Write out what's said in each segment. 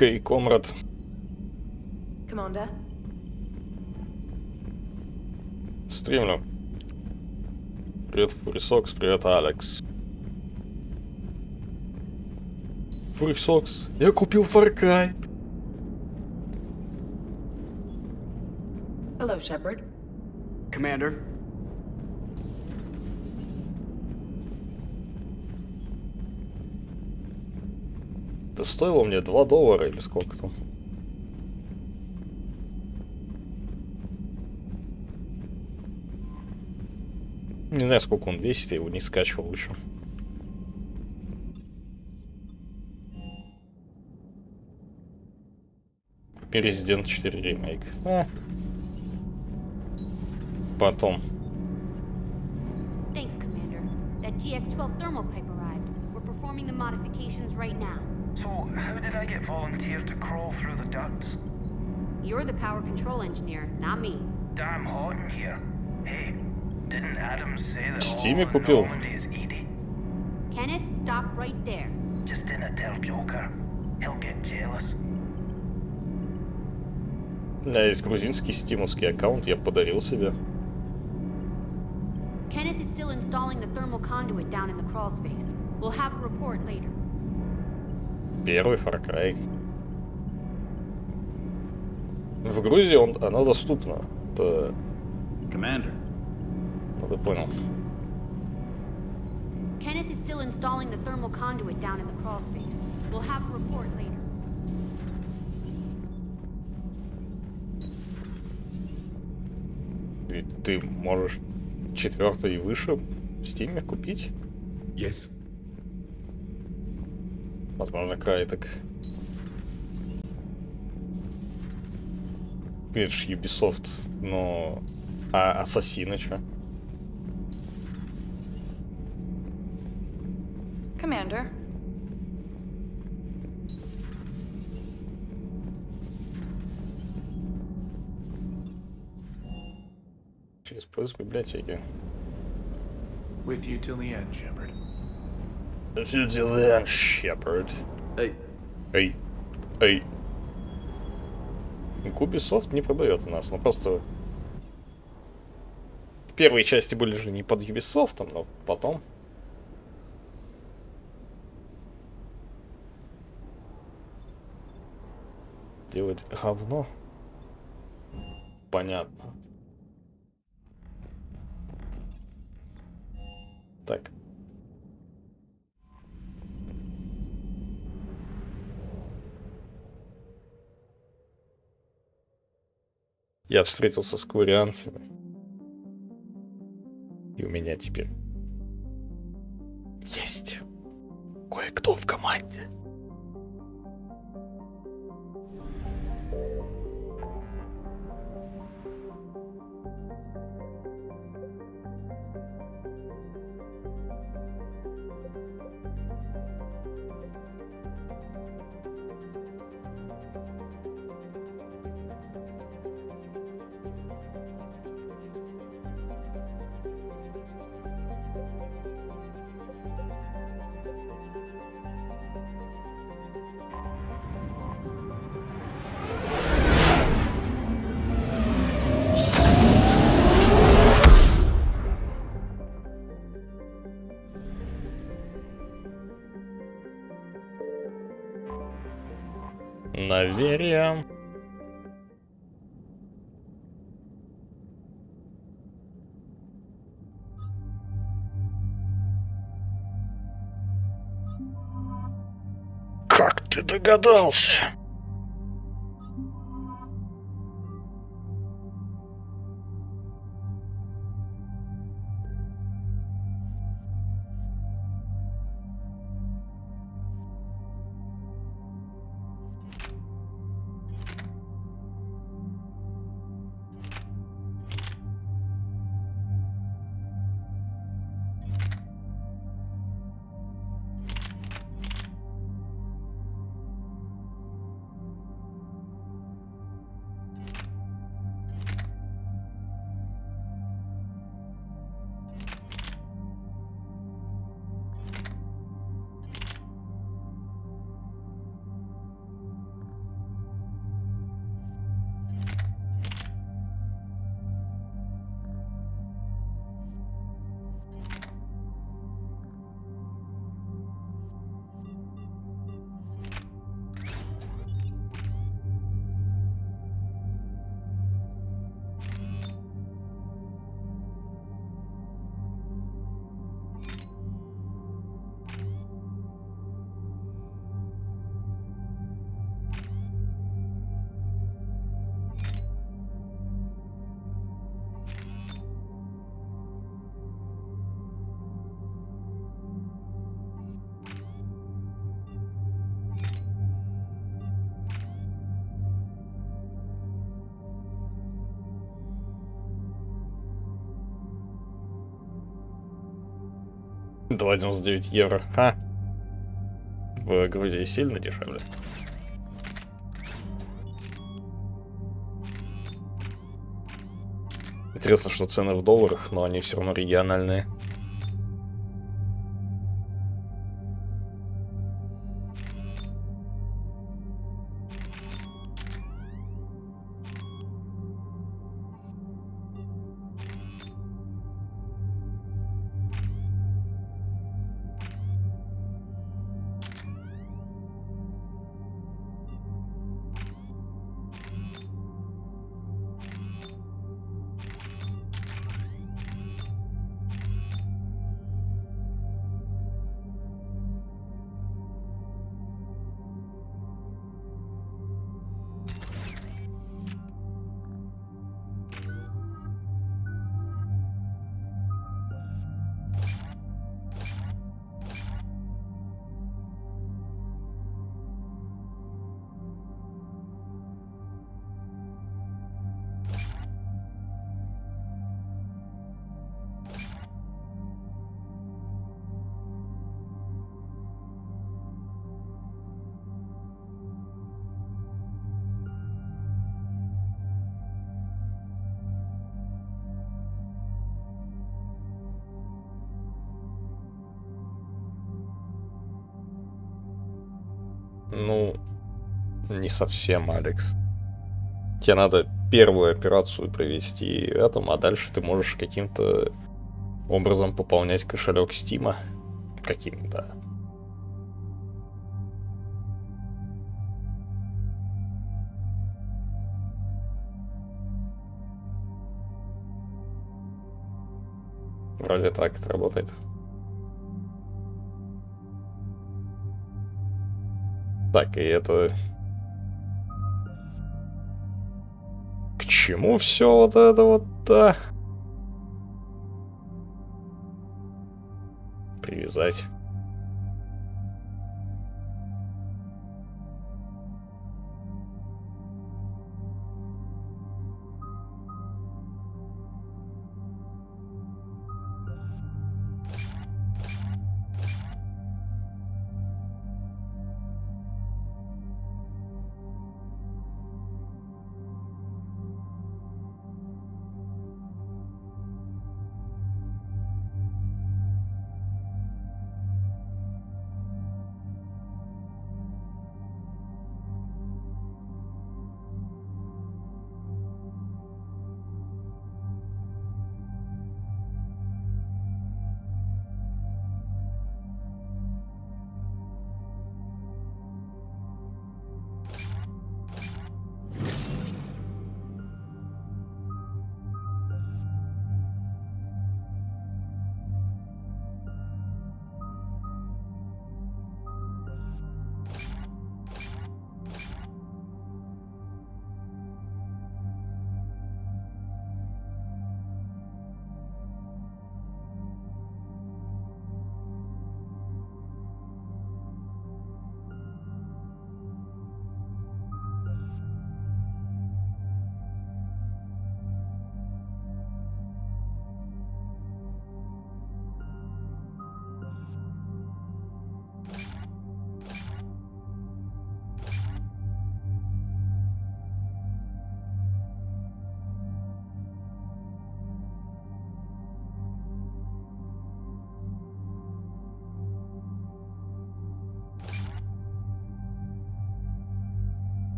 Окей, комрад. Commander. Стримлю. Привет, Фурисокс, привет, Алекс. Фурисокс, я купил Far Cry. Hello, Shepard. Commander. Это стоило мне $2 или сколько там? Не знаю, сколько он весит, я его не скачивал еще. Resident 4 ремейк. Потом. Thanks, Commander. That GX-12 thermal pipe arrived. We're performing the modifications right now. So, how did I get volunteered to crawl through the ducts? You're the power control engineer, not me. Damn hot in here. Hey, didn't Adams say that Steam all of купил. Normandy is Edie? Kenneth, stop right there. Just didn't tell Joker. He'll get jealous. У меня есть грузинский стимовский аккаунт, я подарил себе. Kenneth is still installing the thermal conduit down in the crawl space. We'll have a report later. Первый Far Cry. В Грузии оно доступно. Это... Commander. Ну, ты понял. Kenneth is still installing the thermal conduit down in the crawl space. We'll have a report later. Ведь ты можешь 4 и выше в Стиме купить. Yes. Возможно, Крайтек. Видишь, Ubisoft, но... А Ассасины чё? Commander. Через поиск библиотеки. With you till the end, Shepard. Shepard. Hey. Эй. Эй. Ubisoft не продает у нас, но просто... Первые части были же не под Ubisoft, но потом... Делать говно. Понятно. Так. Я встретился с кварианцами. И у меня теперь есть кое-кто в команде. Наверное. Как ты догадался? 2,99 евро. Ха. В Грузии сильно дешевле. Интересно, что цены в долларах, но они все равно региональные. Ну, не совсем, Алекс. Тебе надо первую операцию провести этому, а дальше ты можешь каким-то образом пополнять кошелек Стима. Каким-то. Вроде так это работает. Так, и это... К чему все вот это вот, да? Привязать.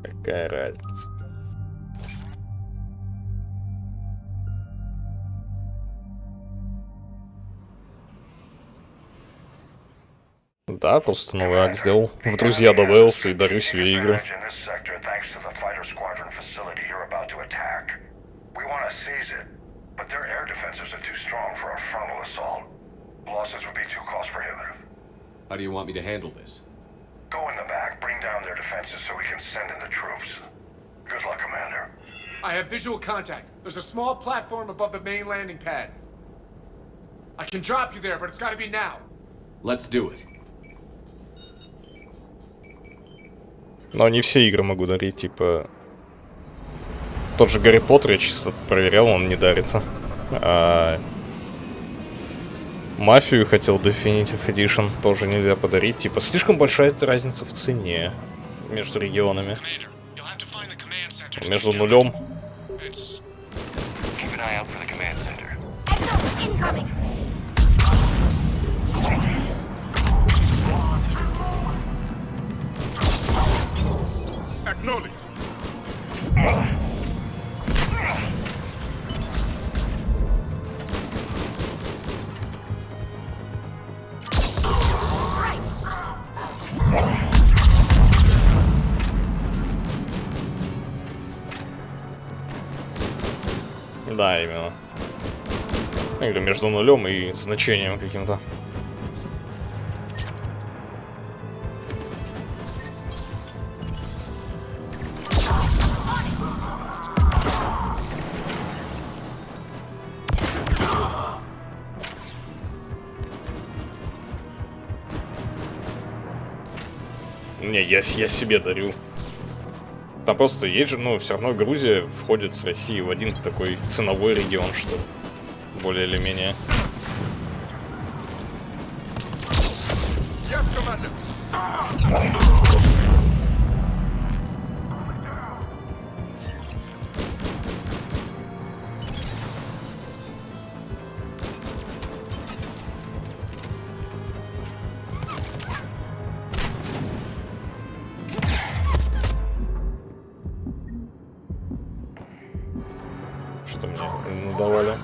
Какая разница? Да, просто новый акт сделал. В друзья добавился и дарю себе игры. How do you want me to handle this? Go in the back, bring down their defenses so we can send in the troops. Good luck, Commander. I have visual contact. There's a small platform above the main landing pad. I can drop you there, but it's gotta be now. Let's do it. Но не все игры могу дарить, типа... Тот же Гарри Поттер я чисто проверял, он не дарится. Мафию хотел Definitive Edition, тоже нельзя подарить. Типа, слишком большая разница в цене между регионами. Между нулем. Да, именно. Я говорю, между нулем и значением каким-то. Не, я себе дарю. Там просто есть же, ну, все равно Грузия входит с Россией в один такой ценовой регион, что более или менее. Что мне надавали?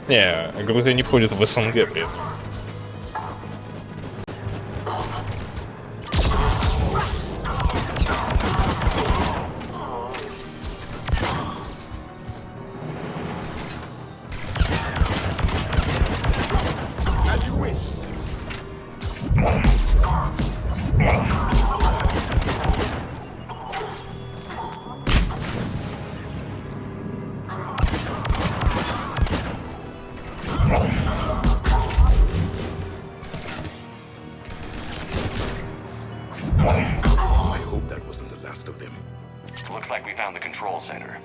Не, Грузия не входит в СНГ при этом. I hope that wasn't the last of them. Looks like we found the control center.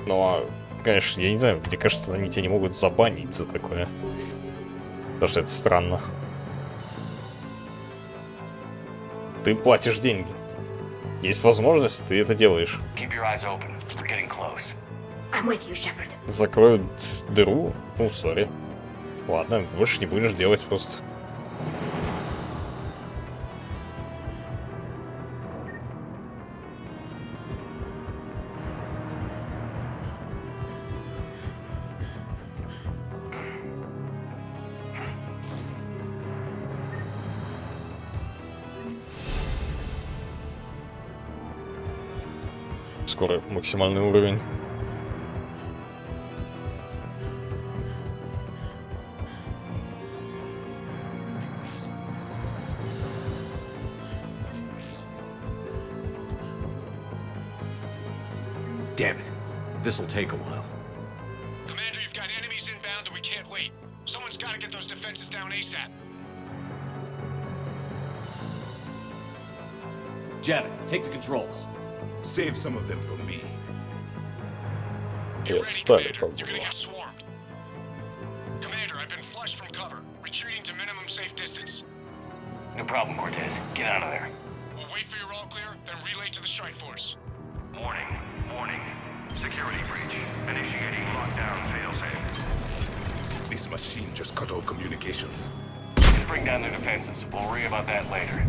Ну, а, конечно, я не знаю, мне кажется, они тебя не могут забанить за такое. Потому что это странно. Ты платишь деньги. Есть возможность, ты это делаешь. Keep your eyes open. We're getting close. I'm with you, Shepard. Закроют дыру? Ну, сори. Ладно, больше не будешь делать просто. Скоро максимальный уровень. Damn it. This'll take a while. Commander, you've got enemies inbound and we can't wait. Someone's gotta get those defenses down ASAP. Janet, take the controls. Save some of them for me. Get Я ready, ставлю Commander. там You're gonna дела. get swarmed. Commander, I've been flushed from cover. Retreating to minimum safe distance. No problem, Cortez. Get out of there. We'll wait for your all clear, then relay to the strike force. Warning. Warning. Security breach. An down failsafe. This machine just cut all communications. Just bring down their defenses. We'll worry about that later.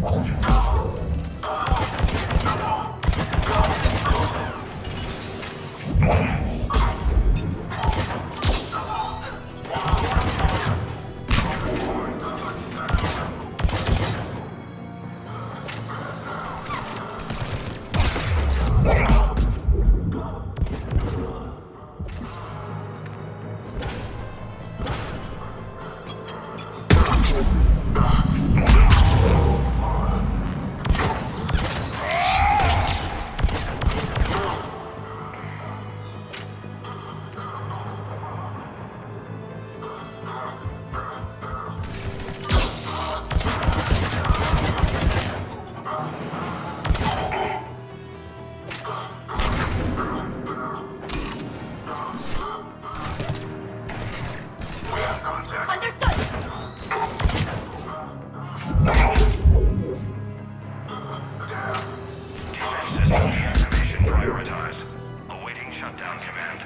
Deactivation prioritized. Awaiting shutdown command.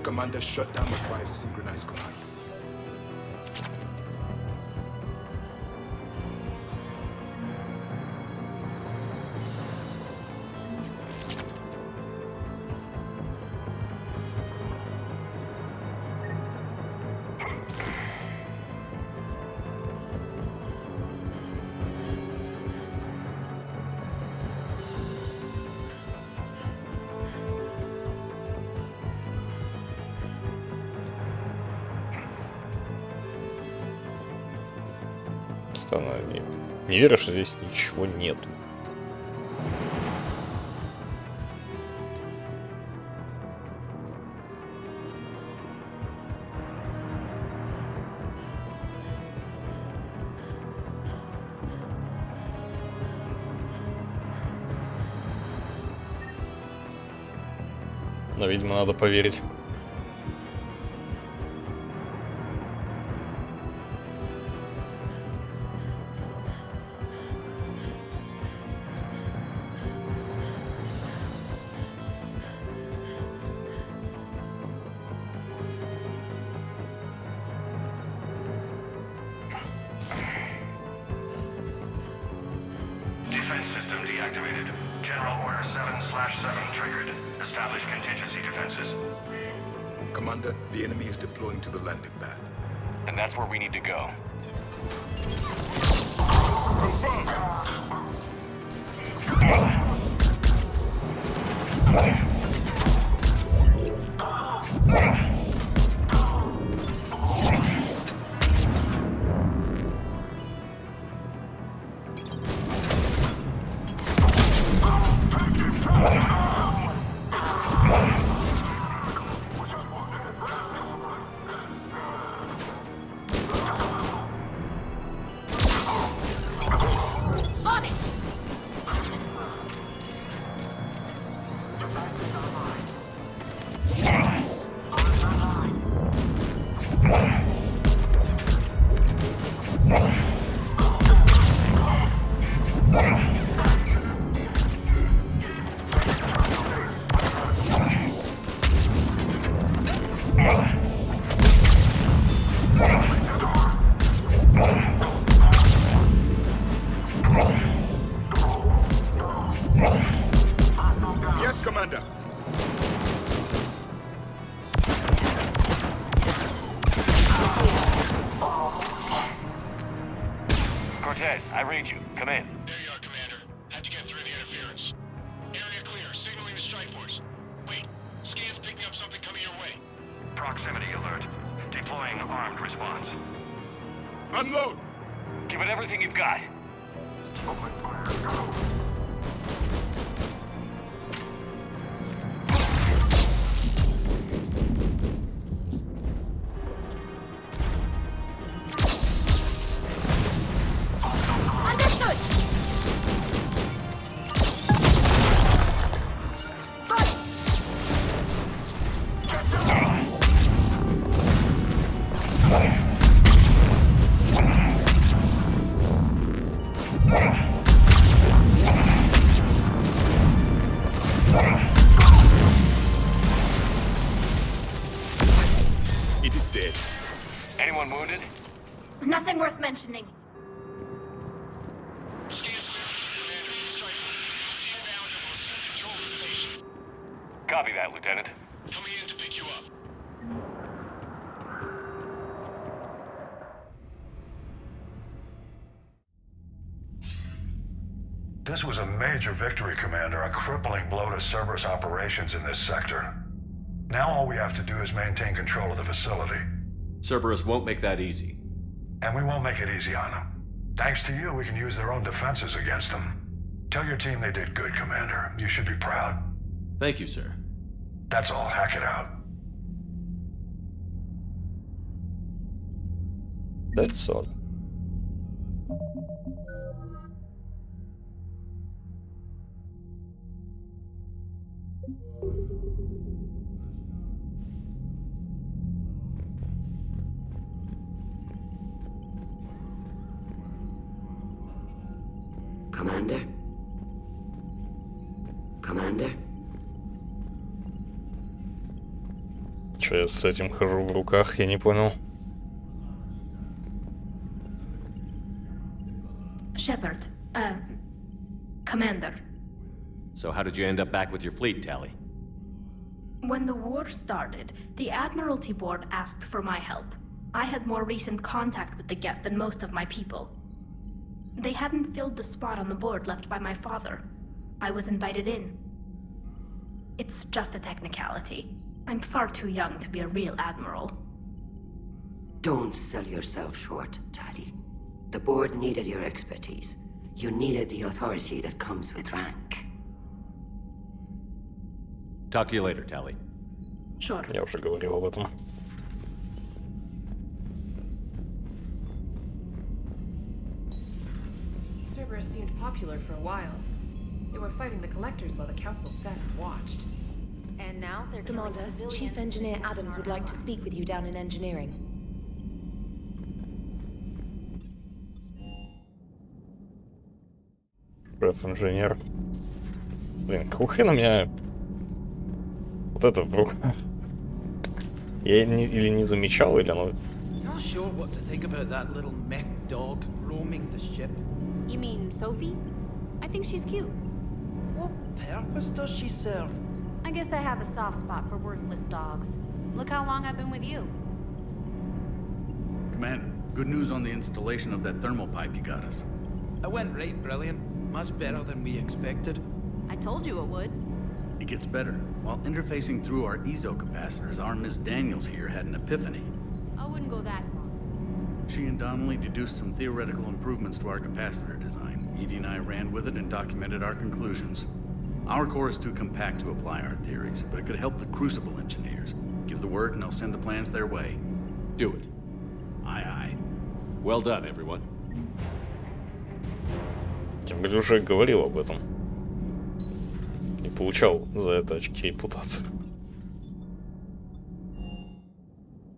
Commander, shutdown requires a synchronized command. Странно, не верю, что здесь ничего нету. Но, видимо, надо поверить. Defense system deactivated. General Order 7/7 triggered. Establish contingency defenses. Commander, the enemy is deploying to the landing pad. And that's where we need to go. On it! Yes, Commander. Cortez, I read you. Come in. There you are, Commander. Had to get through the interference. Area clear. Signaling the strike force. Wait. Scan's picking up something coming your way. Proximity alert. Deploying armed response. Unload! Give it everything you've got. Understood! Anyone wounded? Nothing worth mentioning. Scans Commander. Strike force. Inbound and will soon control the station. Copy that, Lieutenant. Coming in to pick you up. This was a major victory, Commander. A crippling blow to Cerberus operations in this sector. Now all we have to do is maintain control of the facility. Cerberus won't make that easy. And we won't make it easy on them. Thanks to you, we can use their own defenses against them. Tell your team they did good, Commander. You should be proud. Thank you, sir. That's all. Hack it out. That's all. Commander? Commander? Че я с этим хожу в руках, я не понял. Shepard, Commander. So how did you end up back with your fleet, Tally? When the war started, the Admiralty Board asked for my help. I had more recent contact with the Geth than most of my people. They hadn't filled the spot on the board left by my father. I was invited in. It's just a technicality. I'm far too young to be a real admiral. Don't sell yourself short, Tally. The board needed your expertise. You needed the authority that comes with rank. Talk to you later, Tally. Sure. Я уже говорил об этом. Cerberus seemed popular for a while. They were fighting the Collectors while the Council sat and watched. And now they're killing Commander, civilians. Chief Engineer Adams would like to speak with you down in engineering. Шеф-инженер. Блин, какого хрена у меня вот это в руках? Я или не замечал, или оно... Not sure what to think about that little mech dog roaming the ship. You mean Sophie? I think she's cute. What purpose does she serve? I guess I have a soft spot for worthless dogs. Look how long I've been with you. Commander, good news on the installation of that thermal pipe you got us. It went right brilliant. Much better than we expected. I told you it would. It gets better. While interfacing through our ezo capacitors, our Miss Daniels here had an epiphany. I wouldn't go that far. She and Donnelly deduced some theoretical improvements to our capacitor design. Edie and I ran with it and documented our conclusions. Our core is too compact to apply our theories, but it could help the Crucible engineers. Give the word and I'll send the plans their way. Do it. Aye, aye. Well done, everyone. Тем более уже говорил об этом. И получал за это очки репутации.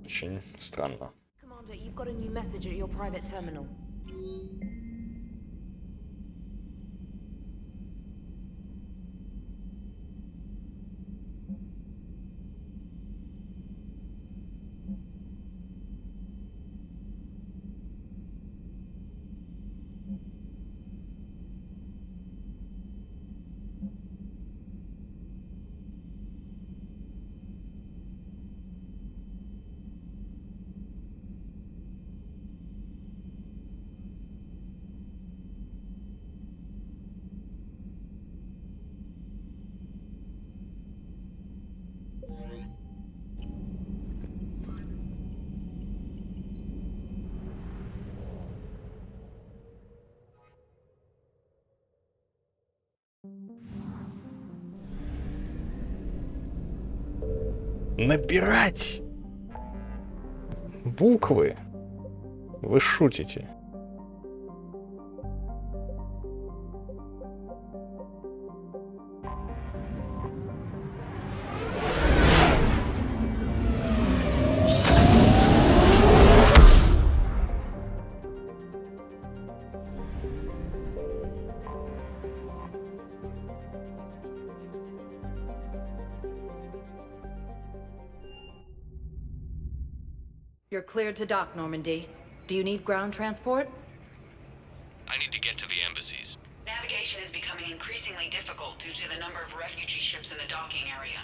Очень странно. Commander, you've got a new message at your private terminal. Набирать буквы? Вы шутите? You're cleared to dock, Normandy. Do you need ground transport? I need to get to the embassies. Navigation is becoming increasingly difficult due to the number of refugee ships in the docking area.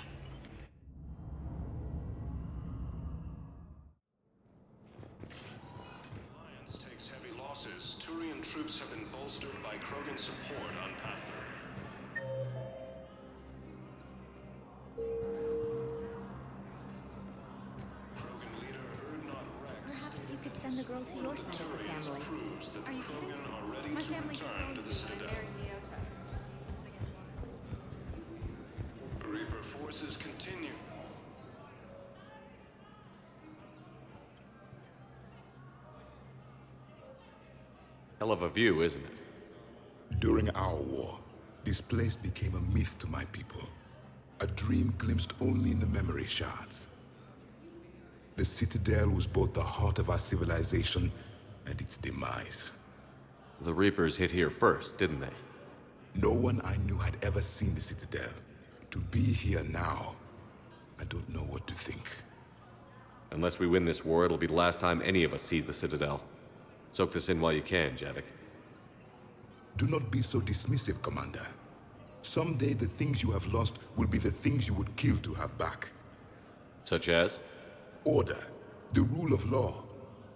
Alliance takes heavy losses. Turian troops have been bolstered by Krogan support on Panther. Krogan leader Erdnot Rex. Perhaps you could send the girl to your side of the family. Proves that Are the you kidding? Krogan are ready My to family just return told to the me Citadel. I'm very Leota. Reaper forces continue. Hell of a view, isn't it? During our war, this place became a myth to my people. A dream glimpsed only in the memory shards. The Citadel was both the heart of our civilization and its demise. The Reapers hit here first, didn't they? No one I knew had ever seen the Citadel. To be here now, I don't know what to think. Unless we win this war, it'll be the last time any of us see the Citadel. Soak this in while you can, Javik. Do not be so dismissive, Commander. Someday the things you have lost will be the things you would kill to have back. Such as? Order, the rule of law.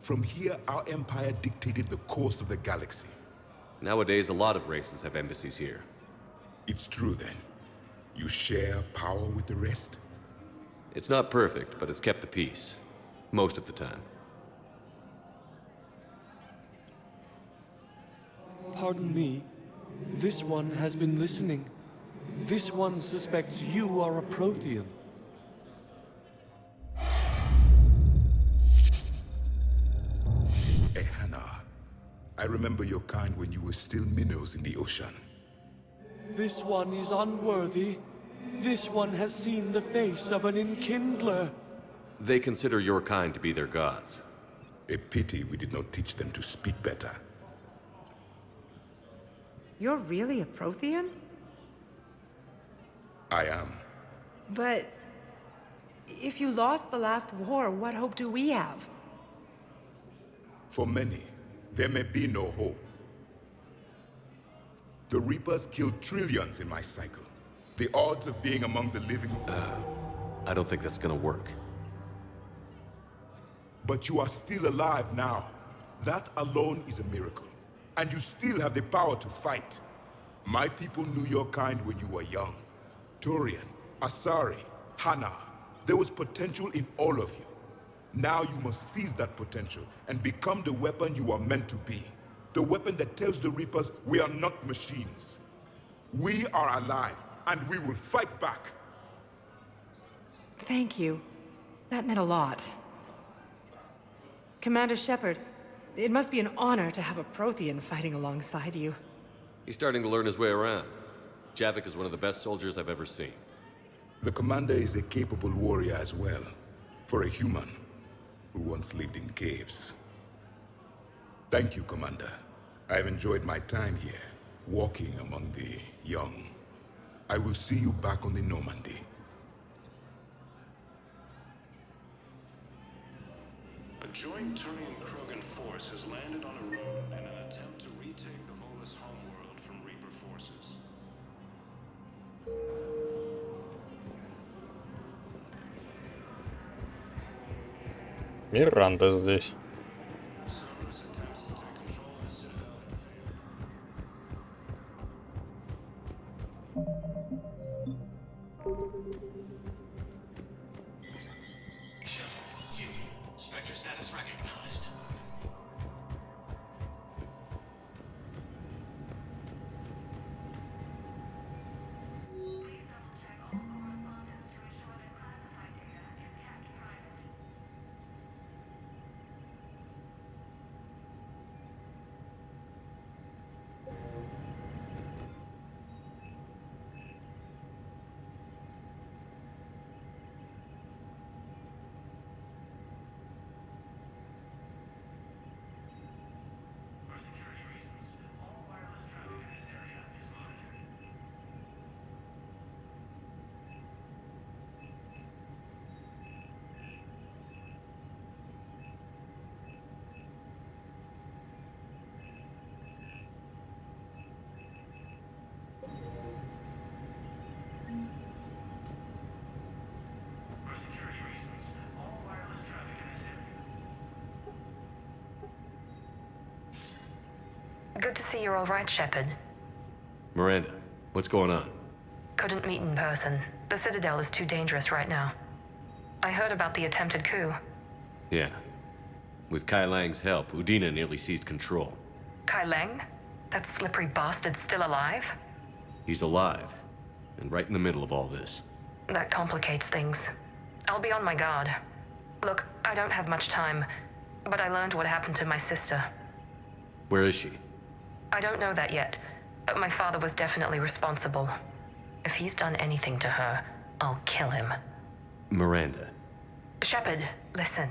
From here, our empire dictated the course of the galaxy. Nowadays, a lot of races have embassies here. It's true then. You share power with the rest? It's not perfect, but it's kept the peace. Most of the time. Pardon me. This one has been listening. This one suspects you are a Prothean. Hannah, I remember your kind when you were still minnows in the ocean. This one is unworthy. This one has seen the face of an enkindler. They consider your kind to be their gods. A pity we did not teach them to speak better. You're really a Prothean? I am. But if you lost the last war, what hope do we have? For many, there may be no hope. The Reapers killed trillions in my cycle. The odds of being among the living... I don't think that's gonna work. But you are still alive now. That alone is a miracle. And you still have the power to fight. My people knew your kind when you were young. Turian, Asari, Hana. There was potential in all of you. Now you must seize that potential and become the weapon you are meant to be. The weapon that tells the Reapers we are not machines. We are alive, and we will fight back. Thank you. That meant a lot. Commander Shepard, it must be an honor to have a Prothean fighting alongside you. He's starting to learn his way around. Javik is one of the best soldiers I've ever seen. The commander is a capable warrior as well. For a human who once lived in caves. Thank you, Commander. I've enjoyed my time here, walking among the young. I will see you back on the Normandy. A joint Turian-Krogan force has landed on a road in an attempt to retake the Volus homeworld from Reaper forces. Миранда здесь. Spectre status recognized. to see you're all right, Shepard. Miranda, what's going on? Couldn't meet in person. The Citadel is too dangerous right now. I heard about the attempted coup. Yeah. With Kai Lang's help, Udina nearly seized control. Kai Lang? That slippery bastard's still alive? He's alive, and right in the middle of all this. That complicates things. I'll be on my guard. Look, I don't have much time, but I learned what happened to my sister. Where is she? I don't know that yet, but my father was definitely responsible. If he's done anything to her, I'll kill him. Miranda. Shepard, listen.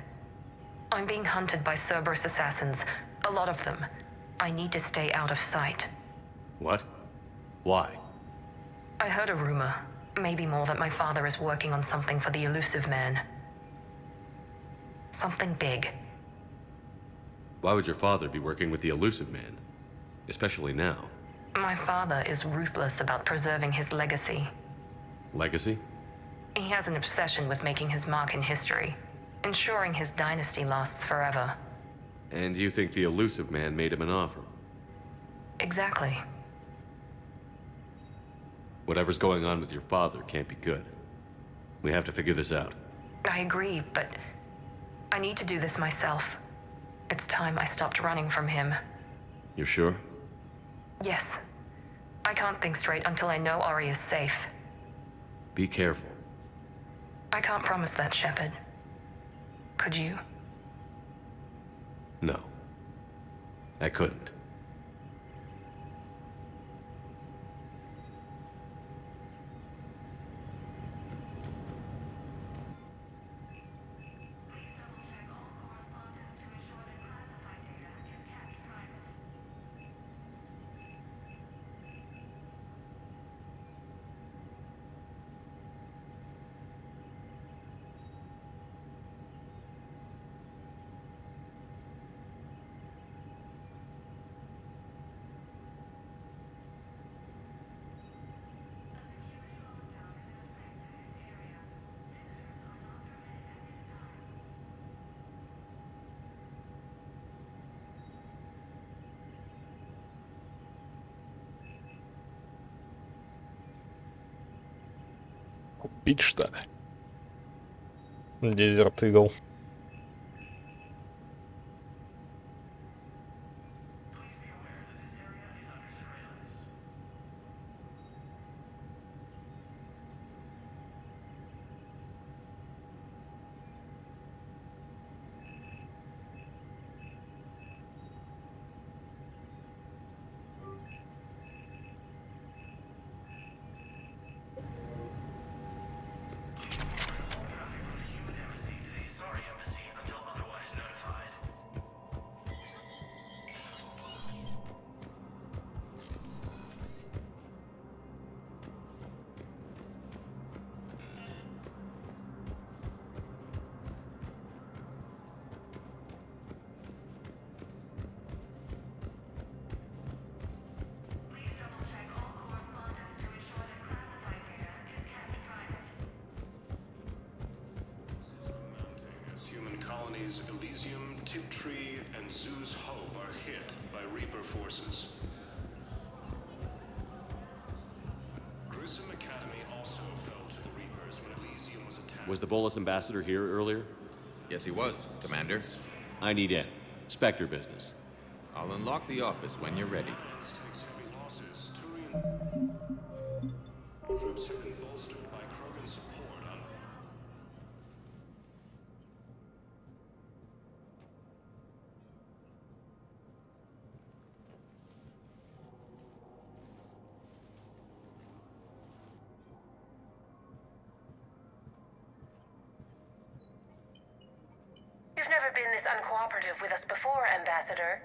I'm being hunted by Cerberus assassins. A lot of them. I need to stay out of sight. What? Why? I heard a rumor, maybe more, that my father is working on something for the Elusive Man. Something big. Why would your father be working with the Elusive Man? Especially now. My father is ruthless about preserving his legacy. Legacy? He has an obsession with making his mark in history, ensuring his dynasty lasts forever. And you think the Elusive Man made him an offer? Exactly. Whatever's going on with your father can't be good. We have to figure this out. I agree, but I need to do this myself. It's time I stopped running from him. You're sure? Yes. I can't think straight until I know Ori is safe. Be careful. I can't promise that, Shepard. Could you? No. I couldn't. Купить, что ли? Desert Eagle. Colonies Elysium, Tiptree, and Zoo's Hope are hit by Reaper forces. Grissom Academy also fell to the Reapers when Elysium was attacked. Was the Volus ambassador here earlier? Yes, he was, Commander. I need in. Spectre business. I'll unlock the office when you're ready. Takes heavy losses. Turian troops have been bolstered by Krogan support on. You've never been this uncooperative with us before, Ambassador.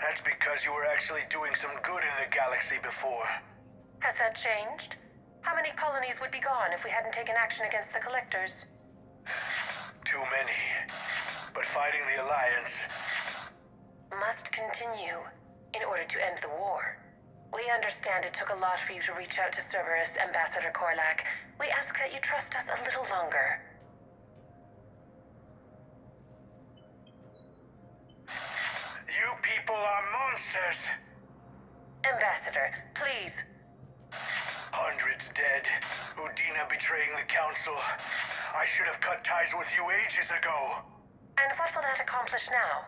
That's because you were actually doing some good in the galaxy before. Has that changed? How many colonies would be gone if we hadn't taken action against the Collectors? Too many. But fighting the Alliance must continue in order to end the war. We understand it took a lot for you to reach out to Cerberus, Ambassador Korlak. We ask that you trust us a little longer. You people are monsters! Ambassador, please. Hundreds dead. Udina betraying the Council. I should have cut ties with you ages ago. And what will that accomplish now?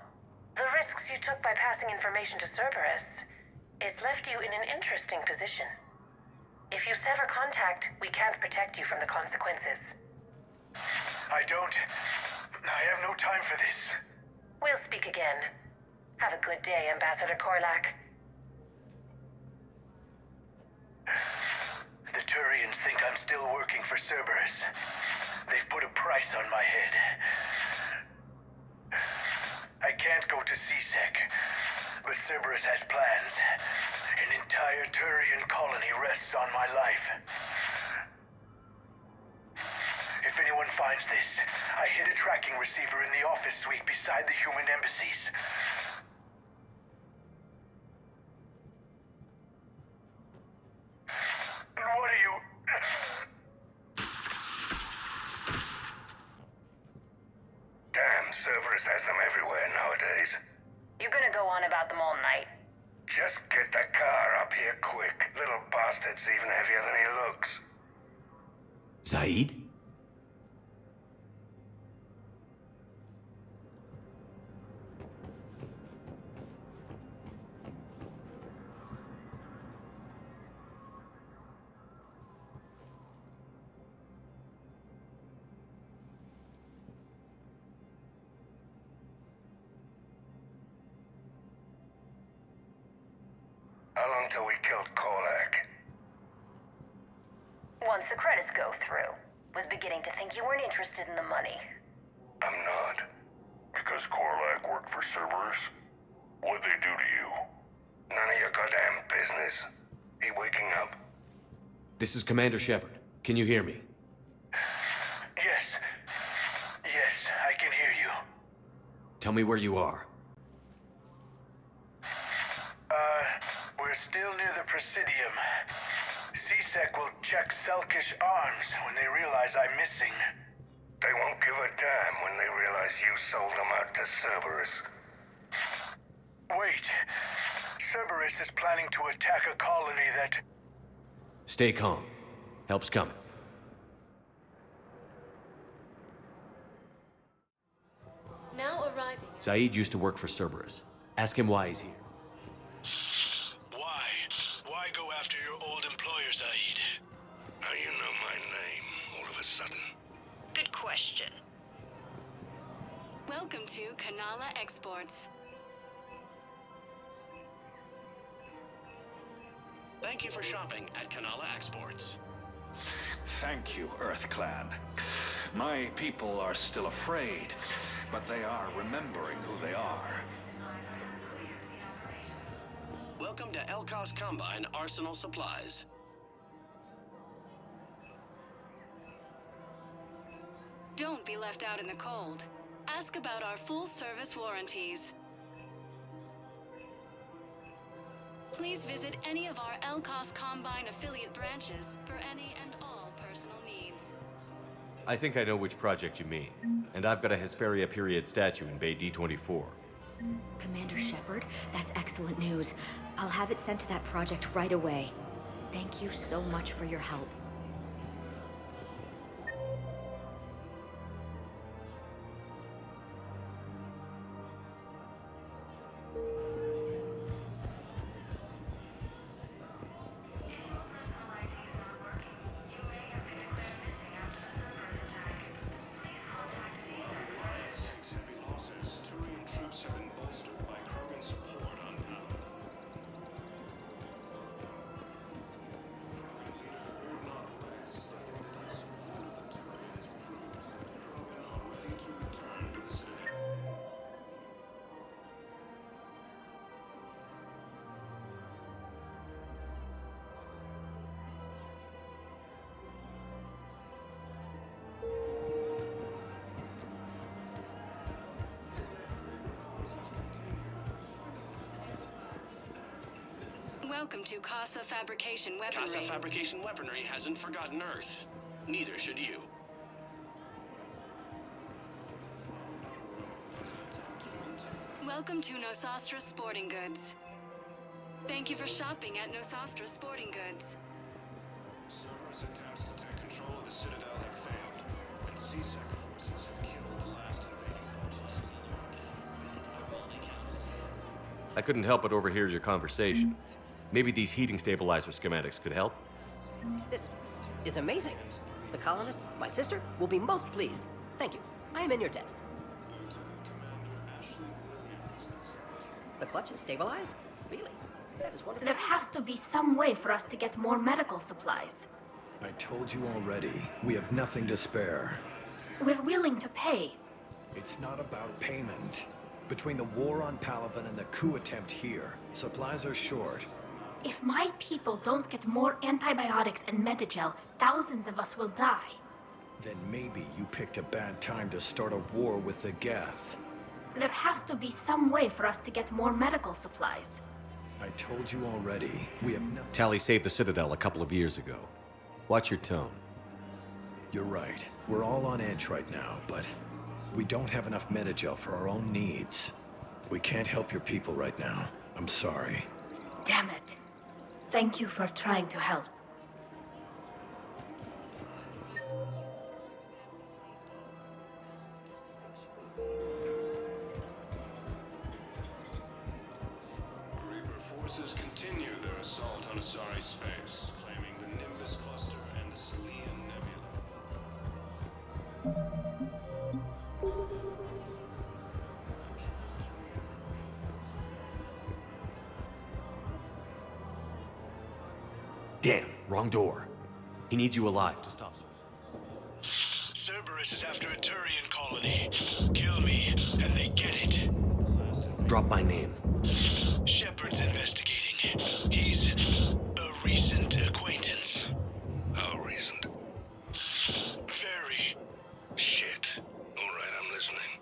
The risks you took by passing information to Cerberus, it's left you in an interesting position. If you sever contact, we can't protect you from the consequences. I have no time for this. We'll speak again. Have a good day, Ambassador Korlak. The Turians think I'm still working for Cerberus. They've put a price on my head. I can't go to CSEC, but Cerberus has plans. An entire Turian colony rests on my life. If anyone finds this, I hid a tracking receiver in the office suite beside the human embassies. And what are you... Damn, Cerberus has them everywhere nowadays. You're gonna go on about them all night. Just get the car up here quick. Little bastard's even heavier than he looks. Zaid? How long till we killed Korlak? Once the credits go through. Was beginning to think you weren't interested in the money. I'm not. Because Korlak worked for Cerberus? What'd they do to you? None of your goddamn business. He waking up? This is Commander Shepard. Can you hear me? Yes. Yes, I can hear you. Tell me where you are. We're still near the Presidium. CSEC will check Selkish arms when they realize I'm missing. They won't give a damn when they realize you sold them out to Cerberus. Wait. Cerberus is planning to attack a colony that... Stay calm. Help's coming. Now arriving. Zaid used to work for Cerberus. Ask him why he's here. Why? Why go after your old employer, Zaid? Now you know my name, all of a sudden. Good question. Welcome to Kanala Exports. Thank you for shopping at Kanala Exports. Thank you, Earth Clan. My people are still afraid, but they are remembering who they are. Welcome to Elkos Combine Arsenal Supplies. Don't be left out in the cold. Ask about our full-service warranties. Please visit any of our Elkos Combine affiliate branches for any and all personal needs. I think I know which project you mean. And I've got a Hesperia period statue in Bay D24. Commander Shepard, that's excellent news. I'll have it sent to that project right away. Thank you so much for your help. Welcome to Casa Fabrication Weaponry. Casa Fabrication Weaponry hasn't forgotten Earth. Neither should you. Welcome to Nosastra Sporting Goods. Thank you for shopping at Nosastra Sporting Goods. Cerberus attempts to take control of the Citadel have failed, and CSEC forces have killed the last invading forces. I couldn't help but overhear your conversation. Maybe these heating stabilizer schematics could help? This is amazing. The colonists, my sister, will be most pleased. Thank you. I am in your debt. The clutch is stabilized? Really? That is wonderful. There has to be some way for us to get more medical supplies. I told you already, we have nothing to spare. We're willing to pay. It's not about payment. Between the war on Palaven and the coup attempt here, supplies are short. If my people don't get more antibiotics and Medigel, thousands of us will die. Then maybe you picked a bad time to start a war with the Geth. There has to be some way for us to get more medical supplies. I told you already, we have no— Tally saved the Citadel a couple of years ago. Watch your tone. You're right. We're all on edge right now, but we don't have enough Medigel for our own needs. We can't help your people right now. I'm sorry. Damn it. Thank you for trying to help. Reaper forces continue their assault on Asari space, claiming the Nimbus cluster and the Selian Nebula. Damn, wrong door. He needs you alive to stop. Cerberus is after a Turian colony. Kill me, and they get it. Drop my name. Shepard's investigating. He's a recent acquaintance. How recent? Very. Shit. All right, I'm listening.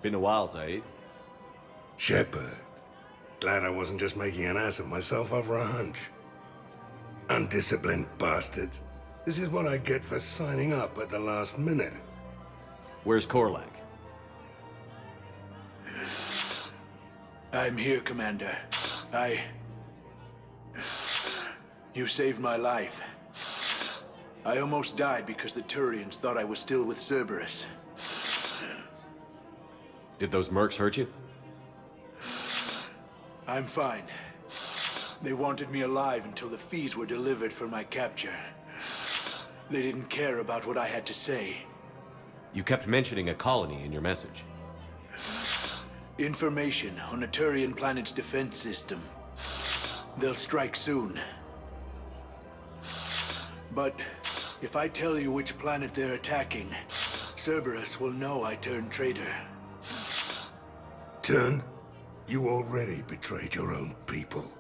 Been a while, Zaid. Shepard. Glad I wasn't just making an ass of myself over a hunch. Undisciplined bastards. This is what I get for signing up at the last minute. Where's Korlak? I'm here, Commander. You saved my life. I almost died because the Turians thought I was still with Cerberus. Did those mercs hurt you? I'm fine. They wanted me alive until the fees were delivered for my capture. They didn't care about what I had to say. You kept mentioning a colony in your message. Information on a Turian planet's defense system. They'll strike soon. But if I tell you which planet they're attacking, Cerberus will know I turned traitor. Turned? You already betrayed your own people.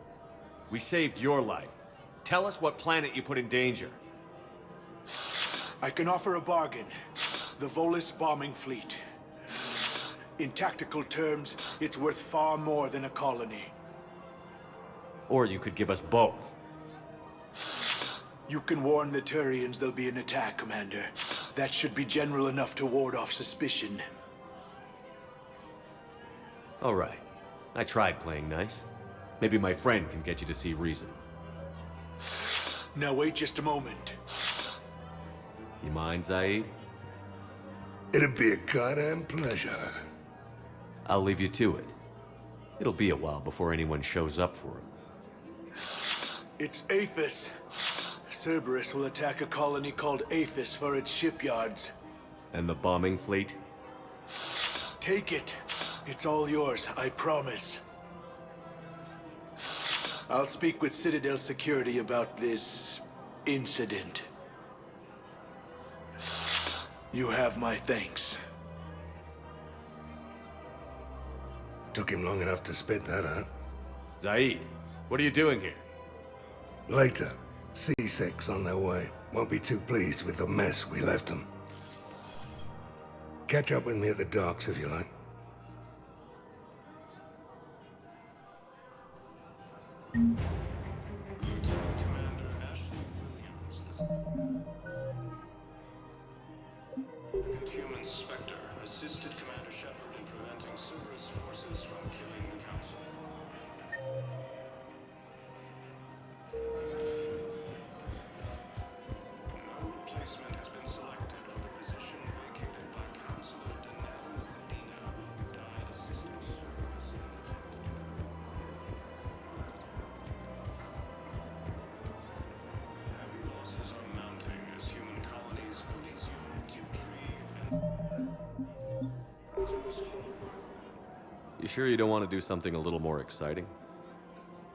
We saved your life. Tell us what planet you put in danger. I can offer a bargain. The Volus bombing fleet. In tactical terms, it's worth far more than a colony. Or you could give us both. You can warn the Turians there'll be an attack, Commander. That should be general enough to ward off suspicion. All right. I tried playing nice. Maybe my friend can get you to see reason. Now wait just a moment. You mind, Zaid? It'd be a goddamn pleasure. I'll leave you to it. It'll be a while before anyone shows up for him. It's Aphis. Cerberus will attack a colony called Aphis for its shipyards. And the bombing fleet? Take it. It's all yours, I promise. I'll speak with Citadel security about this incident. You have my thanks. Took him long enough to spit that out. Zaid, what are you doing here? Later. C6 on their way. Won't be too pleased with the mess we left them. Catch up with me at the docks if you like. Human Spectre, assisted Commander You sure you don't want to do something a little more exciting?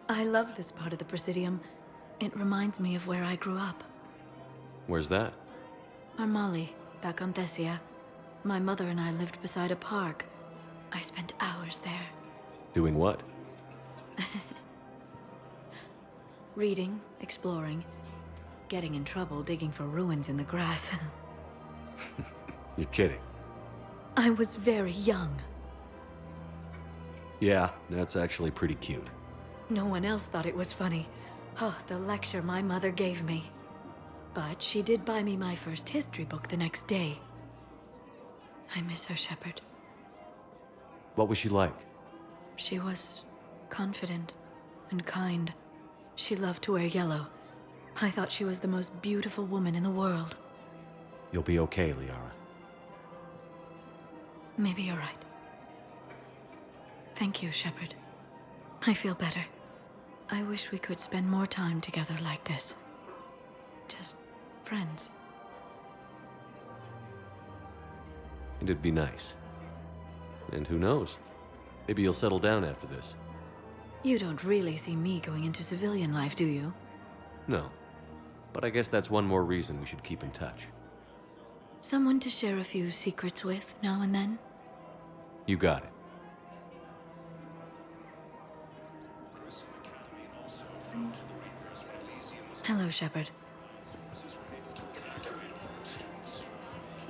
I love this part of the Presidium. It reminds me of where I grew up. Where's that? Armali, back on Thessia. My mother and I lived beside a park. I spent hours there. Doing what? Reading, exploring, getting in trouble digging for ruins in the grass. You're kidding. I was very young. Yeah, that's actually pretty cute. No one else thought it was funny. Oh, the lecture my mother gave me. But she did buy me my first history book the next day. I miss her, Shepard. What was she like? She was confident and kind. She loved to wear yellow. I thought she was the most beautiful woman in the world. You'll be okay, Liara. Maybe you're right. Thank you, Shepard. I feel better. I wish we could spend more time together like this. Just friends. It'd be nice. And who knows? Maybe you'll settle down after this. You don't really see me going into civilian life, do you? No. But I guess that's one more reason we should keep in touch. Someone to share a few secrets with now and then? You got it. Hello, Shepard.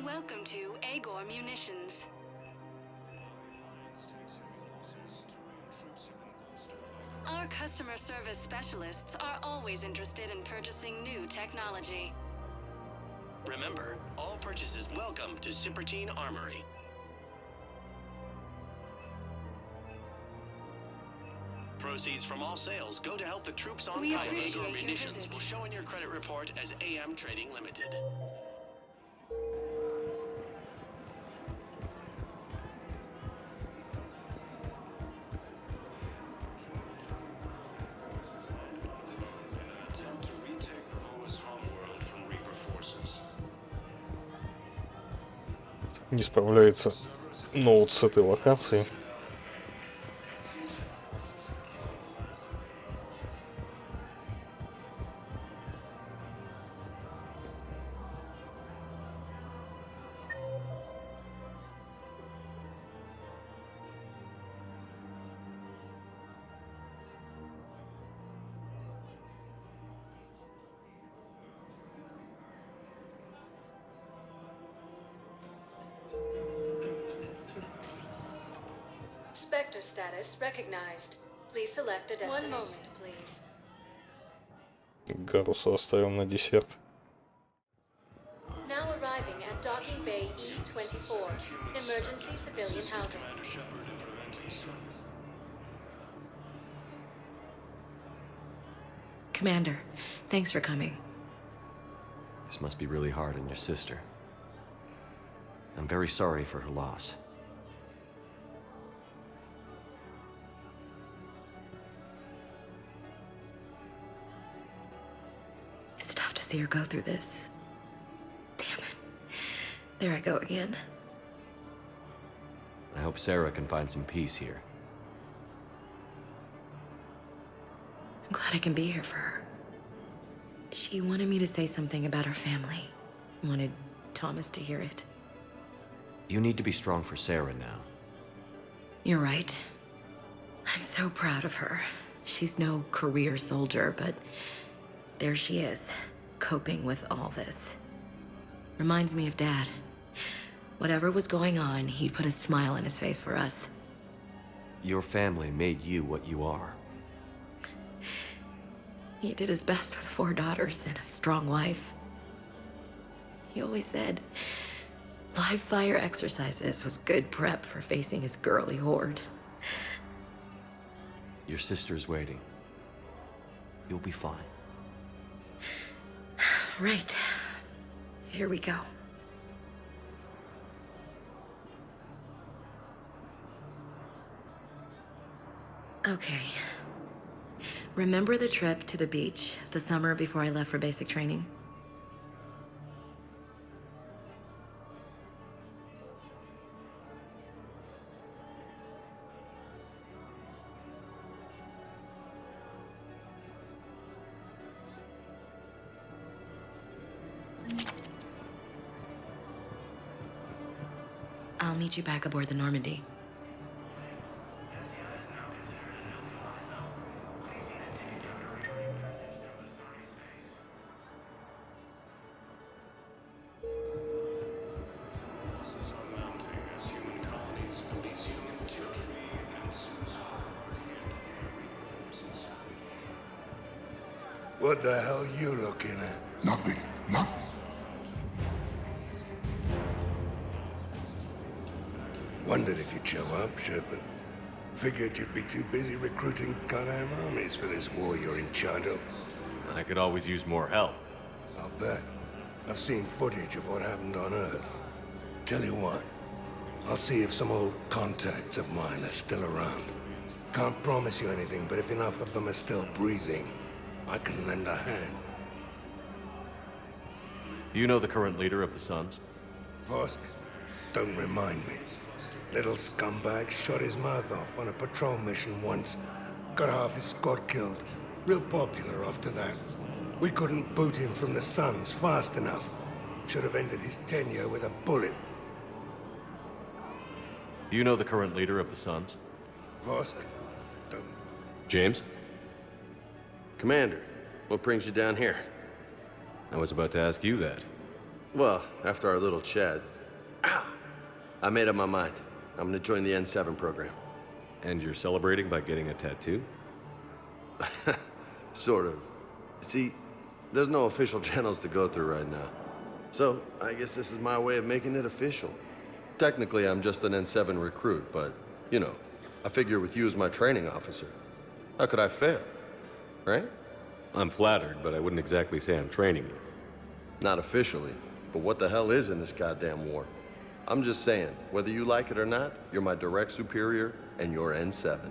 Welcome to Agor Munitions. Our customer service specialists are always interested in purchasing new technology. Remember, all purchases welcome to Supertine Armory. Proceeds from all sales go to help the troops on We Kyle. appreciate Agor your Munitions visit. will show in your credit report as AM Trading Limited. Attempt to retake the Volus homeworld from Reaper forces. Не справляется ноут с этой локацией. Spectre status recognized. Please select a destination. 1 moment, please. Гаруса оставим на десерт. Now arriving at Docking Bay E-24, emergency civilian housing. Commander, thanks for coming. This must be really hard on your sister. I'm very sorry for her loss. It's tough to see her go through this. Damn it. There I go again. I hope Sarah can find some peace here. I'm glad I can be here for her. She wanted me to say something about her family. Wanted Thomas to hear it. You need to be strong for Sarah now. You're right. I'm so proud of her. She's no career soldier, but there she is, coping with all this. Reminds me of Dad. Whatever was going on, he put a smile on his face for us. Your family made you what you are. He did his best with 4 daughters and a strong wife. He always said live fire exercises was good prep for facing his girly horde. Your sister's waiting. You'll be fine. Right. Here we go. Okay. Remember the trip to the beach the summer before I left for basic training? meet you back aboard the Normandy. What the hell you looking at? Nothing. Nothing. Wondered if you'd show up, Shepard. Figured you'd be too busy recruiting goddamn armies for this war you're in charge of. I could always use more help. I'll bet. I've seen footage of what happened on Earth. Tell you what, I'll see if some old contacts of mine are still around. Can't promise you anything, but if enough of them are still breathing, I can lend a hand. You know the current leader of the Suns? Vosk? Don't remind me. Little scumbag shot his mouth off on a patrol mission once. Got half his squad killed. Real popular after that. We couldn't boot him from the Suns fast enough. Should have ended his tenure with a bullet. You know the current leader of the Suns? Vosk? James? Commander, what brings you down here? I was about to ask you that. Well, after our little chat, I made up my mind. I'm gonna join the N7 program. And you're celebrating by getting a tattoo? Sort of. See, there's no official channels to go through right now. So, I guess this is my way of making it official. Technically, I'm just an N7 recruit, but, you know, I figure with you as my training officer, how could I fail? Right? I'm flattered, but I wouldn't exactly say I'm training you. Not officially, but what the hell is in this goddamn war? I'm just saying, whether you like it or not, you're my direct superior, and you're N7.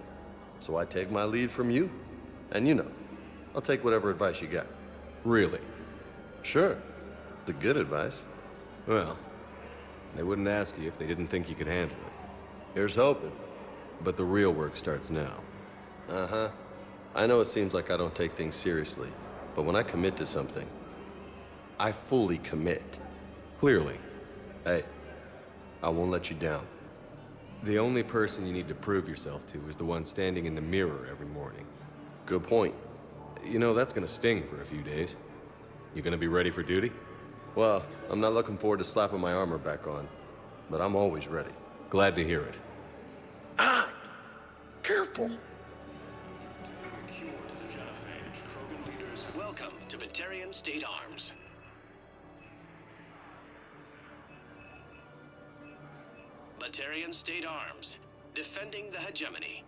So I take my lead from you, and you know, I'll take whatever advice you got. Really? Sure. The good advice. Well, they wouldn't ask you if they didn't think you could handle it. Here's hoping. But the real work starts now. Uh-huh. I know it seems like I don't take things seriously, but when I commit to something, I fully commit. Clearly. Hey, I won't let you down. The only person you need to prove yourself to is the one standing in the mirror every morning. Good point. You know, that's gonna sting for a few days. You gonna be ready for duty? Well, I'm not looking forward to slapping my armor back on, but I'm always ready. Glad to hear it. Careful! Welcome to Batarian State Arms. Batarian State Arms, defending the hegemony.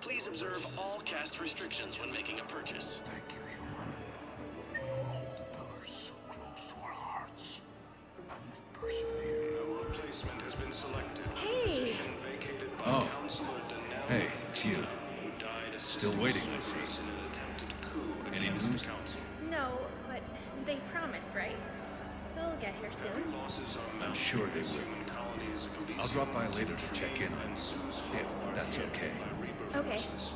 Please observe all caste restrictions when making a purchase. Thank you, human. Hold the pillars so close to our hearts and persevere. A replacement has been selected. Hey! Vacated by Oh. Councilor Denell, Hey, it's you. who died Still assisting waiting, I see. Cerberus in an attempted coup Any against news? the council. No, but they promised, right? They'll get here soon. Losses are I'm mounting sure they as will. human colonies of I'll drop by Elysium, later to check in on and Sue's if Hall are that's hit okay. by Reaper Okay. forces.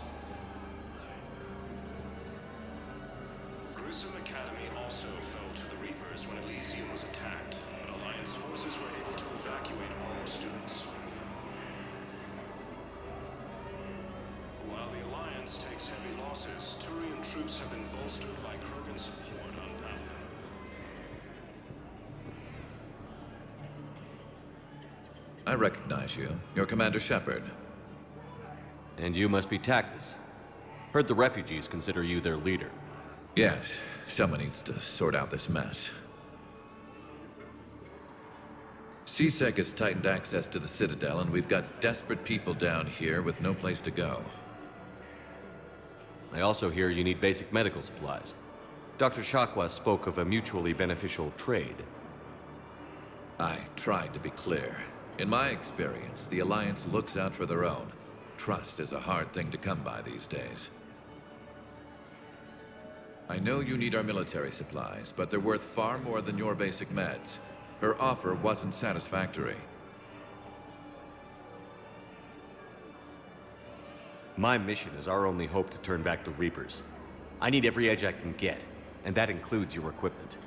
Grissom Academy also fell to the Reapers when Elysium was attacked, but Alliance forces were able to evacuate all students. While the Alliance takes heavy losses, Turian troops have been bolstered by Krogan support on Paladin. I recognize you. You're Commander Shepard. And you must be Tactus. Heard the refugees consider you their leader. Yes, someone needs to sort out this mess. CSEC has tightened access to the Citadel, and we've got desperate people down here with no place to go. I also hear you need basic medical supplies. Dr. Shakwa spoke of a mutually beneficial trade. I tried to be clear. In my experience, the Alliance looks out for their own. Trust is a hard thing to come by these days. I know you need our military supplies, but they're worth far more than your basic meds. Her offer wasn't satisfactory. My mission is our only hope to turn back the Reapers. I need every edge I can get, and that includes your equipment.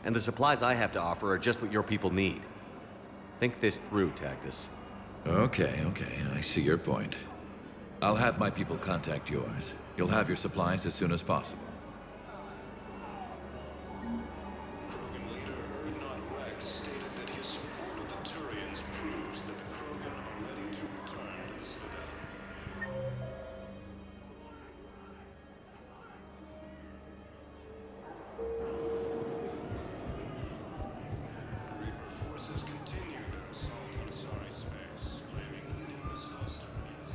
And the supplies I have to offer are just what your people need. Think this through, Tactus. Okay, I see your point. I'll have my people contact yours. You'll have your supplies as soon as possible. Krogan leader Ernod Rex stated that his support of the Turians proves that the Krogan are ready to return to the Citadel. Reaper forces continue their assault on Asari space, claiming numerous hostilities.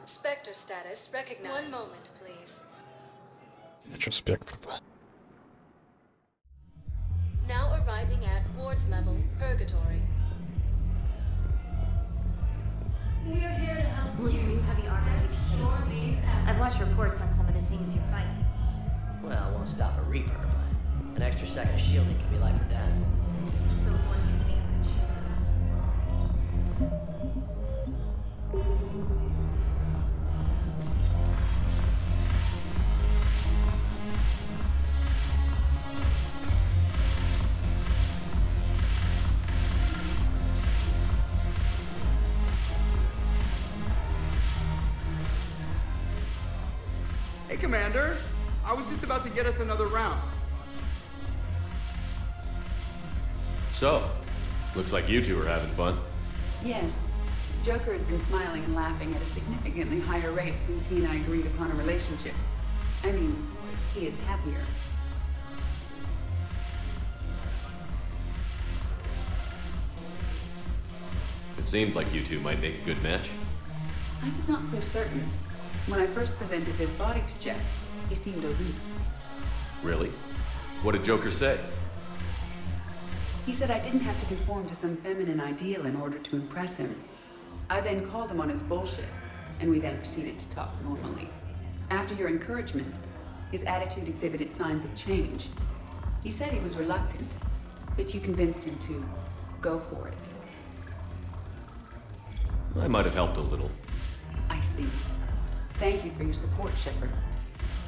Spectre status recognized. One moment, please. А чё спектр-то? Now arriving at Ward's level, Purgatory. We are here to help. Will you use heavy armor? I've watched reports on some of the things you're fighting. Well, it won't stop a Reaper, but an extra second of shielding can be life or death. So what do you think of the Hey, Commander. I was just about to get us another round. So, looks like you two are having fun. Yes. Joker has been smiling and laughing at a significantly higher rate since he and I agreed upon a relationship. I mean, he is happier. It seemed like you two might make a good match. I was not so certain. When I first presented his body to Jeff, he seemed aloof. Really? What did Joker say? He said I didn't have to conform to some feminine ideal in order to impress him. I then called him on his bullshit, and we then proceeded to talk normally. After your encouragement, his attitude exhibited signs of change. He said he was reluctant, but you convinced him to go for it. I might have helped a little. I see. Thank you for your support, Shepard.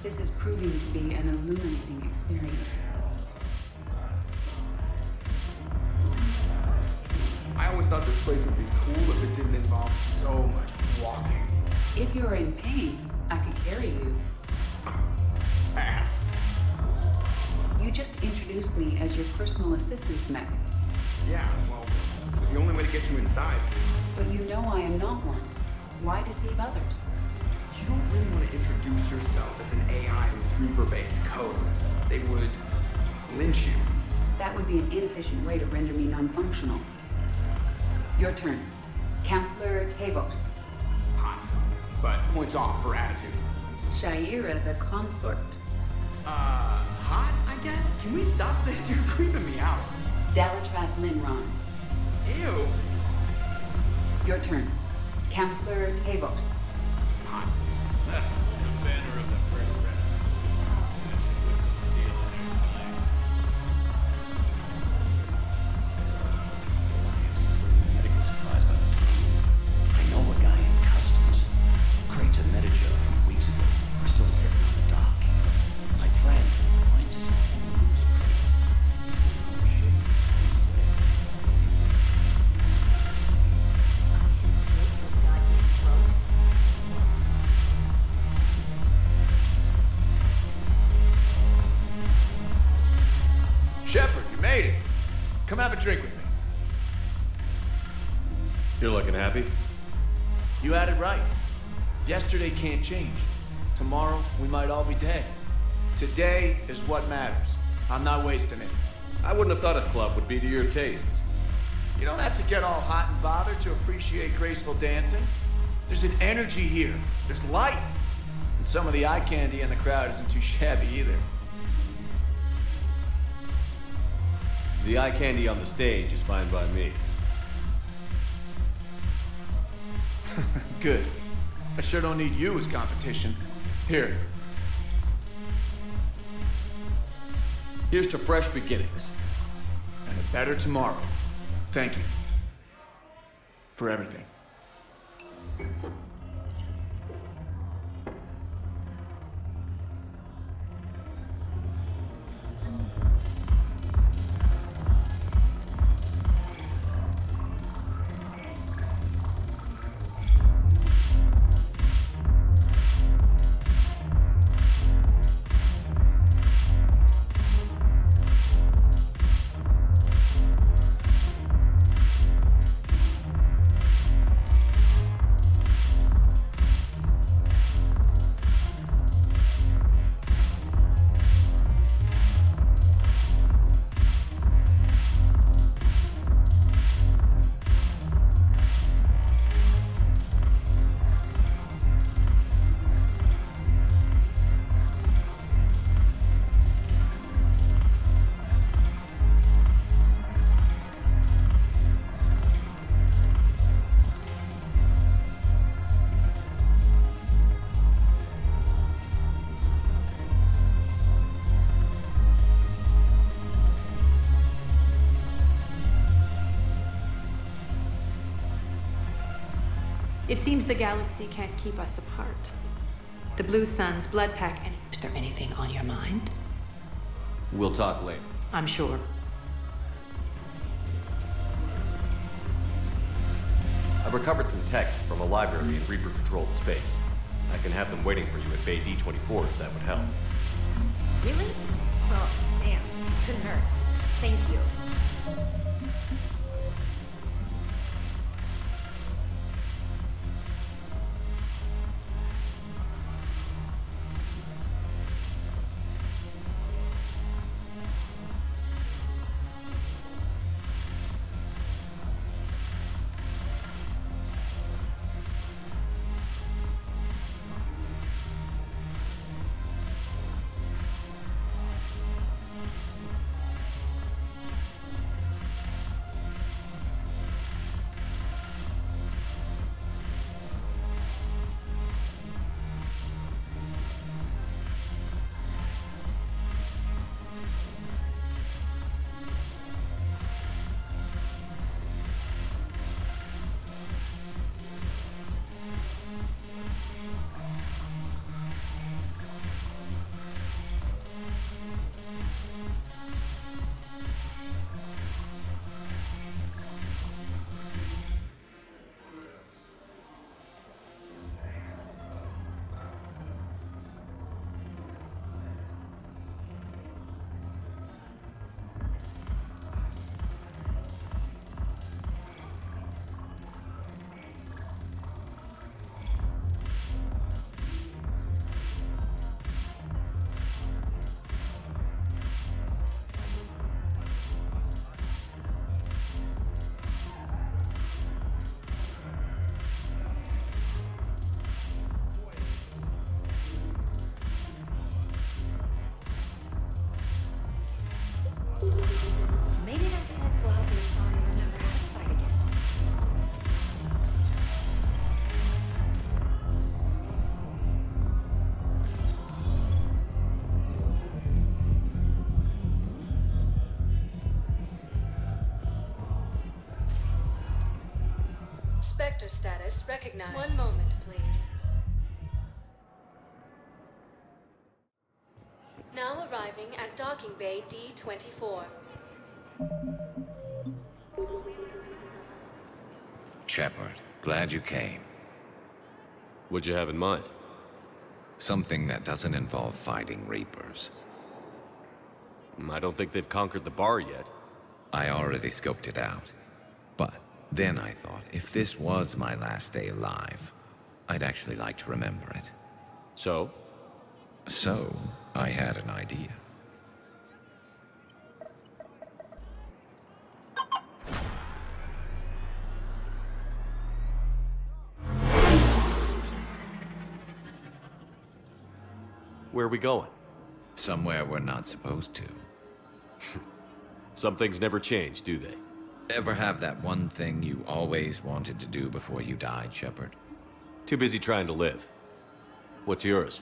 This is proving to be an illuminating experience. I always thought this place would be cool if it didn't involve so much walking. If you're in pain, I could carry you. Pass. You just introduced me as your personal assistance mech. Yeah, well, it was the only way to get you inside. But you know I am not one. Why deceive others? You don't really want to introduce yourself as an AI with Reaper-based code. They would lynch you. That would be an inefficient way to render me non-functional. Your turn. Counselor Tavos. Hot, but points off for attitude. Shaira the consort. Hot, I guess? Can we stop this? You're creeping me out. Dalatras Linron. Ew. Your turn. Counselor Tavos. Hot. The banner of the first round. Put some steel in your spine. Medical supplies by the ton. I know a guy in customs. Crates of Metagel from weeks ago are still sitting on the dock. My friend finds his own loose Shepard, you made it. Come have a drink with me. You're looking happy? You had it right. Yesterday can't change. Tomorrow, we might all be dead. Today is what matters. I'm not wasting it. I wouldn't have thought a club would be to your tastes. You don't have to get all hot and bothered to appreciate graceful dancing. There's an energy here. There's light. And some of the eye candy in the crowd isn't too shabby either. The eye candy on the stage is fine by me. Good. I sure don't need you as competition. Here. Here's to fresh beginnings. And a better tomorrow. Thank you. For everything. It seems the galaxy can't keep us apart. The Blue Sun's blood pack, and is there anything on your mind? We'll talk later. I'm sure. I've recovered some tech from a library in Reaper-controlled space. I can have them waiting for you at Bay D-24 if that would help. Really? Well, damn. Couldn't hurt. Thank you. Maybe those texts will help you respond and remember how to fight again. Spectre status recognized. One moment, please. Now arriving at docking bay D-24. Shepard, glad you came. What'd you have in mind? Something that doesn't involve fighting Reapers. I don't think they've conquered the bar yet. I already scoped it out. But then I thought, if this was my last day alive, I'd actually like to remember it. So? So, I had an idea. Where are we going? Somewhere we're not supposed to. Some things never change, do they? Ever have that one thing you always wanted to do before you died, Shepard? Too busy trying to live. What's yours?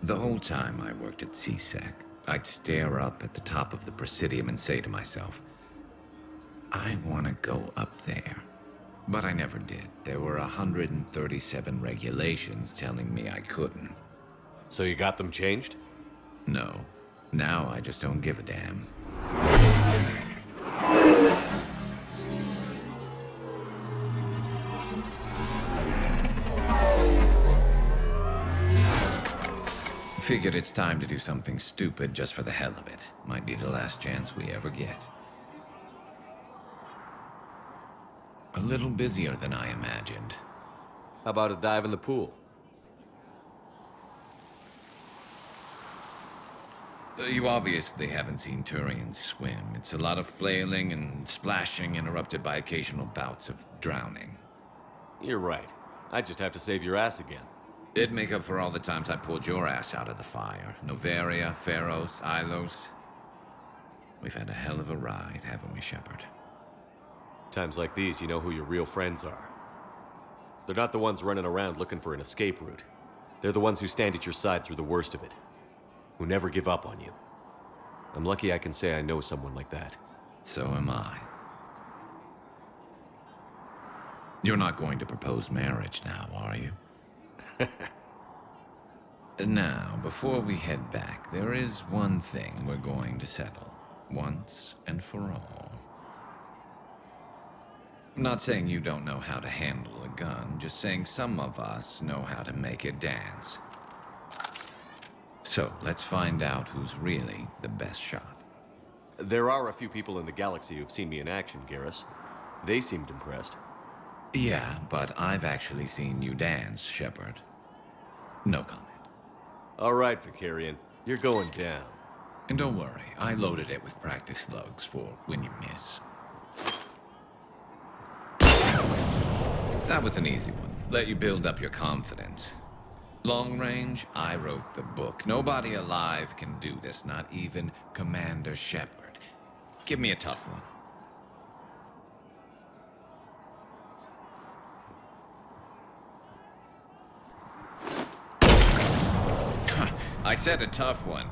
The whole time I worked at CSEC, I'd stare up at the top of the Presidium and say to myself, I want to go up there. But I never did. There were 137 regulations telling me I couldn't. So you got them changed? No. Now I just don't give a damn. Figured it's time to do something stupid just for the hell of it. Might be the last chance we ever get. A little busier than I imagined. How about a dive in the pool? You obviously haven't seen Turians swim. It's a lot of flailing and splashing, interrupted by occasional bouts of drowning. You're right. I just have to save your ass again. It'd make up for all the times I pulled your ass out of the fire. Noveria, Pharos, Ilos. We've had a hell of a ride, haven't we, Shepard? Times like these, you know who your real friends are. They're not the ones running around looking for an escape route. They're the ones who stand at your side through the worst of it. Who never give up on you. I'm lucky I can say I know someone like that. So am I. You're not going to propose marriage now, are you? Now, before we head back, there is one thing we're going to settle, once and for all. I'm not saying you don't know how to handle a gun, just saying some of us know how to make it dance. So, let's find out who's really the best shot. There are a few people in the galaxy who've seen me in action, Garrus. They seemed impressed. Yeah, but I've actually seen you dance, Shepard. No comment. All right, Vicarian. You're going down. And don't worry, I loaded it with practice slugs for when you miss. That was an easy one. Let you build up your confidence. Long range, I wrote the book. Nobody alive can do this, not even Commander Shepard. Give me a tough one. I said a tough one.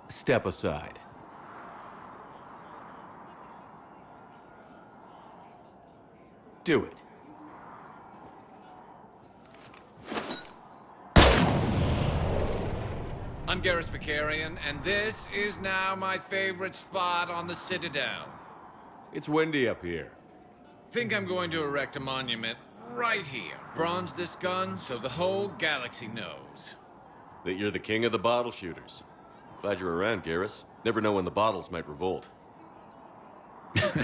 Step aside. Do it. I'm Garrus Vicarian, and this is now my favorite spot on the Citadel. It's windy up here. Think I'm going to erect a monument right here. Bronze this gun so the whole galaxy knows. That you're the king of the bottle shooters. Glad you're around, Garrus. Never know when the bottles might revolt. After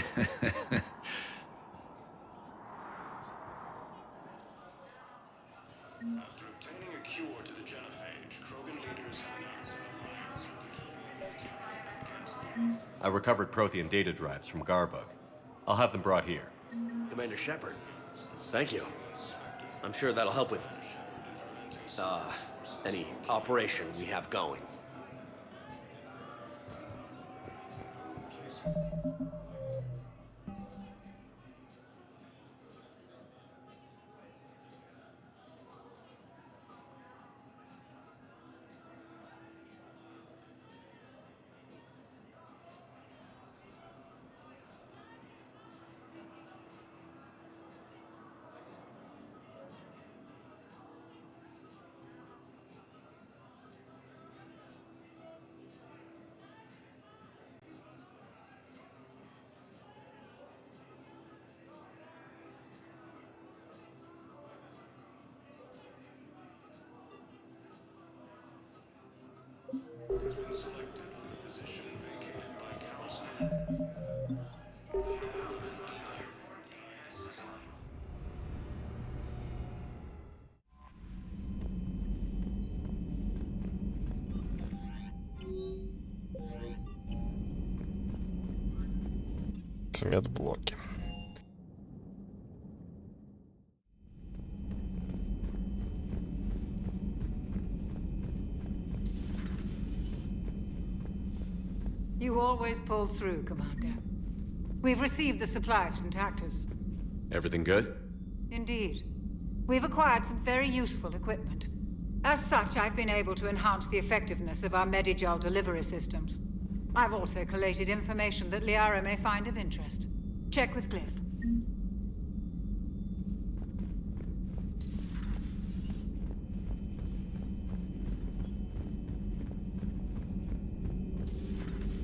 obtaining a cure to the genophage, Krogan leaders have announced an alliance with the Turians. I recovered Prothean data drives from Garvug. I'll have them brought here. Commander Shepard, thank you. I'm sure that'll help with, any operation we have going. Has been selected for the position vacated by Council. В медблоке. You always pull through, Commander. We've received the supplies from Tactus. Everything good? Indeed. We've acquired some very useful equipment. As such, I've been able to enhance the effectiveness of our Medigel delivery systems. I've also collated information that Liara may find of interest. Check with Glyph.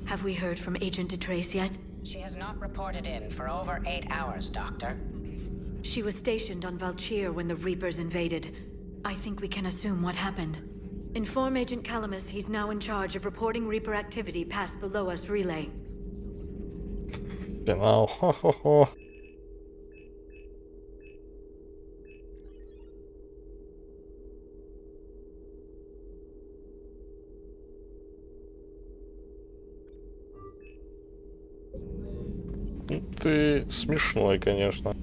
Have we heard from Agent DeTrace yet? She has not reported in for over 8 hours, Doctor. She was stationed on Valchir when the Reapers invaded. I think we can assume what happened. Inform Agent Calamus he's now in charge of reporting Reaper activity past the Loas relay. Genau. Ho. Ты смешной, конечно.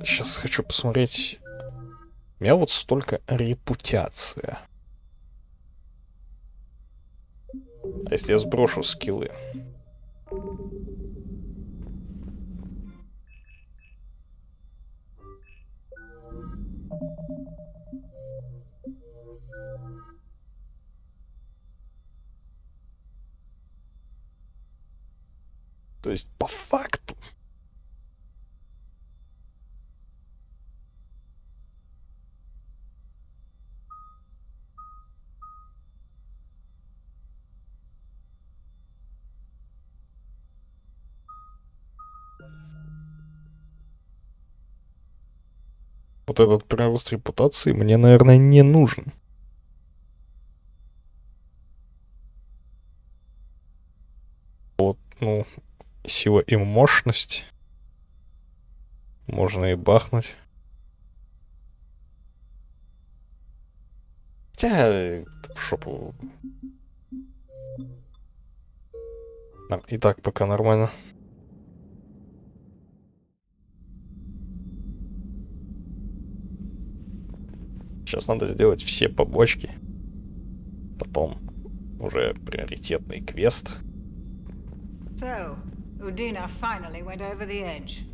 Сейчас хочу посмотреть. У меня вот столько репутация. А если я сброшу скиллы? То есть, по факту... Вот этот прирост репутации мне, наверное, не нужен. Вот, ну, сила и мощность. Можно и бахнуть. Хотя, в шопу. И так пока нормально. Сейчас надо сделать все побочки. Потом уже приоритетный квест. So, Udina finally went over the edge.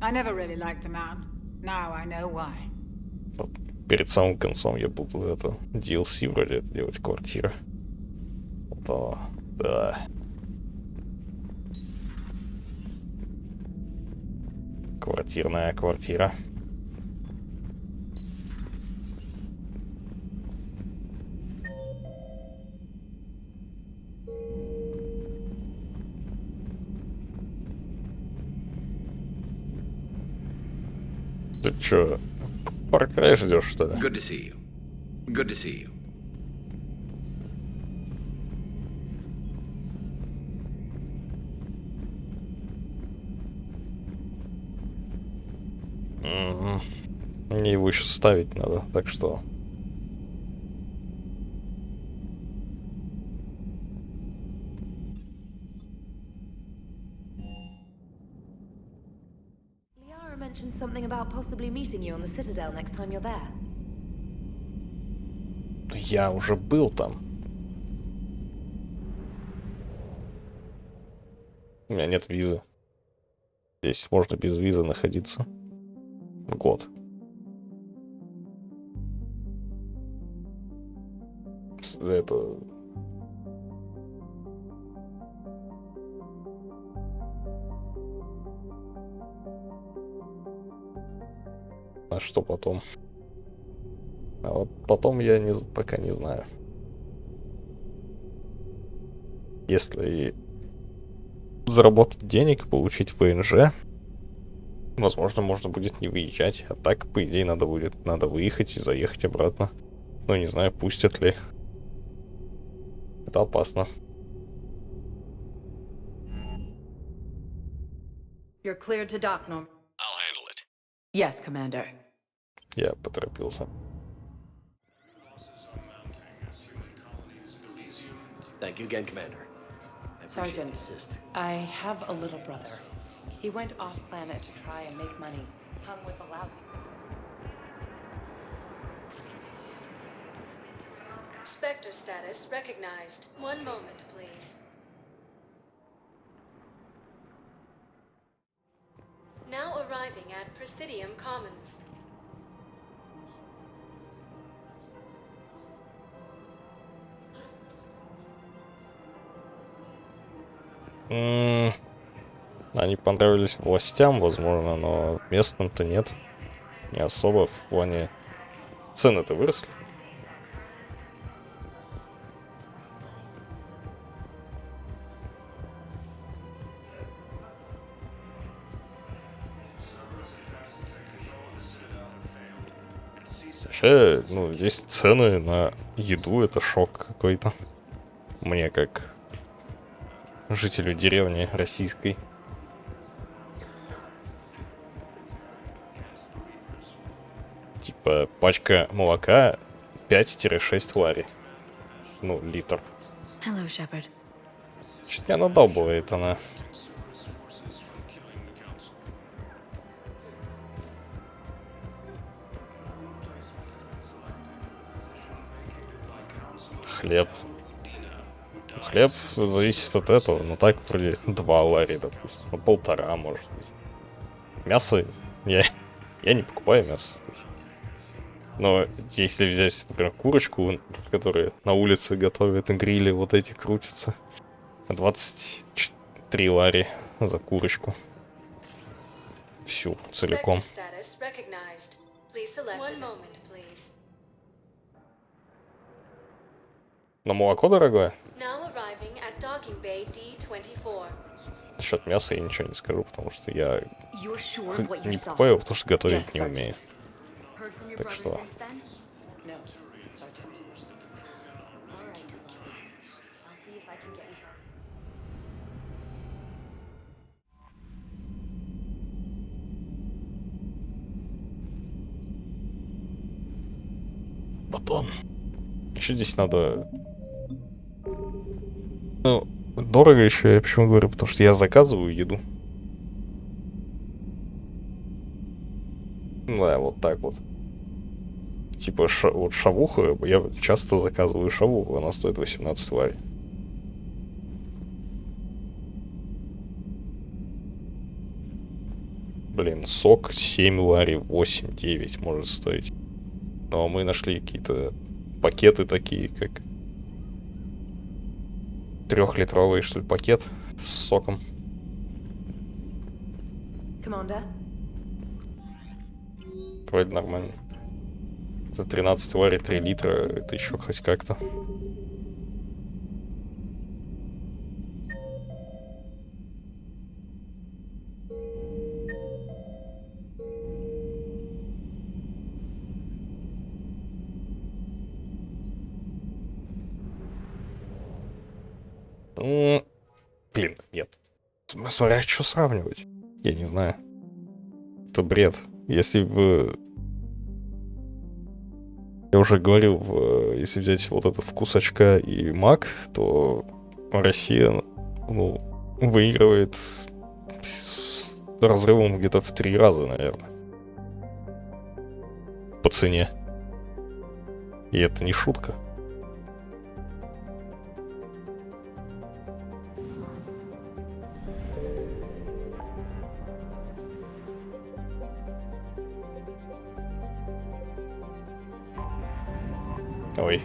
I never really liked the man. Now I know why. Перед самым концом я буду это DLC вроде это делать, квартира. То, да. Квартирная квартира. Ты чё, Far Cry ждёшь, что ли? Good to see you. Good to see you. Мне его еще ставить надо, так что... Liara mentioned something about possibly meeting you on the Citadel next time you're there. Я уже был там. У меня нет визы. Здесь можно без визы находиться. Год. Это... А что потом? А вот потом я пока не знаю. Если заработать денег, получить ВНЖ, возможно, можно будет не выезжать. А так, по идее, надо выехать и заехать обратно. Ну, не знаю, пустят ли. Это опасно. You're cleared to dock, Norm. I'll handle it. Yes, Commander. Я поторопился. Thank you again, Commander. I appreciate Sergeant, the assist. I have a little brother. He went off-planet to try and make money. Hung with a lousy... Spectre status recognized. One moment, please. Now arriving at Presidium Commons. Они понравились властям, возможно, но местным-то нет. Не особо в плане... Цены-то выросли. Вообще, ну, здесь цены на еду — это шок какой-то. Мне как жителю деревни российской. Типа пачка молока 5-6 лари. Ну, литр. Hello, Shepard. Чуть меня надолбывает она. Хлеб. Хлеб зависит от этого. Ну так вроде 2 лари, допустим. Ну, 1,5, может быть. Мясо... Я не покупаю мясо. Но если взять, например, курочку, которая на улице готовят, на гриле вот эти крутятся, 23 лари за курочку. Всю, целиком. Но молоко дорогое? Насчет мяса я ничего не скажу, потому что я не покупаю, потому что готовить не умею. Так что... Батон. Еще здесь надо... Ну, дорого еще, я почему говорю, потому что я заказываю еду. Да, вот так вот. Типа, вот шавуха, я часто заказываю шавуху, она стоит 18 лари. Блин, сок 7 лари, 8-9 может стоить. Но мы нашли какие-то пакеты такие, как 3-литровый, что ли, пакет с соком. Вроде нормально. За 13 лари 3 литра, это еще хоть как-то. Блин, нет. Смотря что сравнивать. Я не знаю. Это бред. Если в... Я уже говорил, если взять вот это вкус очка и мак, то Россия, ну, выигрывает с разрывом где-то в 3 раза, наверное. По цене. И это не шутка. Ой.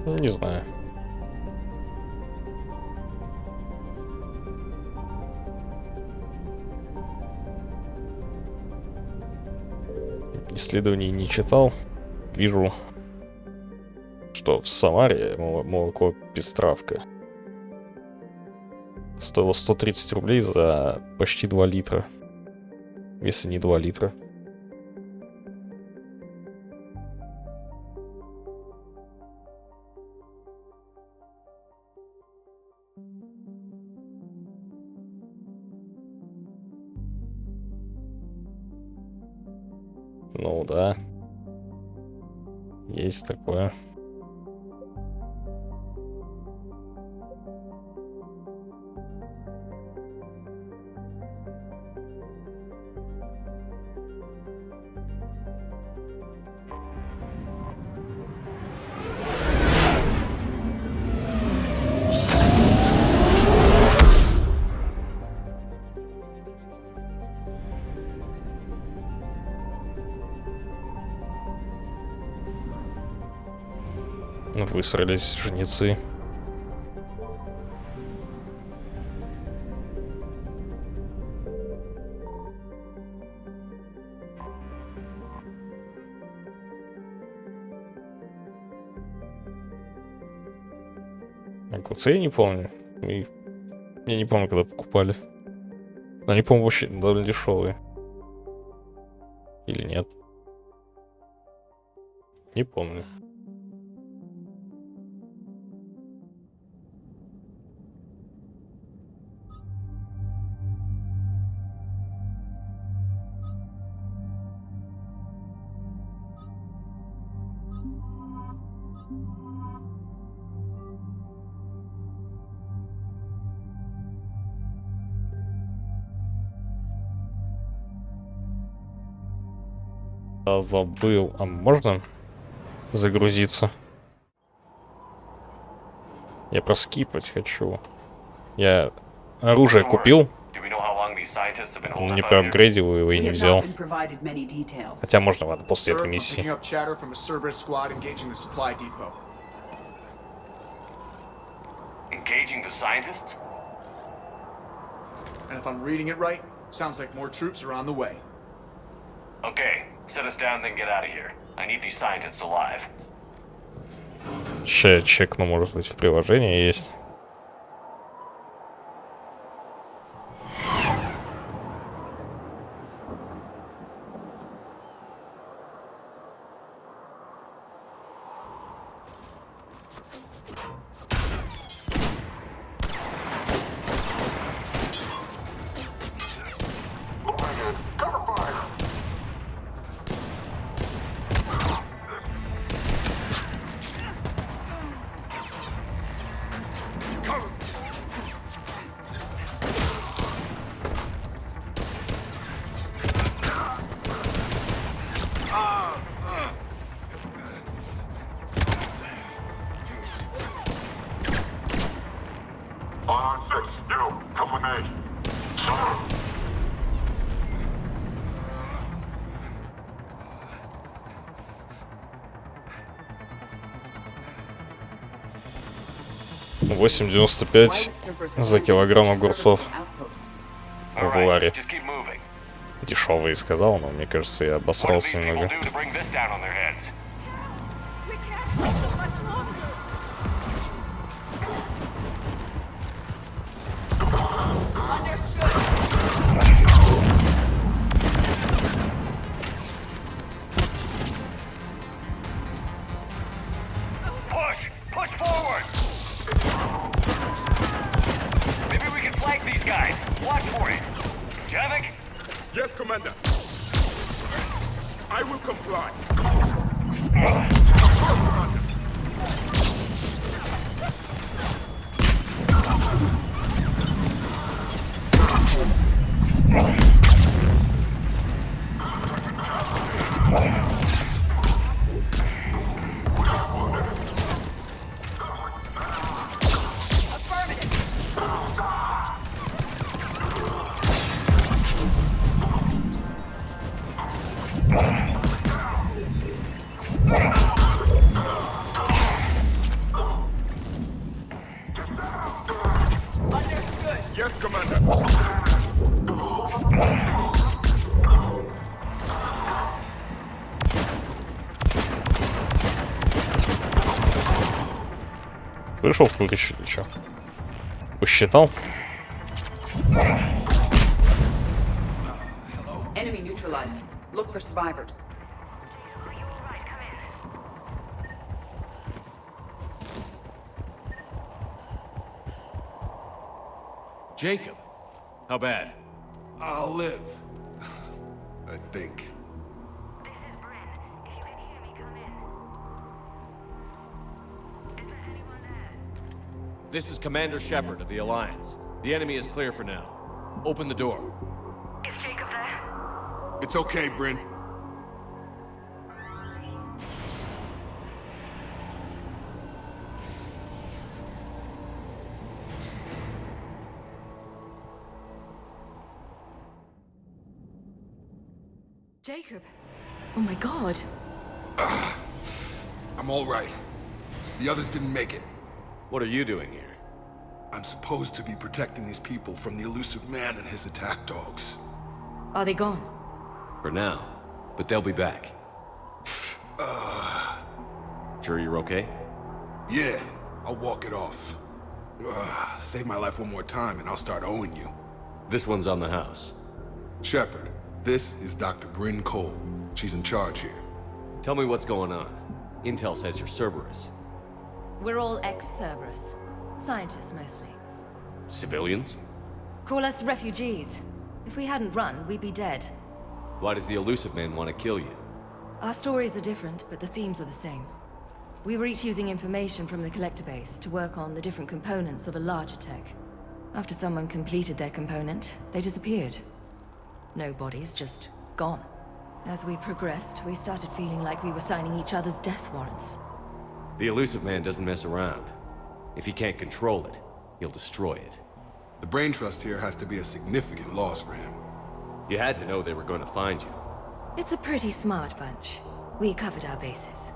Не знаю. Исследований не читал. Вижу, что в Самаре молоко пестравка стоило 130 рублей за почти 2 литра. Если не 2 литра. Ну да. Есть такое. Высрались жнецы. огурцы я не помню. И я не помню, когда покупали. Они, по-моему, вообще довольно дешевые. Или нет? Не помню. Да, забыл. А можно загрузиться? Я проскипать хочу. Я оружие купил. Но не проапгрейдил его и не взял. Хотя можно, ладно, после этой миссии. Engaging the scientists? And if I'm reading it right, sounds like more troops are on the way. Okay, set us down, then get out of here. I need these scientists alive. Ща я чекну, может быть, в приложении есть. $8.95 за килограмм огурцов в ларе. Дешевые сказал, но мне кажется, я обосрался немного. Yes, Commander. I will comply. Yes, Commander. Слышал, сколько еще? Чё? Посчитал? Enemy neutralized. Look for survivors. Jacob, how bad? I'll live. I think. This is Commander Shepard of the Alliance. The enemy is clear for now. Open the door. Is Jacob there? It's okay, Bryn. Jacob. Oh my god. I'm all right. The others didn't make it. What are you doing here? I'm supposed to be protecting these people from the elusive man and his attack dogs. Are they gone? For now. But they'll be back. Sure you're okay? Yeah, I'll walk it off. Save my life one more time and I'll start owing you. This one's on the house. Shepard, this is Dr. Bryn Cole. She's in charge here. Tell me what's going on. Intel says you're Cerberus. We're all ex-Cerberus. Scientists, mostly. Civilians? Call us refugees. If we hadn't run, we'd be dead. Why does the Elusive Man want to kill you? Our stories are different, but the themes are the same. We were each using information from the collector base to work on the different components of a larger tech. After someone completed their component, they disappeared. No bodies, just gone. As we progressed, we started feeling like we were signing each other's death warrants. The Elusive Man doesn't mess around. If he can't control it, he'll destroy it. The brain trust here has to be a significant loss for him. You had to know they were going to find you. It's a pretty smart bunch. We covered our bases.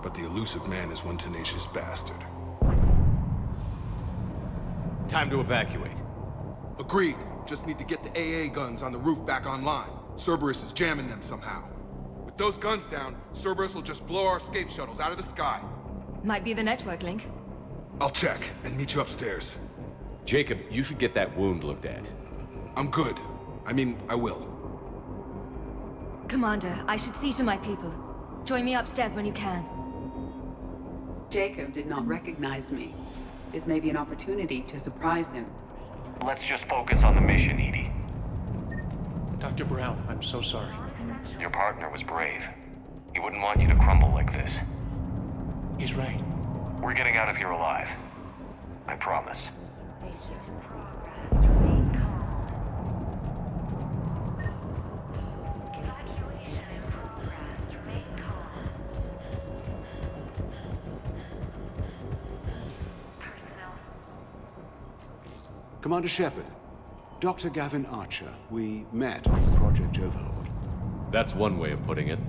But the Elusive Man is one tenacious bastard. Time to evacuate. Agreed. Just need to get the AA guns on the roof back online. Cerberus is jamming them somehow. With those guns down, Cerberus will just blow our escape shuttles out of the sky. Might be the network link. I'll check and meet you upstairs. Jacob, you should get that wound looked at. I'm good. I mean, I will. Commander, I should see to my people. Join me upstairs when you can. Jacob did not recognize me. This may be an opportunity to surprise him. Let's just focus on the mission, Edie. Dr. Brown, I'm so sorry. Your partner was brave. He wouldn't want you to crumble like this. He's right. We're getting out of here alive. I promise. Thank you. Commander Shepard, Dr. Gavin Archer, we met on Project Overlord. That's one way of putting it.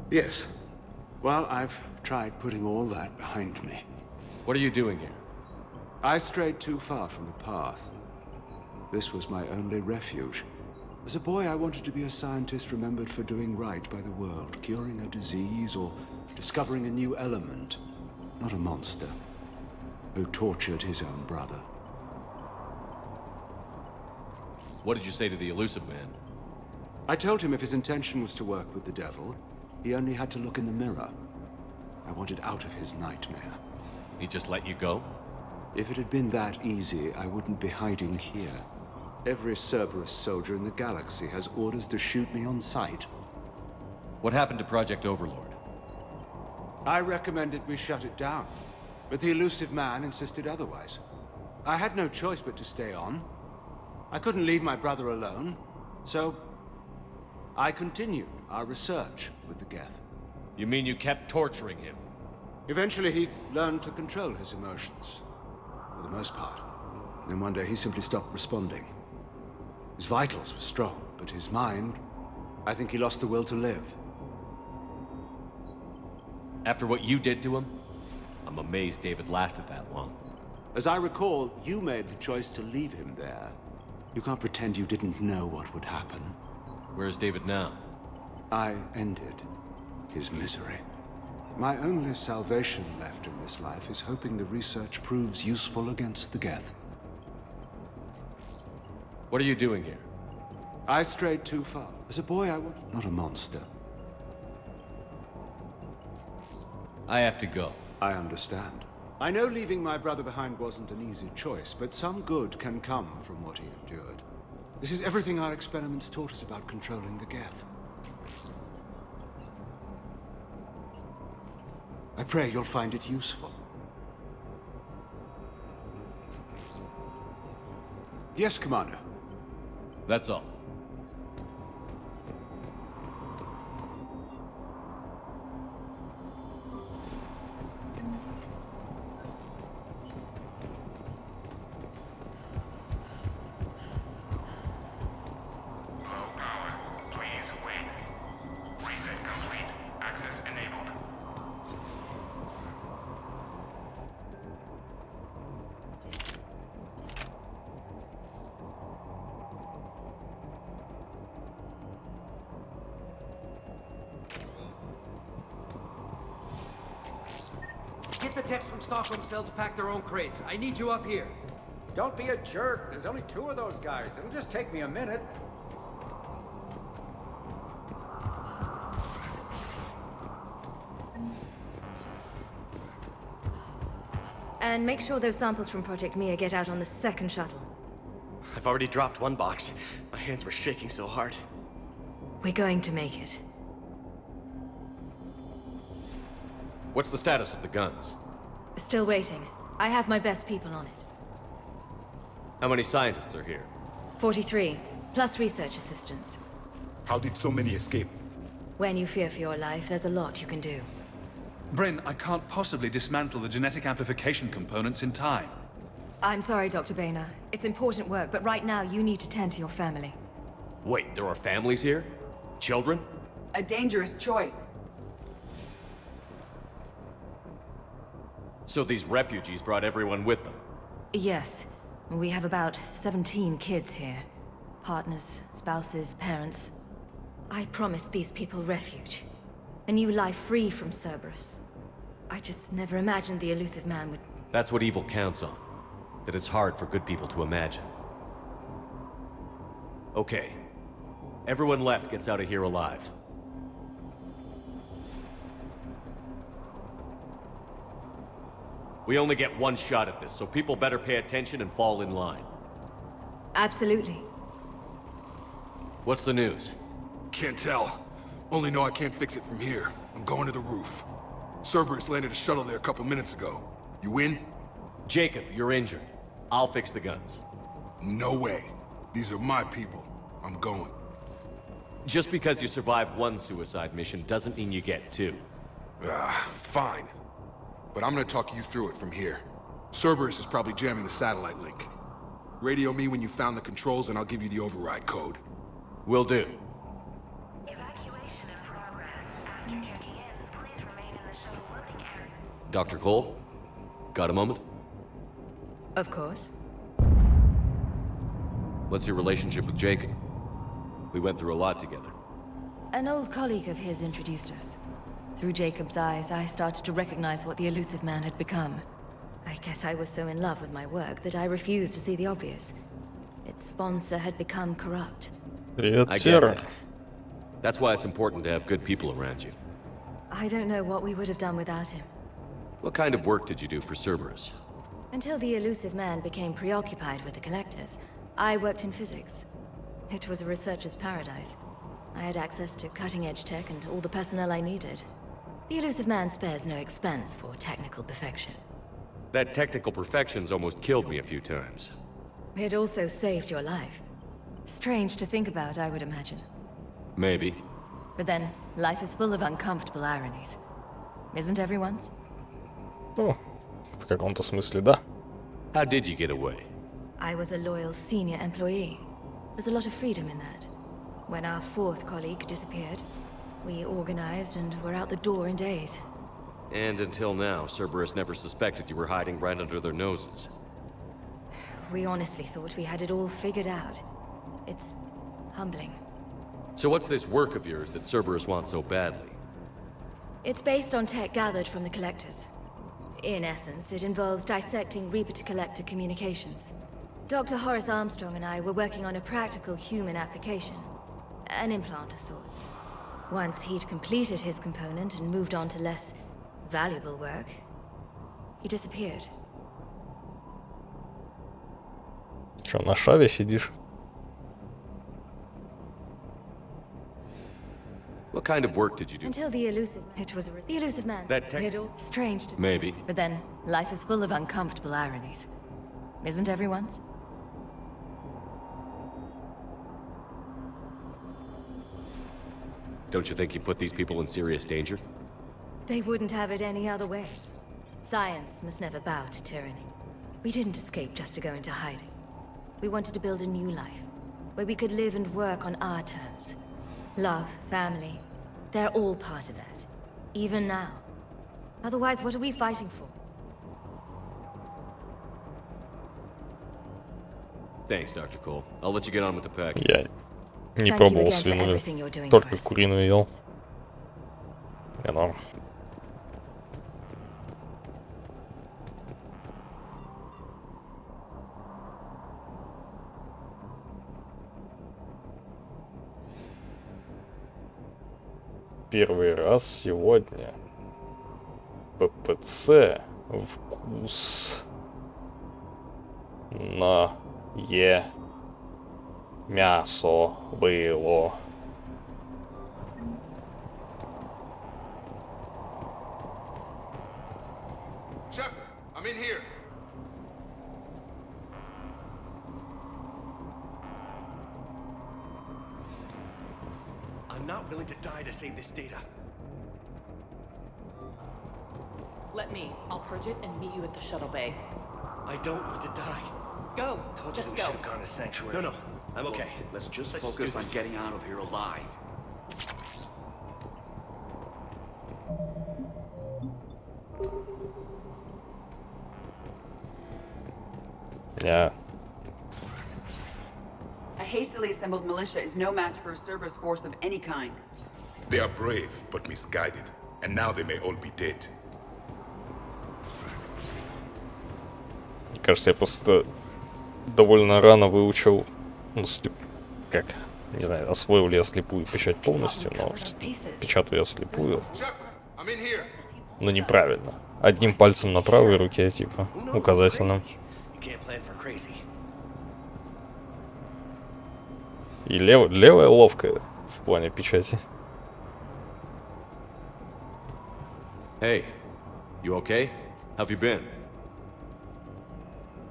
Yes. Well, I've tried putting all that behind me. What are you doing here? I strayed too far from the path. This was my only refuge. As a boy, I wanted to be a scientist remembered for doing right by the world, curing a disease or discovering a new element. Not a monster who tortured his own brother. What did you say to the Elusive Man? I told him if his intention was to work with the devil, he only had to look in the mirror. I wanted out of his nightmare. He just let you go? If it had been that easy, I wouldn't be hiding here. Every Cerberus soldier in the galaxy has orders to shoot me on sight. What happened to Project Overlord? I recommended we shut it down, but the Elusive Man insisted otherwise. I had no choice but to stay on. I couldn't leave my brother alone, so I continued our research with the Geth. You mean you kept torturing him? Eventually he learned to control his emotions, for the most part. Then one day he simply stopped responding. His vitals were strong, but his mind, I think he lost the will to live. After what you did to him? I'm amazed David lasted that long. As I recall, you made the choice to leave him there. You can't pretend you didn't know what would happen. Where's David now? I ended his misery. My only salvation left in this life is hoping the research proves useful against the Geth. What are you doing here? I strayed too far. As a boy, I was not a monster. I have to go. I understand. I know leaving my brother behind wasn't an easy choice, but some good can come from what he endured. This is everything our experiments taught us about controlling the Geth. I pray you'll find it useful. Yes, Commander. That's all. techs from Stockholm Cell to pack their own crates. I need you up here. Don't be a jerk. There's only 2 of those guys. It'll just take me a minute. And make sure those samples from Project Mia get out on the second shuttle. I've already dropped one box. My hands were shaking so hard. We're going to make it. What's the status of the guns? Still waiting. I have my best people on it. How many scientists are here? 43, plus research assistants. How did so many escape? When you fear for your life, there's a lot you can do. Bryn, I can't possibly dismantle the genetic amplification components in time. I'm sorry, Dr. Boehner. It's important work, but right now you need to tend to your family. Wait, there are families here? Children? A dangerous choice. So these refugees brought everyone with them? Yes. We have about 17 kids here. Partners, spouses, parents. I promised these people refuge. A new life free from Cerberus. I just never imagined the elusive man would... That's what evil counts on. That it's hard for good people to imagine. Okay. Everyone left gets out of here alive. We only get one shot at this, so people better pay attention and fall in line. Absolutely. What's the news? Can't tell. Only know I can't fix it from here. I'm going to the roof. Cerberus landed a shuttle there a couple minutes ago. You in? Jacob, you're injured. I'll fix the guns. No way. These are my people. I'm going. Just because you survived one suicide mission doesn't mean you get 2. Fine. But I'm gonna talk you through it from here. Cerberus is probably jamming the satellite link. Radio me when you found the controls and I'll give you the override code. Will do. Dr. Cole? Got a moment? Of course. What's your relationship with Jacob? We went through a lot together. An old colleague of his introduced us. Through Jacob's eyes, I started to recognize what the elusive man had become. I guess I was so in love with my work that I refused to see the obvious. Its sponsor had become corrupt. I get that. That's why it's important to have good people around you. I don't know what we would have done without him. What kind of work did you do for Cerberus? Until the elusive man became preoccupied with the collectors, I worked in physics. It was a researcher's paradise. I had access to cutting-edge tech and all the personnel I needed. The elusive man spares no expense for technical perfection. That technical perfection's almost killed me a few times. It also saved your life. Strange to think about, I would imagine. Maybe. But then, life is full of uncomfortable ironies. Isn't everyone's? Ну, в каком-то смысле, да. How did you get away? I was a loyal senior employee. There's a lot of freedom in that. When our fourth colleague disappeared, we organized and were out the door in days. And until now, Cerberus never suspected you were hiding right under their noses. We honestly thought we had it all figured out. It's humbling. So what's this work of yours that Cerberus wants so badly? It's based on tech gathered from the collectors. In essence, it involves dissecting Reaper-to-Collector communications. Dr. Horace Armstrong and I were working on a practical human application. An implant of sorts. Once he'd completed his component and moved on to less valuable work, he disappeared. Что, на шаве сидишь? What kind of work did you do? Until the elusive... It was the elusive man. That tech... It all strange to... Maybe. But then, life is full of uncomfortable ironies. Isn't everyone's? Don't you think you put these people in serious danger? They wouldn't have it any other way. Science must never bow to tyranny. We didn't escape just to go into hiding. We wanted to build a new life, where we could live and work on our terms. Love, family, they're all part of that. Even now. Otherwise, what are we fighting for? Thanks, Dr. Cole. I'll let you get on with the pack. Я не пробовал свиную, только куриную ел. Я норм. первый раз сегодня. ППЦ. Вкус. На мясо было. Shepard, I'm in here. I'm not willing to die to save this data. Let me. I'll purge it and meet you at the shuttle bay. I don't want to die. Go. Told you Just we go. should have gone to Sanctuary. No, I'm okay. Let's just Let's focus do on this. getting out of here alive. Yeah. A hastily assembled militia is no match for a Cerberus force of any kind. They are brave, but misguided. And now they may all be dead. Мне кажется, я просто довольно рано выучил, как, не знаю, освоил ли я слепую печать полностью, но печатаю я слепую, но неправильно. Одним пальцем на правой руке, типа, указательным. И левая ловкая в плане печати. Hey, you okay? How have you been?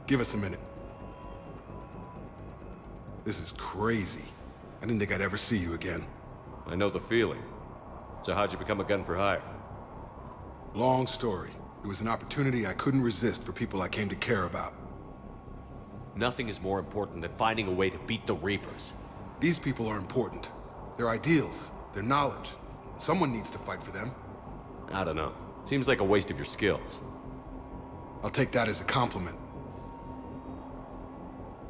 Give us a minute. This is crazy. I didn't think I'd ever see you again. I know the feeling. So how'd you become a gun for hire? Long story. It was an opportunity I couldn't resist for people I came to care about. Nothing is more important than finding a way to beat the Reapers. These people are important. Their ideals, their knowledge. Someone needs to fight for them. I don't know. Seems like a waste of your skills. I'll take that as a compliment.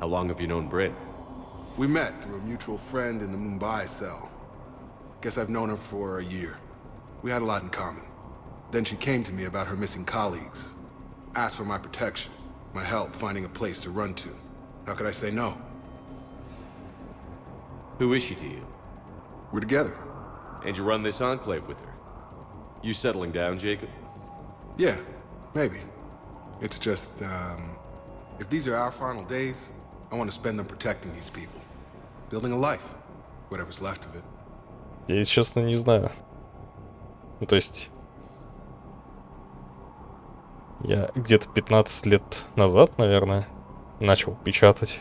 How long have you known Bryn? We met through a mutual friend in the Mumbai cell. Guess I've known her for a year. We had a lot in common. Then she came to me about her missing colleagues. Asked for my protection, my help finding a place to run to. How could I say no? Who is she to you? We're together. And you run this enclave with her? You settling down, Jacob? Yeah, maybe. It's just, if these are our final days, I want to spend them protecting these people. Building a life. Whatever's left of it. Я, если честно, не знаю. Ну, то есть... Я где-то 15 лет назад, наверное, начал печатать.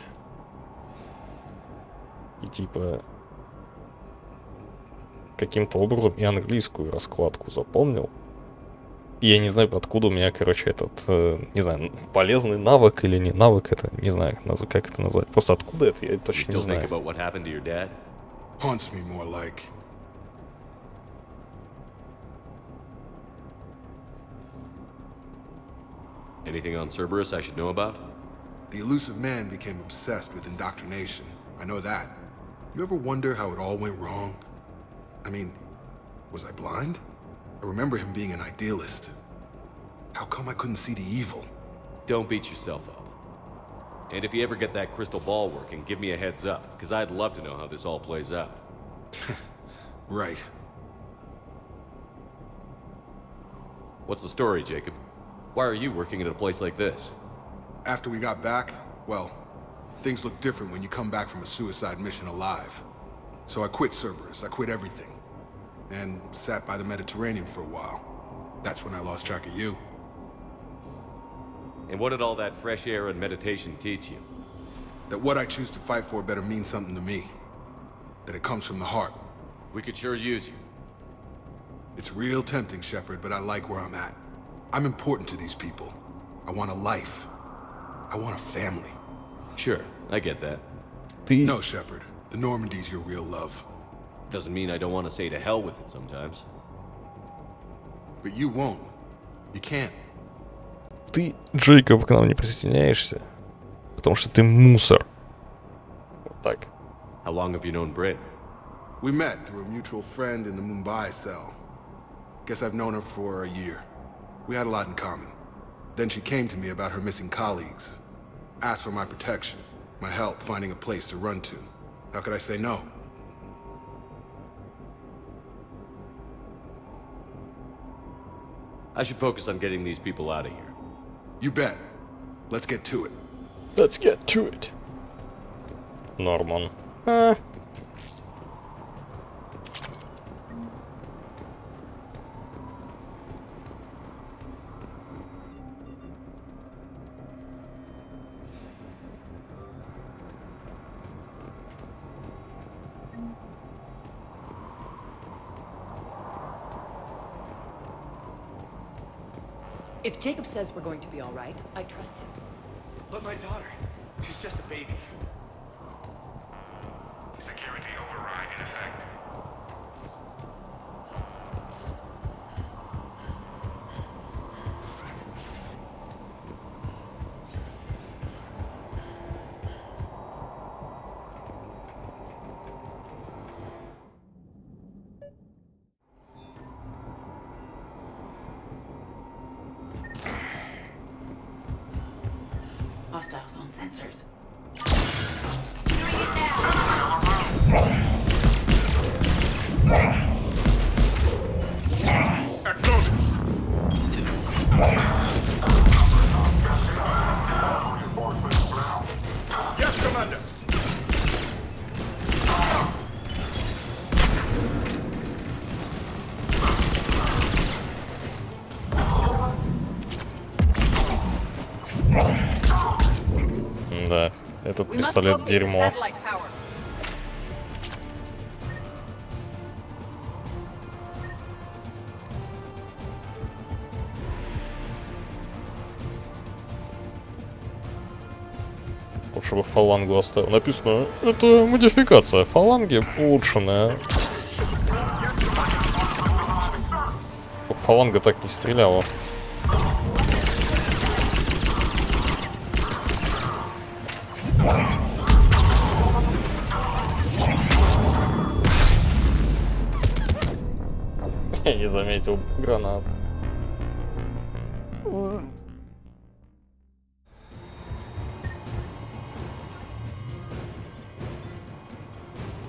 И типа... Каким-то образом и английскую раскладку запомнил. И я не знаю, откуда у меня, короче, этот, не знаю, полезный навык или не навык, это, не знаю, как это назвать. Просто откуда это, я точно не знаю. Haunts me more like. Anything on Cerberus I should know about? The elusive man became obsessed with indoctrination. I know that. You ever wonder how it all went wrong? I mean, was I blind? I remember him being an idealist. How come I couldn't see the evil? Don't beat yourself up. And if you ever get that crystal ball working, give me a heads up, because I'd love to know how this all plays out. Right. What's the story, Jacob? Why are you working at a place like this? After we got back, well, things look different when you come back from a suicide mission alive. So I quit Cerberus, I quit everything. And sat by the Mediterranean for a while. That's when I lost track of you. And what did all that fresh air and meditation teach you? That what I choose to fight for better mean something to me. That it comes from the heart. We could sure use you. It's real tempting, Shepard, but I like where I'm at. I'm important to these people. I want a life. I want a family. Sure, I get that. No, Shepard. The Normandy's your real love. Doesn't mean I don't want to say to hell with it sometimes. But you won't. You can't. Ты, Джейкоб, к нам не присоединяешься, потому что ты мусор. Вот так. How long have you known Bryn? We met through a mutual friend in the Mumbai cell. Guess I've known her for a year. We had a lot in common. Then she came to me about her missing colleagues. Asked for my protection, my help finding a place to run to. How could I say no? I should focus on getting these people out of here. You bet. Let's get to it. Let's get to it. Норман. If Jacob says we're going to be all right, I trust him. But my daughter, she's just a baby. Security override in effect. Hostiles on sensors. Yes, Commander. Да, этот пистолет дерьмо. Лучше бы фалангу оставил. Написано, это модификация фаланги улучшенная. Фаланга так не стреляла. Я не заметил гранат.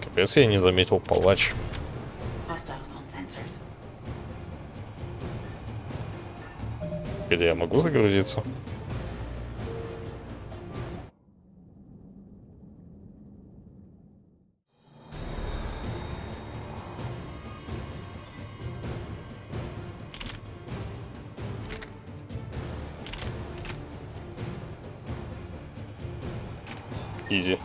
Капец, я не заметил палач. Где я могу загрузиться? Изи.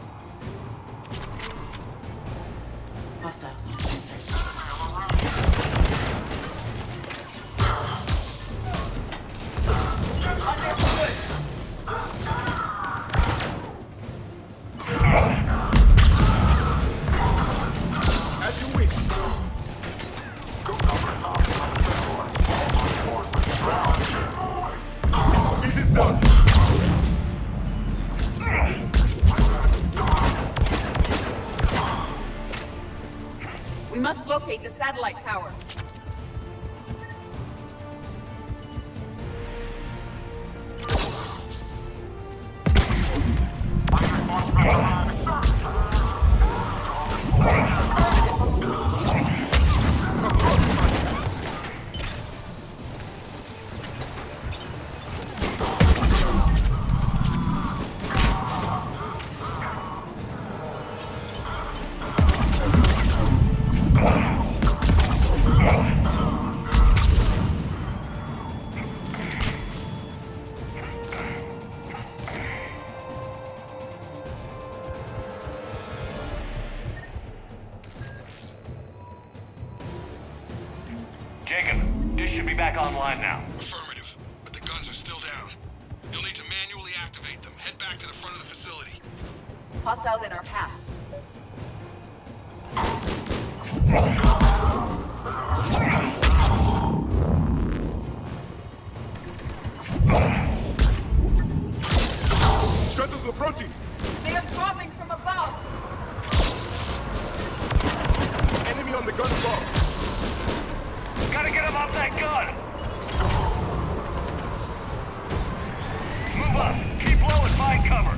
We must locate the satellite tower. Jacob, dish should be back online now. Affirmative, but the guns are still down. You'll need to manually activate them. Head back to the front of the facility. Hostiles in our path. Shuttles approaching. They are dropping from above. Enemy on the gun box. Gotta get him off that gun! Move up! Keep low and find cover!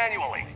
manually.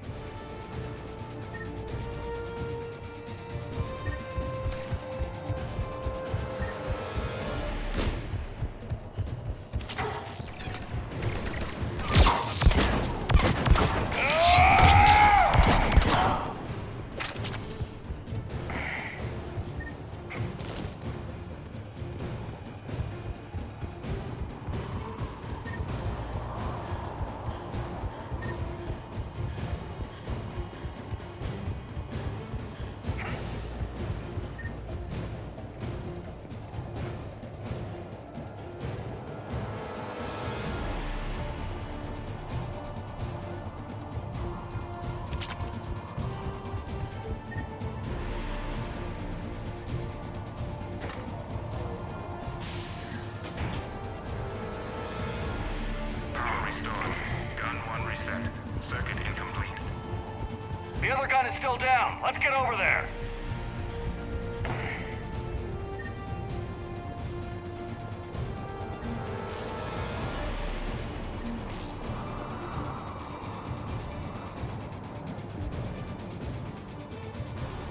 The other gun is still down. Let's get over there.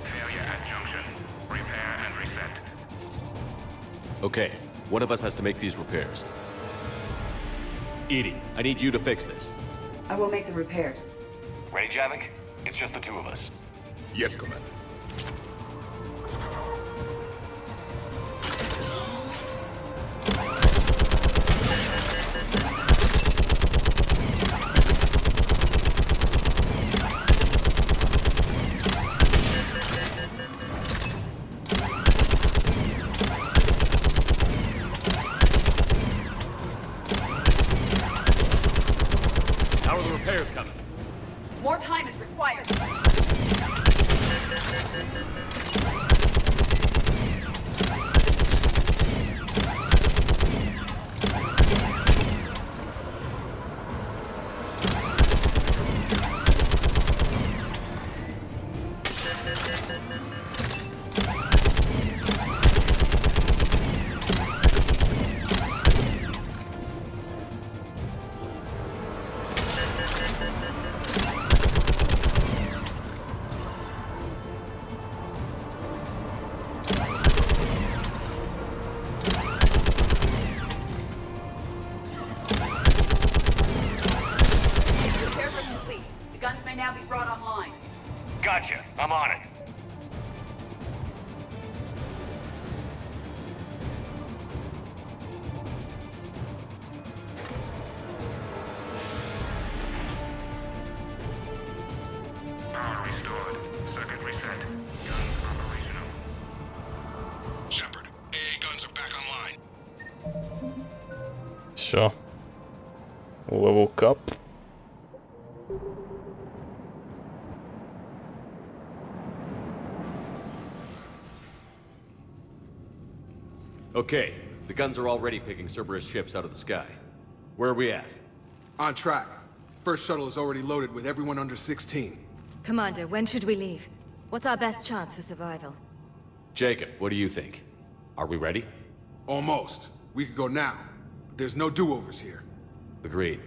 Failure at junction. Repair and reset. Okay, one of us has to make these repairs. Edie, I need you to fix this. I will make the repairs. Ready, Javik? It's just the two of us. Yes, Commander. How are the repairs coming? More time is required. Repairs are complete. The guns may now be brought online. Gotcha. I'm on it. Power restored. Circuit reset. Gun operational. Shepard, AA guns are back online. Все. Level up. Okay, the guns are already picking Cerberus ships out of the sky. Where are we at? On track. First shuttle is already loaded with everyone under 16. Commander, when should we leave? What's our best chance for survival? Jacob, what do you think? Are we ready? Almost. We could go now. But there's no do-overs here. Agreed.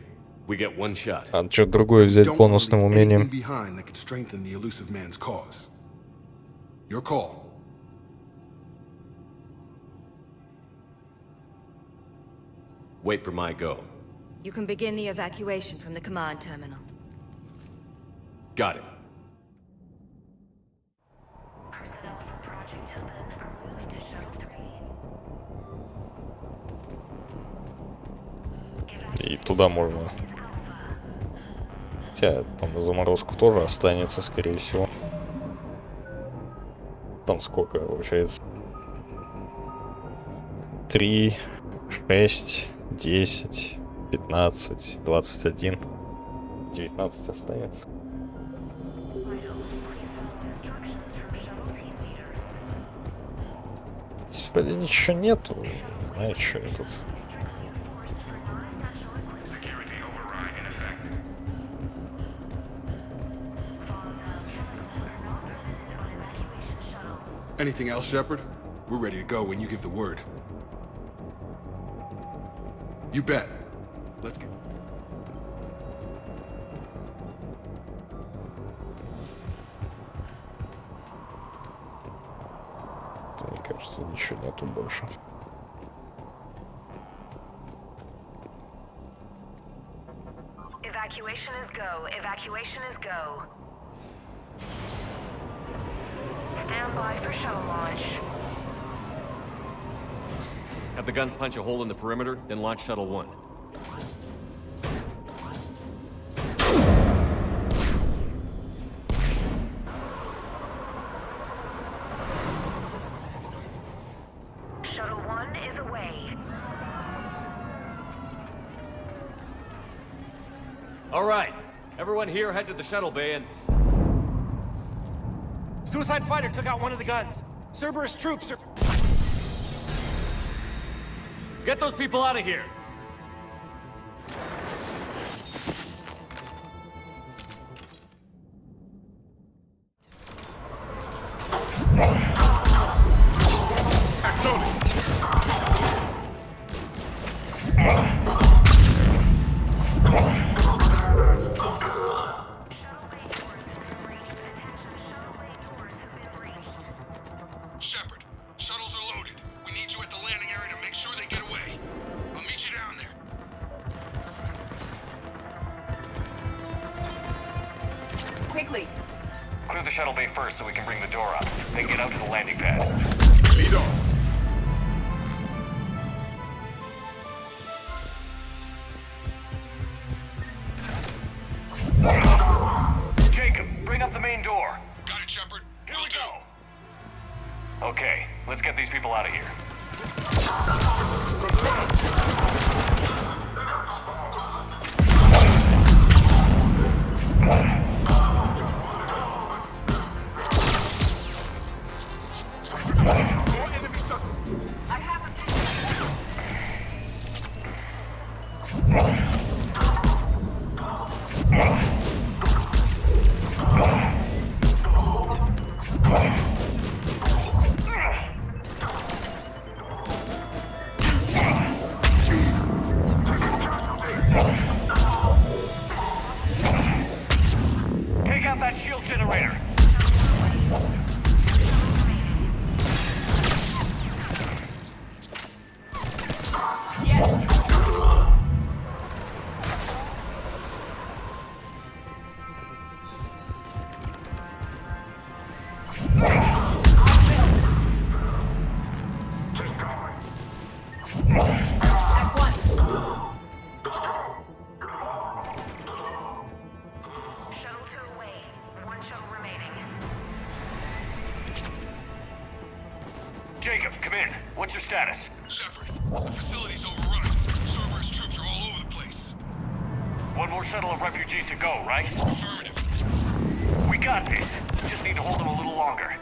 We get one shot. А что другое взять Don't бонусным leave умением? anything behind that could strengthen the elusive man's cause. Your call. Wait for my go. You can begin the evacuation from the command terminal. Got it. И туда можно. Хотя там на заморозку тоже останется, скорее всего. Там сколько получается? 3, 6, 10, 15, 21. 19 останется. Здесь вроде ничего нету. Знаешь, что я тут... Anything else, Shepard? We're ready to go when you give the word. You bet. Let's get... кажется, ничего нету больше. Evacuation is go. Evacuation is go. Stand by for shuttle launch. Have the guns punch a hole in the perimeter, then launch Shuttle 1. Shuttle 1 is away. All right, everyone here head to the shuttle bay and... Suicide fighter took out one of the guns. Cerberus troops are... Get those people out of here! Shepard, shuttles are loaded. We need you at the landing area to make sure they get away. I'll meet you down there. Quickly. Clear the shuttle bay first so we can bring the door up. Then get out to the landing pad. Lead on. Jacob, bring up the main door. Got it, Shepard. Here we go. Okay, let's get these people out of here. I have a Take out that shield generator. shuttle 2 away. One shuttle remaining. Jacob, come in. What's your status? Shepard, the facility's overrun. Cerberus troops are all over the place. One more shuttle of refugees to go, right? Affirmative. We got this. Just need to hold them a little longer.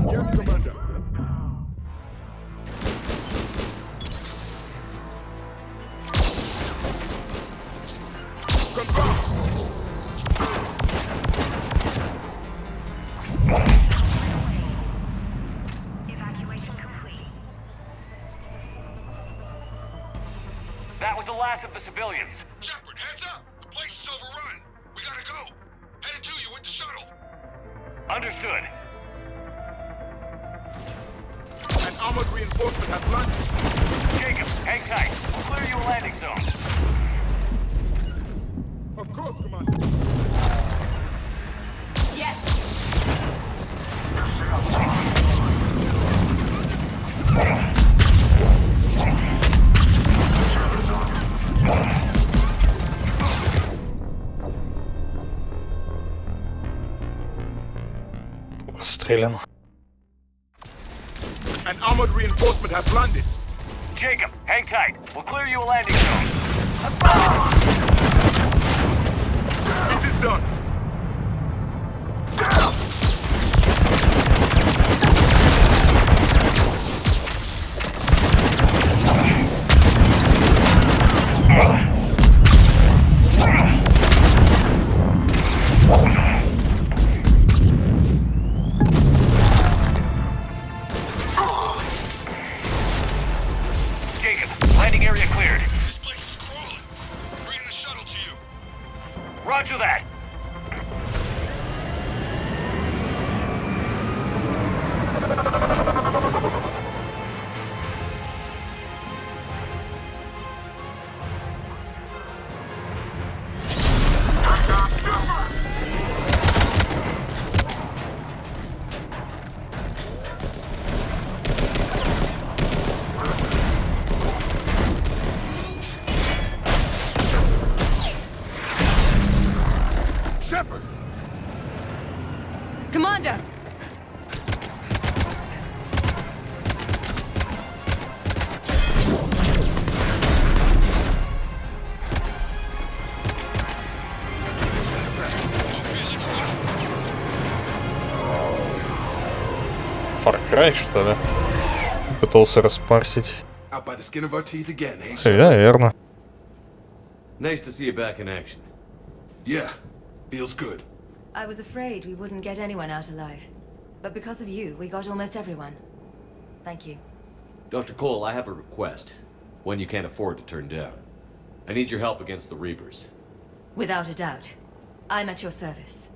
Yes, Commander. Evacuation complete. That was the last of the civilians. Shepard, heads up! The place is overrun. We gotta go. Headed to you with the shuttle. Understood. An armored reinforcement has landed. Jacob, hang tight. We'll clear you a landing zone. Of course, Commander. Расстрелян. An armored reinforcement has landed. Jacob, hang tight. We'll clear you a landing zone. It is done. Shepard! Commander! Far Cry, что ли? Пытался распарсить. Out by the skin of our teeth again, eh? Верно. Nice to see you back in action. Yeah, feels good. I was afraid we wouldn't get anyone out alive. But because of you, we got almost everyone. Thank you. Dr. Cole, I have a request. One you can't afford to turn down. I need your help against the Reapers. Without a doubt. I'm at your service.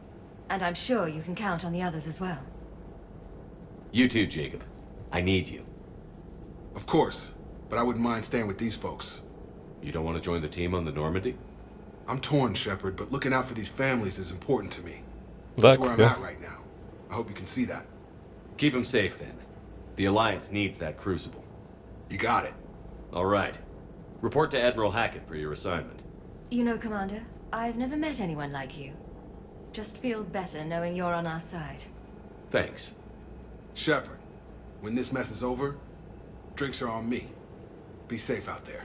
And I'm sure you can count on the others as well. You too, Jacob. I need you. Of course, but I wouldn't mind staying with these folks. You don't want to join the team on the Normandy? I'm torn, Shepard, but looking out for these families is important to me. That's where I'm at right now. I hope you can see that. Keep them safe, then. The Alliance needs that crucible. You got it. All right. Report to Admiral Hackett for your assignment. You know, Commander, I've never met anyone like you. Just feel better knowing you're on our side. Thanks. Shepard, when this mess is over, drinks are on me. Be safe out there.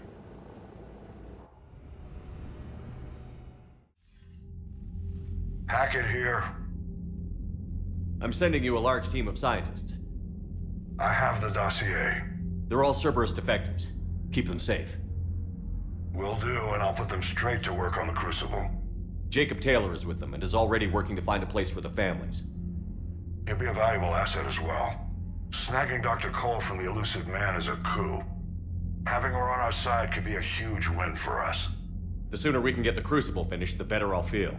Hackett here. I'm sending you a large team of scientists. I have the dossier. They're all Cerberus defectors. Keep them safe. Will do, and I'll put them straight to work on the Crucible. Jacob Taylor is with them and is already working to find a place for the families. He'll be a valuable asset as well. Snagging Dr. Cole from the elusive man is a coup. Having her on our side could be a huge win for us. The sooner we can get the Crucible finished, the better I'll feel.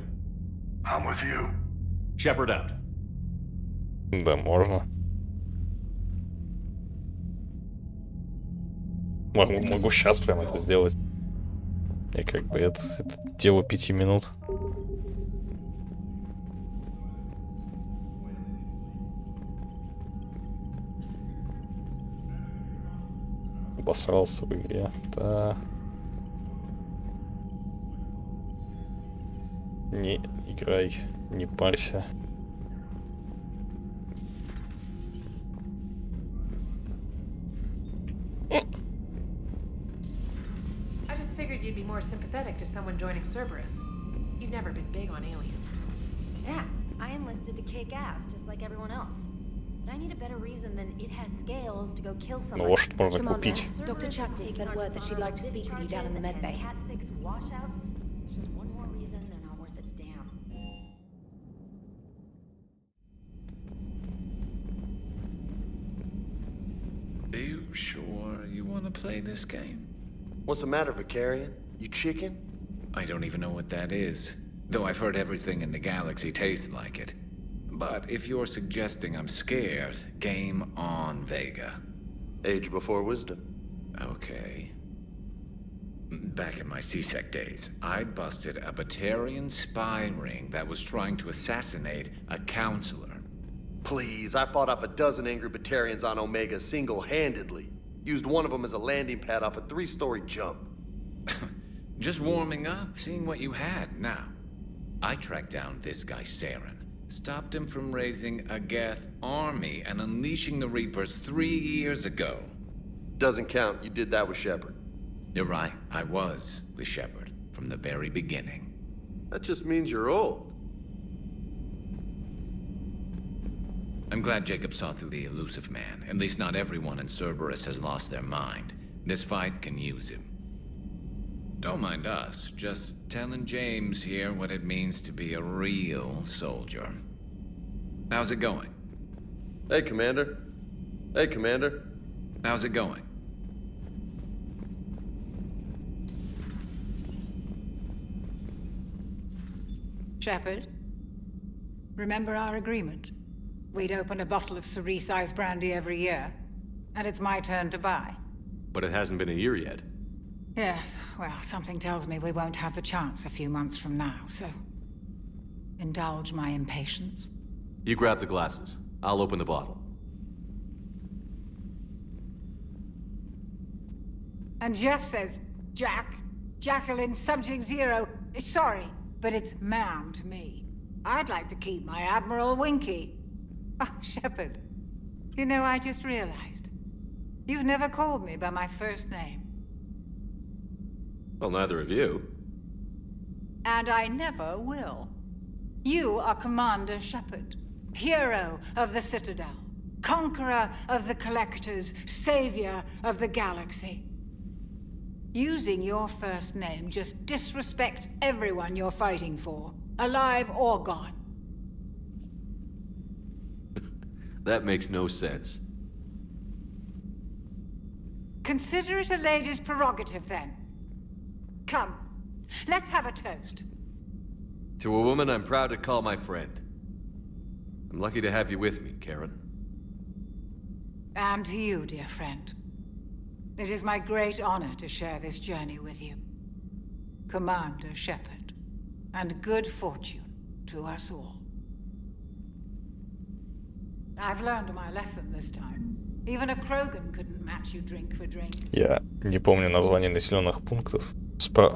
I'm with you. Shepard out. Да, можно. Могу сейчас прям это сделать. И как бы это дело 5 минут. Обосрался в игре. Да. Не играй, не парься. I just figured you'd be more sympathetic to someone joining Cerberus. You've never been big on aliens. Yeah, I enlisted to kick ass, just like everyone else. But I need a better reason than it has scales to go kill someone. Лошадь можно купить. Dr. Chapel said word that she'd like to speak with you down in the medbay. Cat 6 washouts. It's just one more reason they're not worth a damn. Are you sure you want to play this game? What's the matter, Vicarian? You chicken? I don't even know what that is, though I've heard everything in the galaxy tastes like it. But if you're suggesting I'm scared, game on, Vega. Age before wisdom. Okay. Back in my C-Sec days, I busted a Batarian spy ring that was trying to assassinate a counselor. Please, I fought off a dozen angry Batarians on Omega single-handedly. Used one of them as a landing pad off a 3-story jump. Just warming up, seeing what you had. Now, I tracked down this guy, Saren. Stopped him from raising a Geth army and unleashing the Reapers 3 years ago. Doesn't count. You did that with Shepard. You're right. I was with Shepard from the very beginning. That just means you're old. I'm glad Jacob saw through the elusive man. At least not everyone in Cerberus has lost their mind. This fight can use him. Don't mind us, just telling James here what it means to be a real soldier. How's it going? Hey, Commander. Hey, Commander. How's it going? Shepard, remember our agreement? We'd open a bottle of cerise brandy every year, and it's my turn to buy. But it hasn't been a year yet. Yes, well, something tells me we won't have the chance a few months from now, so... indulge my impatience. You grab the glasses. I'll open the bottle. And Jeff says, Jacqueline, Subject Zero. Sorry, but it's ma'am to me. I'd like to keep my Admiral Winky. Oh, Shepard. You know, I just realized. You've never called me by my first name. Well, neither of you. And I never will. You are Commander Shepard, hero of the Citadel, conqueror of the Collectors, savior of the galaxy. Using your first name just disrespects everyone you're fighting for, alive or gone. That makes no sense. Consider it a lady's prerogative, then. Come, let's have a toast. To a woman I'm proud to call my friend. I'm lucky to have you with me, Karen. And to you, dear friend. It is my great honor to share this journey with you. Commander Shepard. And good fortune to us all. I've learned my lesson this time. Even a Krogan couldn't match you drink for drink. Я не помню название населенных пунктов.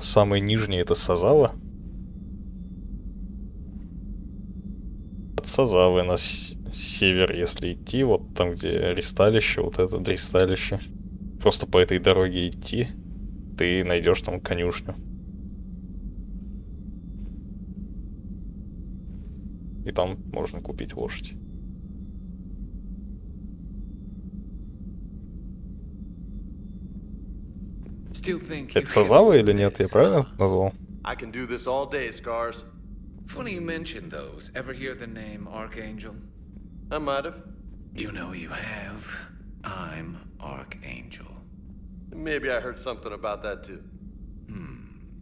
Самый нижний это Сазава. От Сазавы на север, если идти, вот там, где ристалище, вот это ристалище. Просто по этой дороге идти, ты найдешь там конюшню. И там можно купить лошадь. Это Сазава или нет? Я правильно назвал? I can do this all day, Scars. Funny you mention those. Ever hear the name Archangel? I might have. You know you have. I'm Archangel. Maybe I heard something about that too.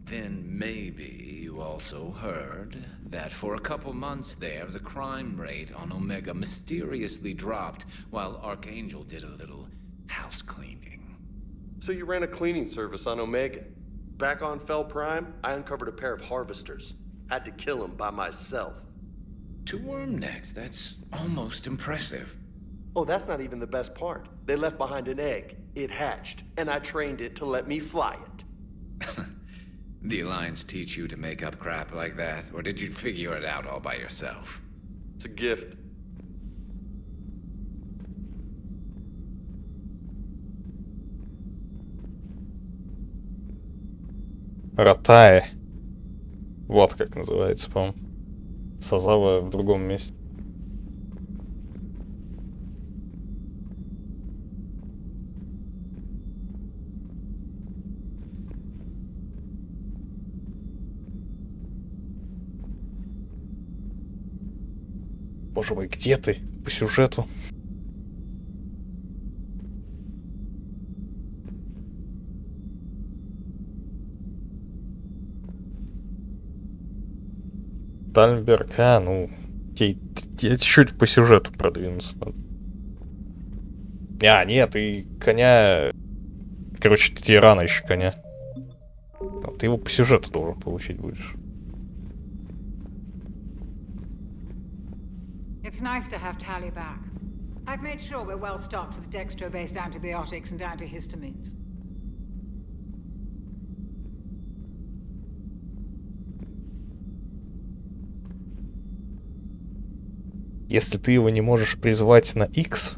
Then maybe you also heard that for a couple months there, the crime rate on Omega mysteriously dropped while Archangel did a little house cleaning. So you ran a cleaning service on Omega. Back on Fel Prime, I uncovered a pair of harvesters. Had to kill them by myself. 2 worm necks, that's almost impressive. Oh, that's not even the best part. They left behind an egg. It hatched, and I trained it to let me fly it. The Alliance teach you to make up crap like that, or did you figure it out all by yourself? It's a gift. Ротае. Вот как называется, по-моему. Сазава в другом месте. Боже мой, где ты? По сюжету. Тальберг, ну... Тебе чуть-чуть по сюжету продвинуться надо. Нет, ты коня... Короче, тебе рано еще коня. Ты его по сюжету должен получить будешь. It's nice to have Tally back. I've made sure we're well stocked with dextro-based antibiotics and antihistamines. Если ты его не можешь призвать на X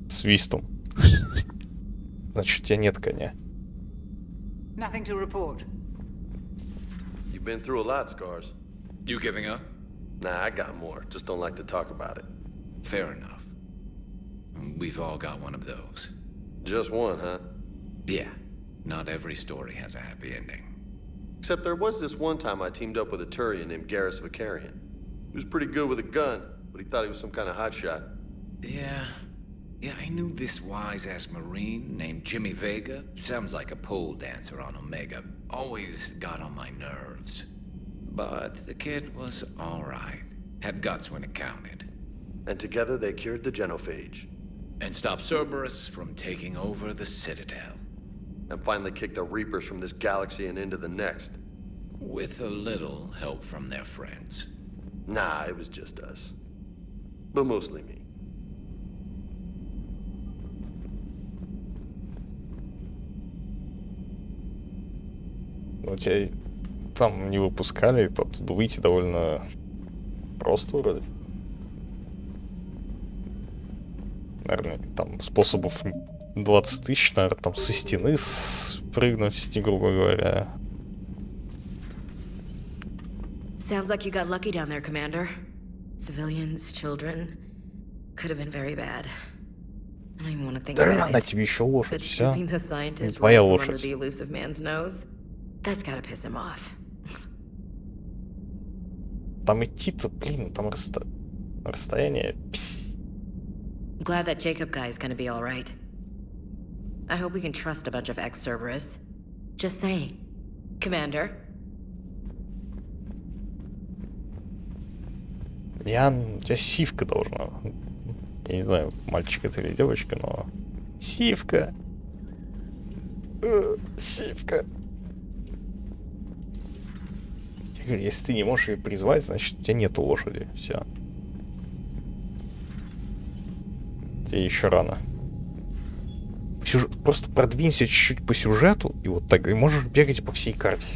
свистом, значит, у тебя нет коня. Nothing to report. You've been through a lot, Scars. You giving up? Nah, I got more. Just don't like to talk about it. Fair enough. We've all got one of those. Just one, huh? Yeah. Not every story has a happy ending. Except there was this one time I teamed up with a Turian named Garrus Vicarian. He was pretty good with a gun, but he thought he was some kind of hotshot. Yeah, I knew this wise-ass Marine named Jimmy Vega. Sounds like a pole dancer on Omega. Always got on my nerves. But the kid was all right. Had guts when it counted. And together they cured the genophage. And stopped Cerberus from taking over the Citadel. And finally kicked the Reapers from this galaxy and into the next. With a little help from their friends. Nah, it was just us. But mostly me. Ну, тебя там не выпускали, то оттуда выйти довольно просто вроде. Наверное, там способов 20 тысяч, наверное, там со стены спрыгнуть, грубо говоря. Sounds like you got lucky down there, Commander. Civilians, children. Could have been very bad. I don't even want to think about Да, it. тебе еще лошадь, But все. keeping the scientist Твоя right from under лошадь. the elusive man's nose, that's gotta piss him off. Там идти-то, блин, там расстояние. Glad that Jacob guy is gonna be all right. I hope we can trust a bunch of ex-Cerberus. Just saying. Commander? У тебя сивка должна. Я не знаю, мальчик это или девочка, но... Сивка! Сивка! Я говорю, если ты не можешь ее призвать, значит у тебя нету лошади. Все. Тебе еще рано. Просто продвинься чуть-чуть по сюжету, и вот так и можешь бегать по всей карте.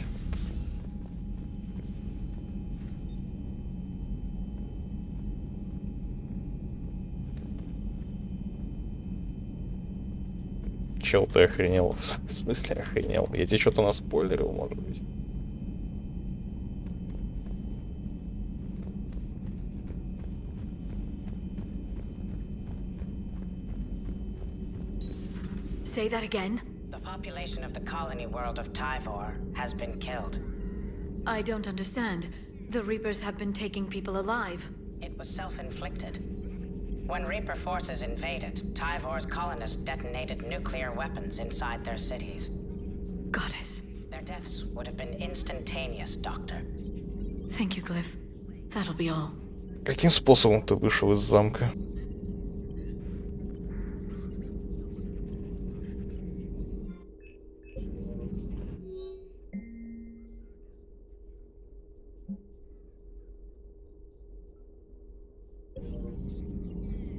Чел, ты охренел. В смысле охренел? Я тебе что-то наспойлерил, может быть. Say that again? The population of the colony world of Tyvor has been killed. I don't understand. The Reapers have been taking people alive. It was self-inflicted. When Reaper forces invaded, Tyvor's colonists detonated nuclear weapons inside their cities. Goddess. Their deaths would have been instantaneous, Doctor. Thank you, Glyph. That'll be all. Каким способом ты вышел из замка?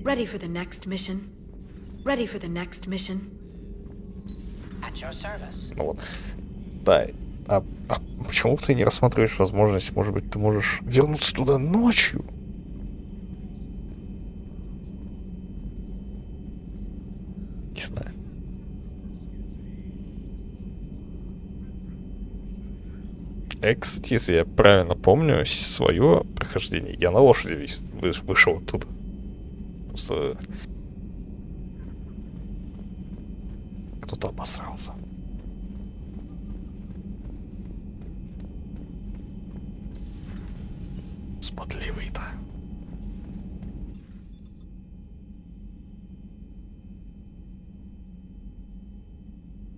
Ready for the next mission? Ready for the next mission? At your service. Ну вот. Да. А почему ты не рассматриваешь возможность, может быть, ты можешь вернуться туда ночью? Не знаю. Кстати, если я правильно помню свое прохождение, я на лошади вышел оттуда. Просто кто-то обосрался. Спотливый-то.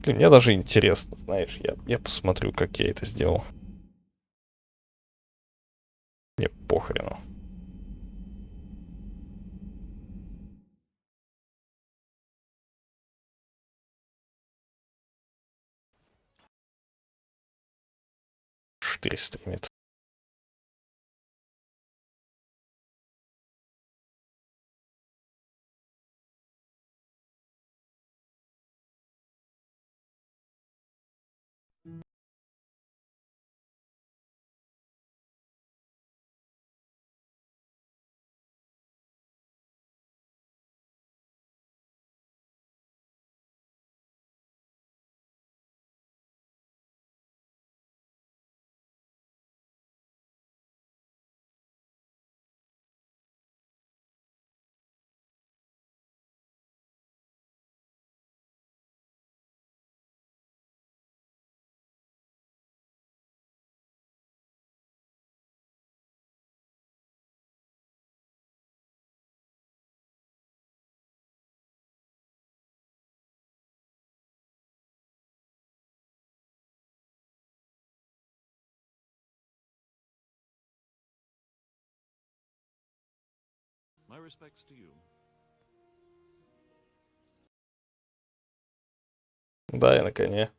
Блин, мне даже интересно, знаешь, я посмотрю, как я это сделал. Мне похрену. Стримит. My respects to you. Да, я на коне.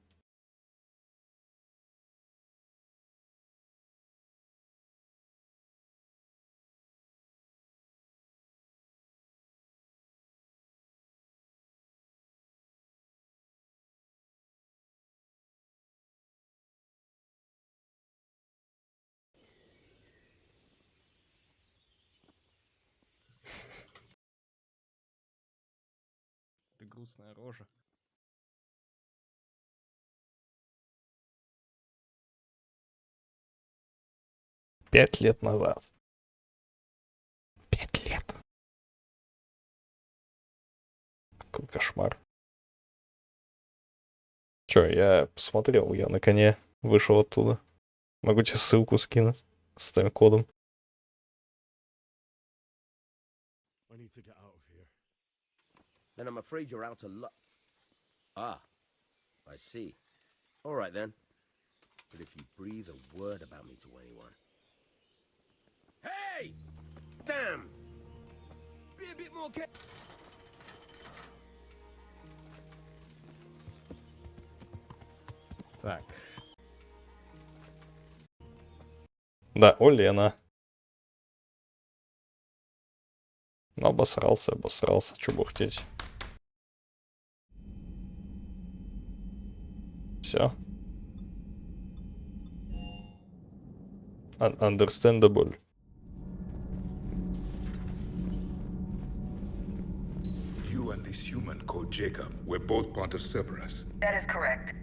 Ты грустная рожа. Пять лет назад. 5 лет. Какой кошмар. Чё, я посмотрел, я на коне вышел оттуда. Могу тебе ссылку скинуть с тайм-кодом. I need to get out of here. Then I'm afraid you're out of luck. Ah, I see. All right then. But if you breathe a word about me to anyone... Hey! Damn! Be a bit more careful. Так. Да, Олена. Ну, обосрался. Чё бухтеть. Все. Understandable. You and this human called Jacob were both part of Cerberus. That is correct.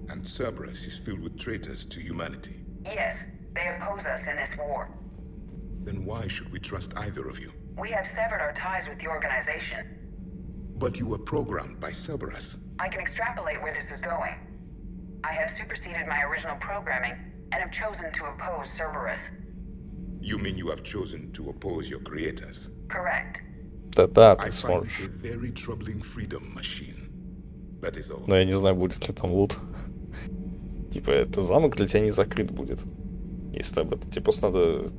And Cerberus is filled with traitors to humanity. Yes, they oppose us in this war. Then why should we trust either of you? We have severed our ties with the organization. But you were programmed by Cerberus. I can extrapolate where this is going. I have superseded my original programming and have chosen to oppose Cerberus. You mean you have chosen to oppose your creators? Correct. Да, I ты find сможешь. it a very troubling freedom machine. That is all. Но я не знаю, будет ли там лут. Типа, это замок для тебя не закрыт будет. Если об этом. Тебе просто надо...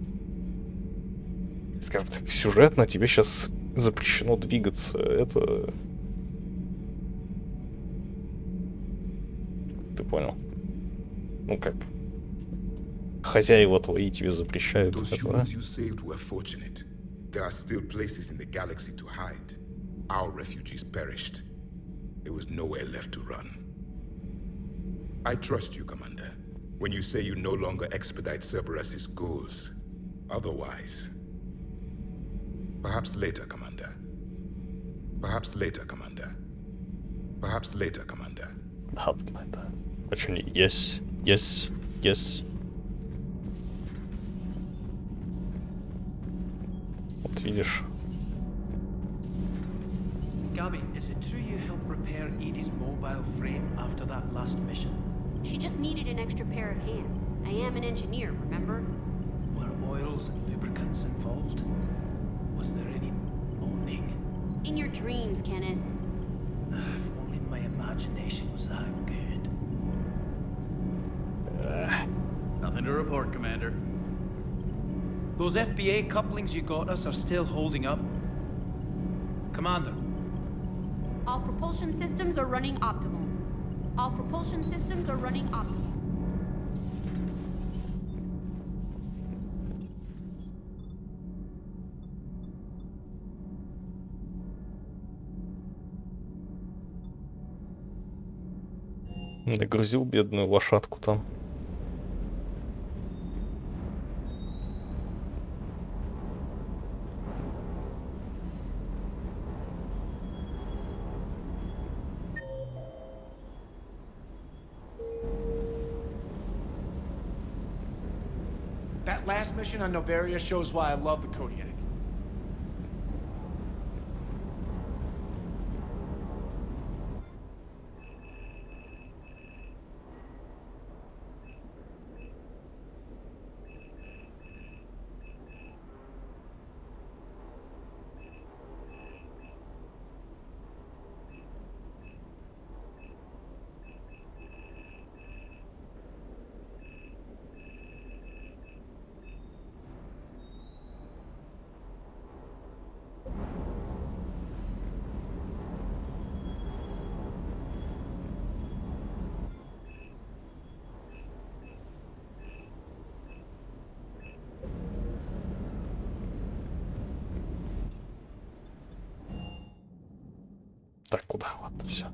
Скажем так, сюжетно тебе сейчас запрещено двигаться. Это... Ты понял? Ну как? Хозяева твои тебе запрещают Those это, да? humans you saved were fortunate. There are still places in the galaxy to hide. Our refugees perished. There was nowhere left to run. I trust you, Commander, when you say you no longer expedite Cerberus's goals. Otherwise... Perhaps later, Commander. Perhaps later, Commander. Perhaps later, Commander. Почему не? Yes. Yes. Yes. Вот видишь. Gabby, is it true you helped repair Edie's mobile frame after that last mission? She just needed an extra pair of hands. I am an engineer, remember? Were oils and lubricants involved? Was there any moaning? In your dreams, Kenneth. If only my imagination was that good. Nothing to report, Commander. Those FBA couplings you got us are still holding up. Commander. All propulsion systems are running optimal. All propulsion systems are running optimal. Нагрузил бедную лошадку там. That last mission on Novaria shows why I love the Kodiak. Так, куда? Ладно, все.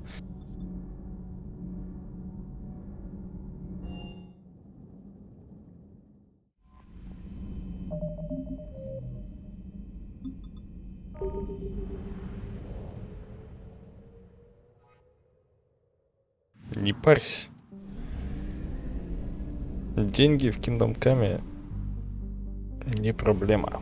Не парься. Деньги в Kingdom Come не проблема.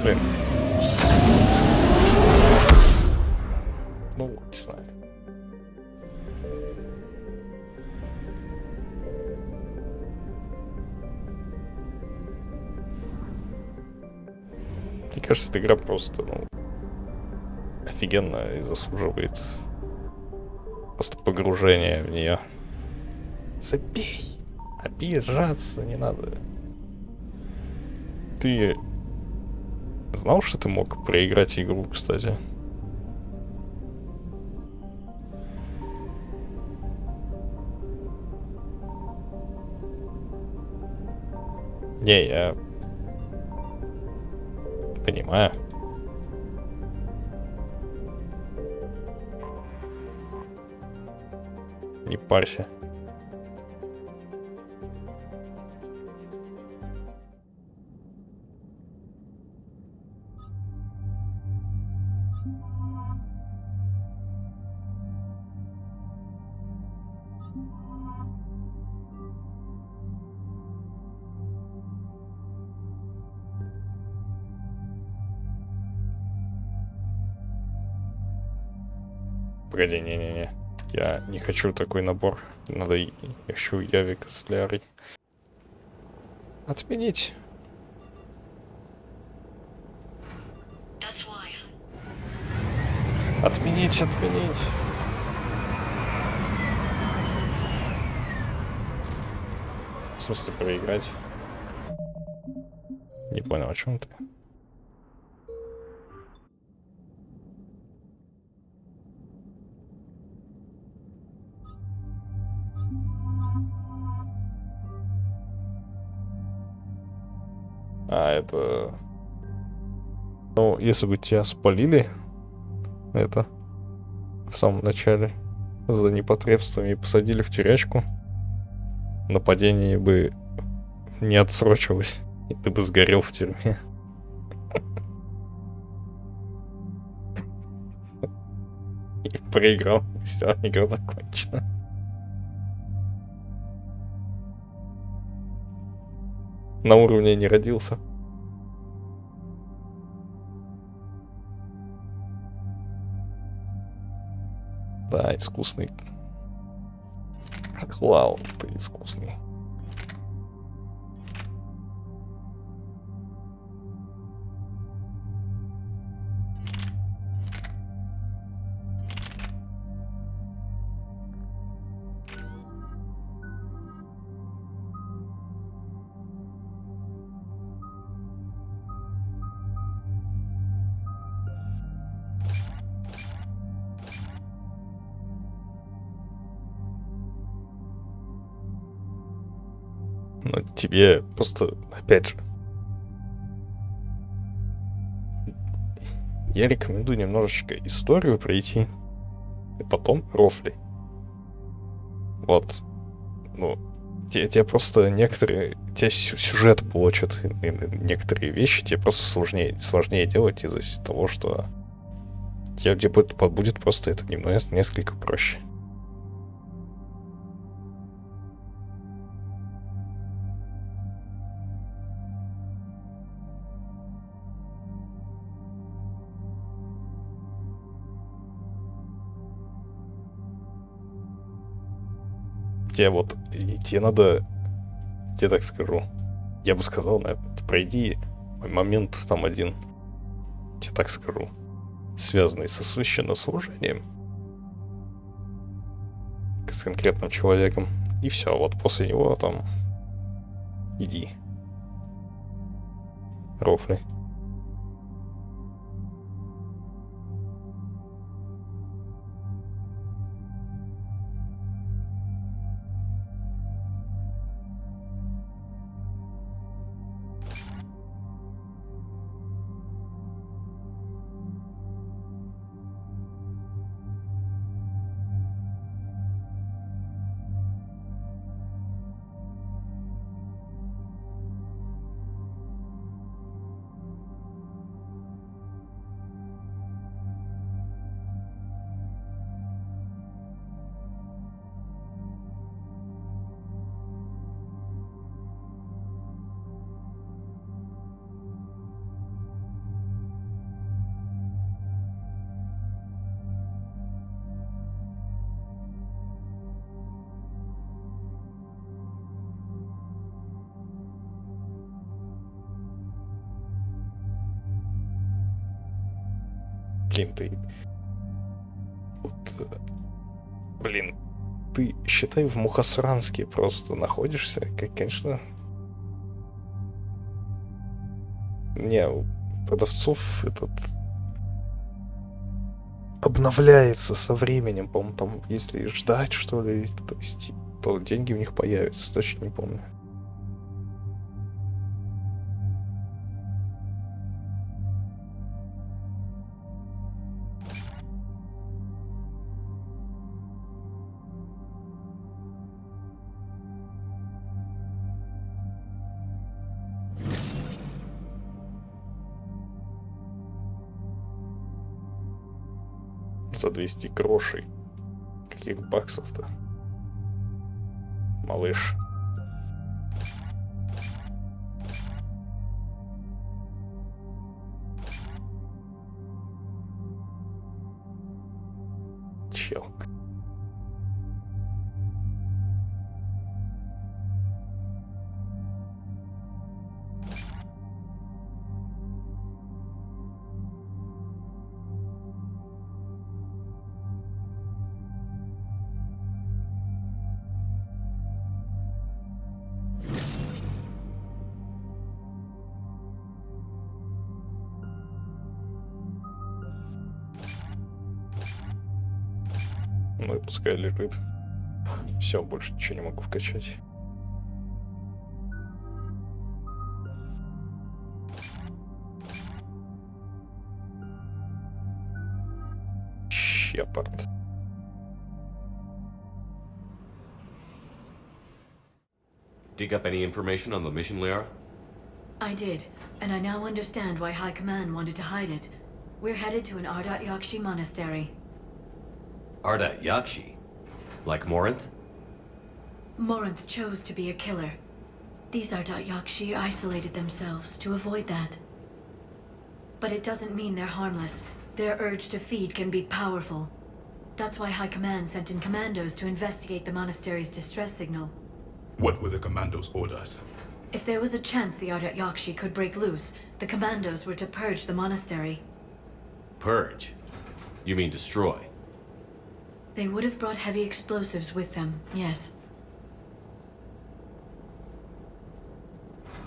Блин. Ну, не знаю. Мне кажется, эта игра просто, офигенно и заслуживает просто погружения в нее. Забей! Обижаться не надо. Ты знал, что ты мог проиграть игру, кстати? Не, я понимаю. Не парься. Погоди, не-не-не. Я не хочу такой набор. Надо еще Явика с Лярой. Отменить. Отменить, отменить. В смысле проиграть? Не понял, о чем ты. Это... Ну, если бы тебя спалили, это, в самом начале, за непотребствами и посадили в тюрячку, нападение бы не отсрочилось, и ты бы сгорел в тюрьме. И проиграл. Все, игра закончена. На уровне не родился. Да, искусный. Клау, ты искусный. Но тебе просто, опять же, я рекомендую немножечко историю пройти, и потом рофли. Вот. Ну, тебе просто некоторые... Тебя сюжет плачет, и некоторые вещи тебе просто сложнее делать из-за того, что тебе будет просто это несколько проще. Тебе надо тебе так скажу. Я бы сказал, наверное, пройди момент там один. Тебе так скажу. Связанный со священнослужением. С конкретным человеком. И все, вот после него там иди. Рофли. Блин, ты... Вот... Блин, ты, считай, в Мухосранске просто находишься, как, конечно... Не, у продавцов этот... обновляется со временем, по-моему, там, если ждать, что ли, то есть, то деньги у них появятся, точно не помню. За 200 грошей. Каких баксов-то? Малыш. Чел. Ну и пускай лежит. Все, больше ничего не могу вкачать. Шепард. Dig up any information on the mission, Liara? I did, and I now understand why High Command wanted to hide it. We're headed to an Ardat Yakshi monastery. Ardat Yakshi? Like Morinth? Morinth chose to be a killer. These Ardat Yakshi isolated themselves to avoid that. But it doesn't mean they're harmless. Their urge to feed can be powerful. That's why High Command sent in commandos to investigate the monastery's distress signal. What were the commandos' orders? If there was a chance the Ardat Yakshi could break loose, the commandos were to purge the monastery. Purge? You mean destroy? They would have brought heavy explosives with them, yes.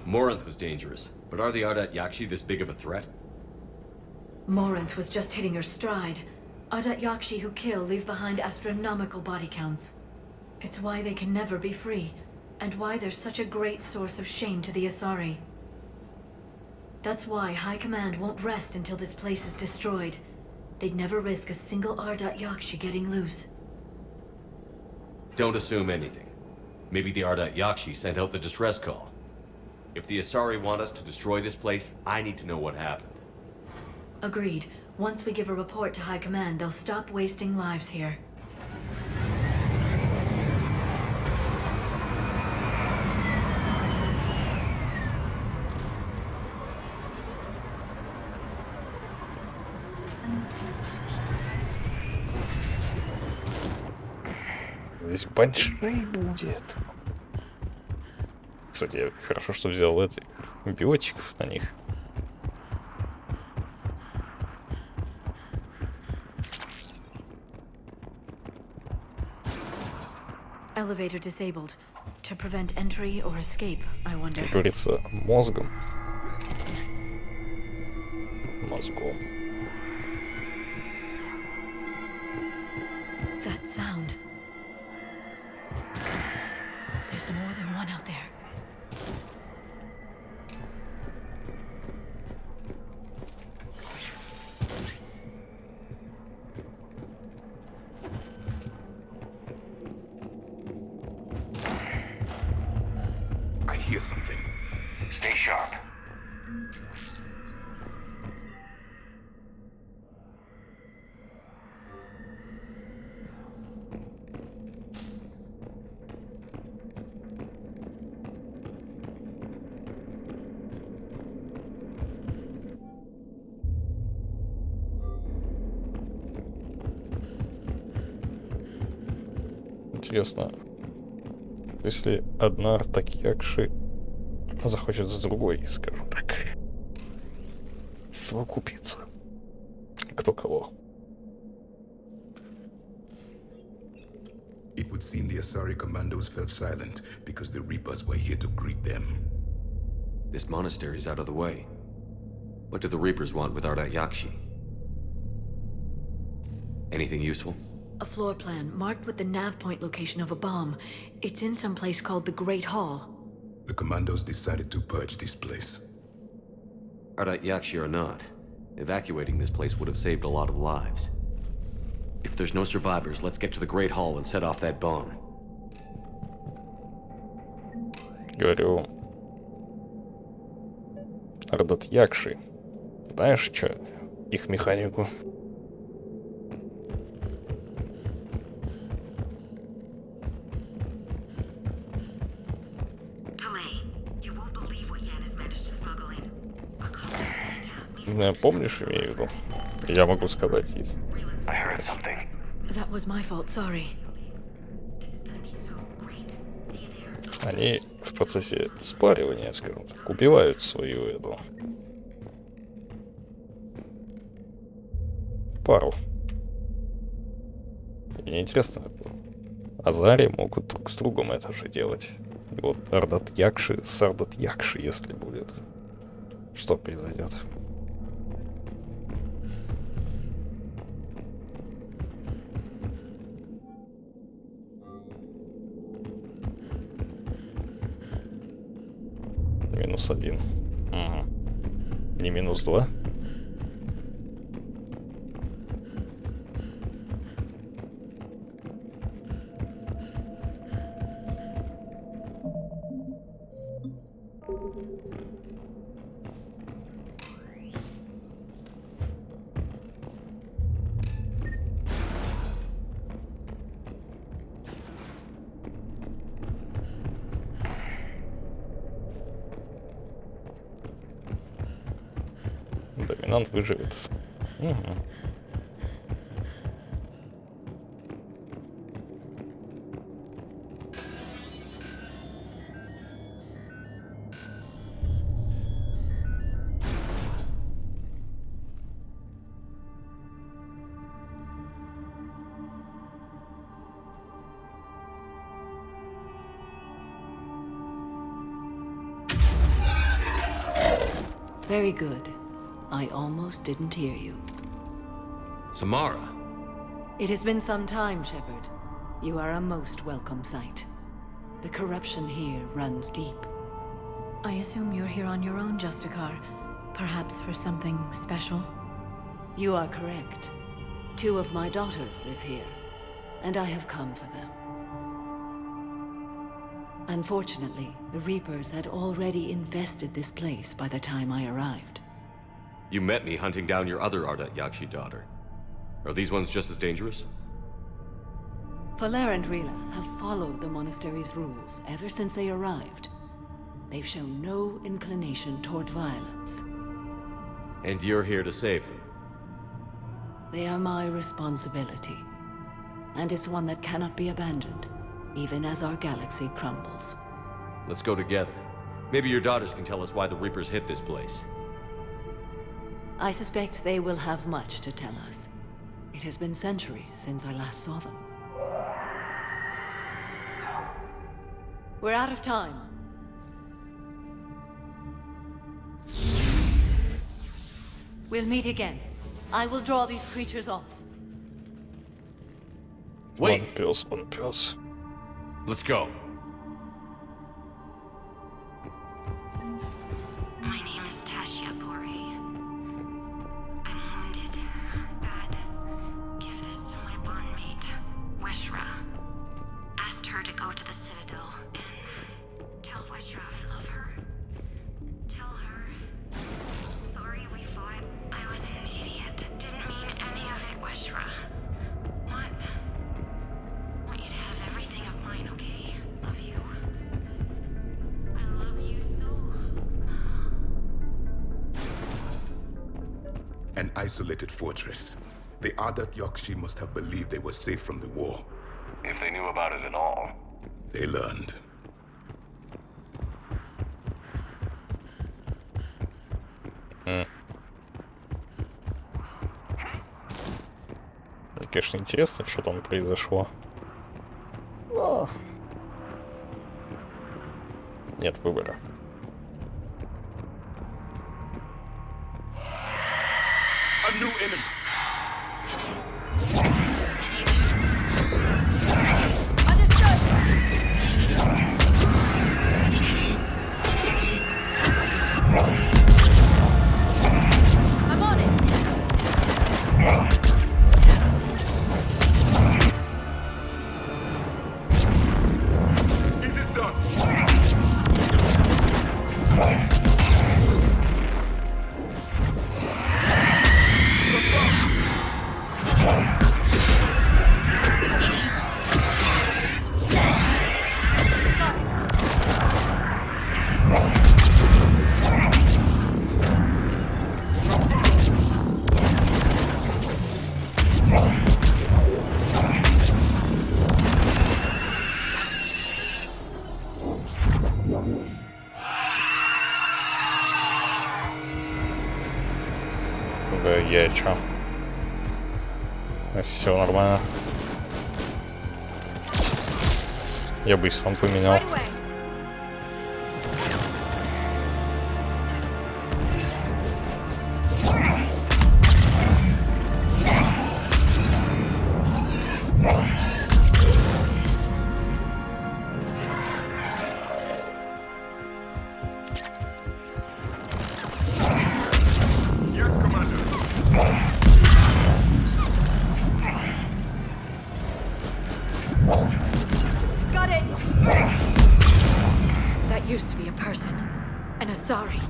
Morinth was dangerous, but are the Ardat Yakshi this big of a threat? Morinth was just hitting her stride. Ardat Yakshi who kill leave behind astronomical body counts. It's why they can never be free, and why they're such a great source of shame to the Asari. That's why High Command won't rest until this place is destroyed. They'd never risk a single Ardat Yakshi getting loose. Don't assume anything. Maybe the Ardat Yakshi sent out the distress call. If the Asari want us to destroy this place, I need to know what happened. Agreed. Once we give a report to High Command, they'll stop wasting lives here. Здесь банши будет. Кстати, хорошо, что взял этих биотиков на них. Elevator disabled. To prevent entry or escape, I wonder. Как говорится, мозгом. Мозгом. That sound. There's more than one out there. I hear something. Stay sharp. Интересно, если одна Артакьякши захочет с другой, скажем так, совокупиться. Кто кого? It would seem the Asari commandos fell silent because the Reapers were here to greet them. This monastery's out of the way. What do the Reapers want with Ardat Yakshi? Anything useful? A floor plan marked with the nav point location of a bomb. It's in some place called the Great Hall. The commandos decided to purge this place. Ardat Yakshi or not, evacuating this place would have saved a lot of lives. If there's no survivors, let's get to the Great Hall and set off that bomb. Говорю, Ардат Якши. Знаешь, что? Их механику. Помнишь, имею в виду? Я могу сказать, если... I heard something. That was my fault, sorry. Они в процессе спаривания, скажем так, убивают свою эту пару. И мне интересно, Азари могут друг с другом это же делать. И вот Ардат Якши с Ардат Якши, если будет. Что произойдет? -1. Ага. Не -2. Доминант выживет. Угу. Very good. I almost didn't hear you. Samara? It has been some time, Shepard. You are a most welcome sight. The corruption here runs deep. I assume you're here on your own, Justicar. Perhaps for something special? You are correct. 2 of my daughters live here, and I have come for them. Unfortunately, the Reapers had already infested this place by the time I arrived. You met me hunting down your other Ardat Yakshi daughter. Are these ones just as dangerous? Valer and Rila have followed the monastery's rules ever since they arrived. They've shown no inclination toward violence. And you're here to save them? They are my responsibility. And it's one that cannot be abandoned, even as our galaxy crumbles. Let's go together. Maybe your daughters can tell us why the Reapers hit this place. I suspect they will have much to tell us. It has been centuries since I last saw them. We're out of time. We'll meet again. I will draw these creatures off. Wait! One pills. Let's go. My name is Tasha Pori. I'm wounded. Bad. Give this to my bondmate, Weshra. Asked her to go to the Citadel and tell Weshra I love her. Tell her. Sorry we fought. I was an idiot. Didn't mean any of it, Weshra. Want you to have everything of mine, okay? Love you. I love you so. An isolated fortress. The Adat Yakshi must have believed they were safe from the war. If they knew about it at all. They learned. Конечно, интересно, что там произошло. Но... Нет выбора. A new enemy. I'm on it. It is done. Я чё? Все нормально. Я бы и сам поменял. Got it! That used to be a person. An Asari.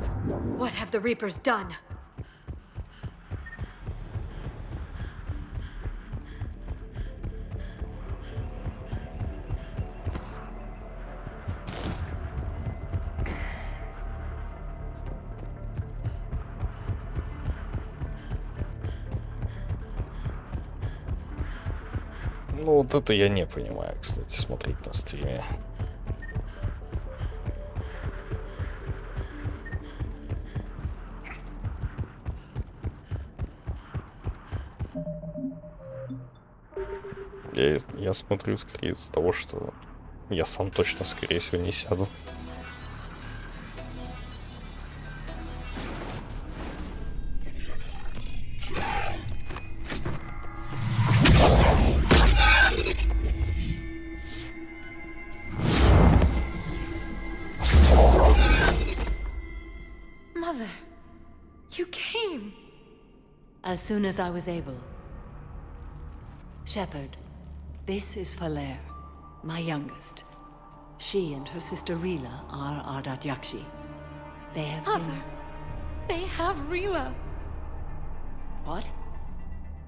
What have the Reapers done? Ну вот это я не понимаю, кстати, смотреть на стриме. Я смотрю скорее из-за того, что я сам точно, скорее всего, не сяду. Mother, you came. As soon as I was able. Shepard, this is Falere, my youngest. She and her sister Rila are Ardat Yakshi. They have Mother, they have Rila. What?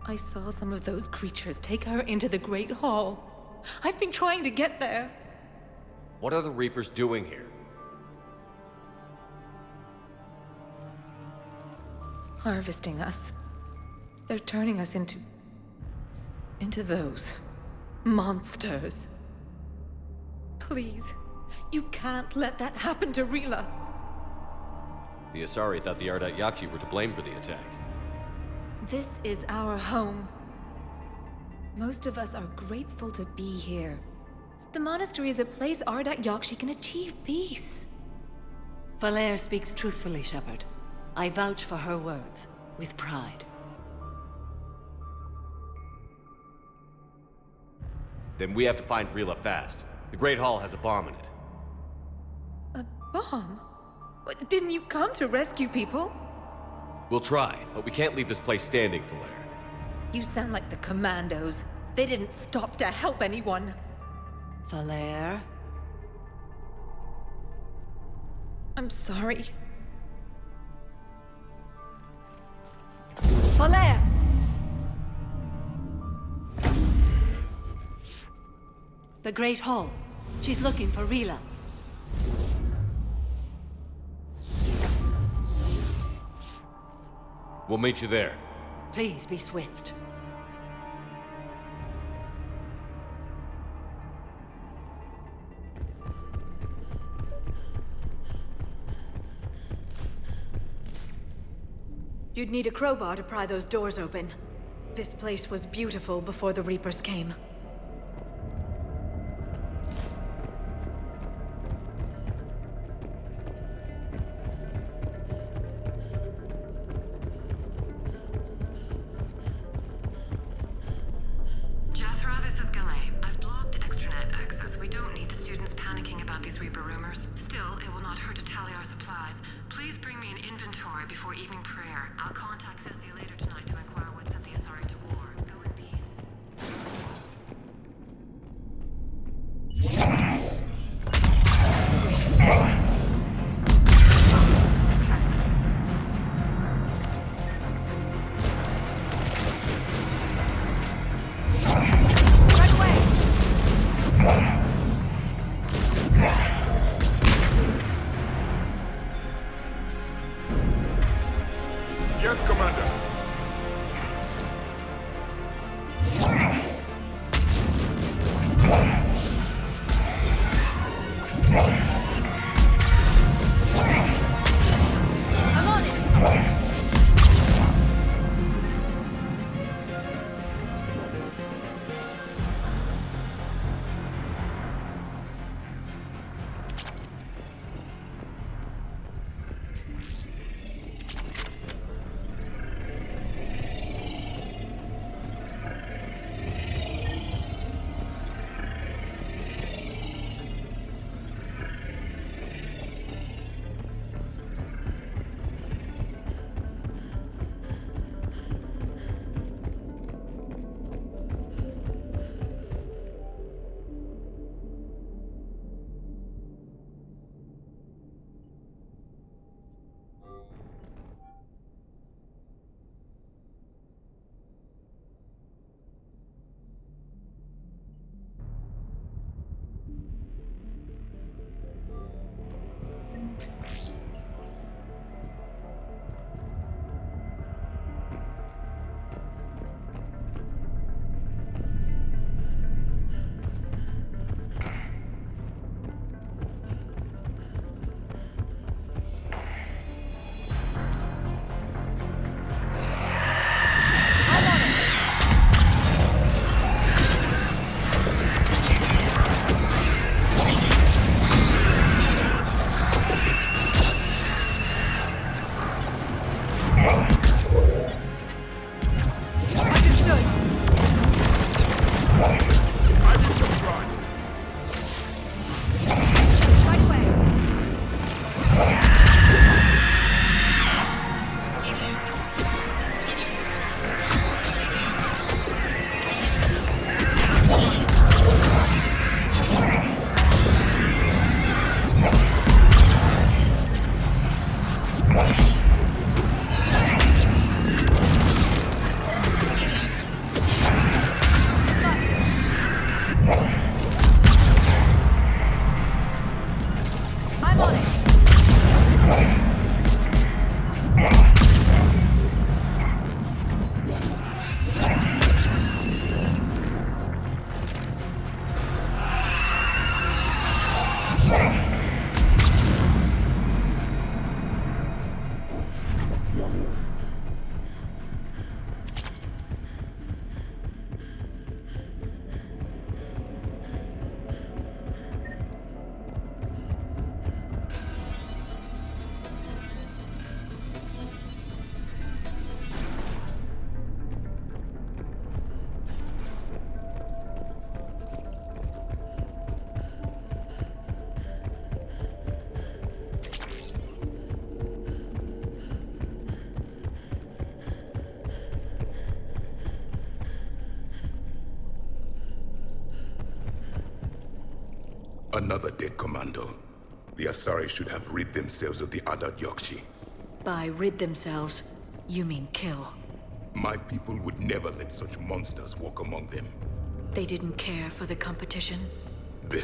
I saw some of those creatures take her into the Great Hall. I've been trying to get there. What are the Reapers doing here? Harvesting us. They're turning us into those monsters. Please, you can't let that happen to Rila. The Asari thought the Ardat Yakshi were to blame for the attack. This is our home. Most of us are grateful to be here. The monastery is a place Ardat Yakshi can achieve peace. Valere speaks truthfully, Shepard. I vouch for her words, with pride. Then we have to find Rila fast. The Great Hall has a bomb in it. A bomb? What, didn't you come to rescue people? We'll try, but we can't leave this place standing, Valere. You sound like the Commandos. They didn't stop to help anyone. Valere? I'm sorry. Valere! The Great Hall. She's looking for Rila. We'll meet you there. Please be swift. You'd need a crowbar to pry those doors open. This place was beautiful before the Reapers came. Jethro, this is Galay. I've blocked extranet access. We don't need the students panicking about these Reaper rumors. Still, it will not hurt to tally our supplies. Please bring me an inventory before evening prayer. I'll contact Cessia later tonight to inquire what sent the Asari to war. Go in peace. Yes, Commander. Another dead commando. The Asari should have rid themselves of the Adat Yokshi. By rid themselves, you mean kill. My people would never let such monsters walk among them. They didn't care for the competition? Blech.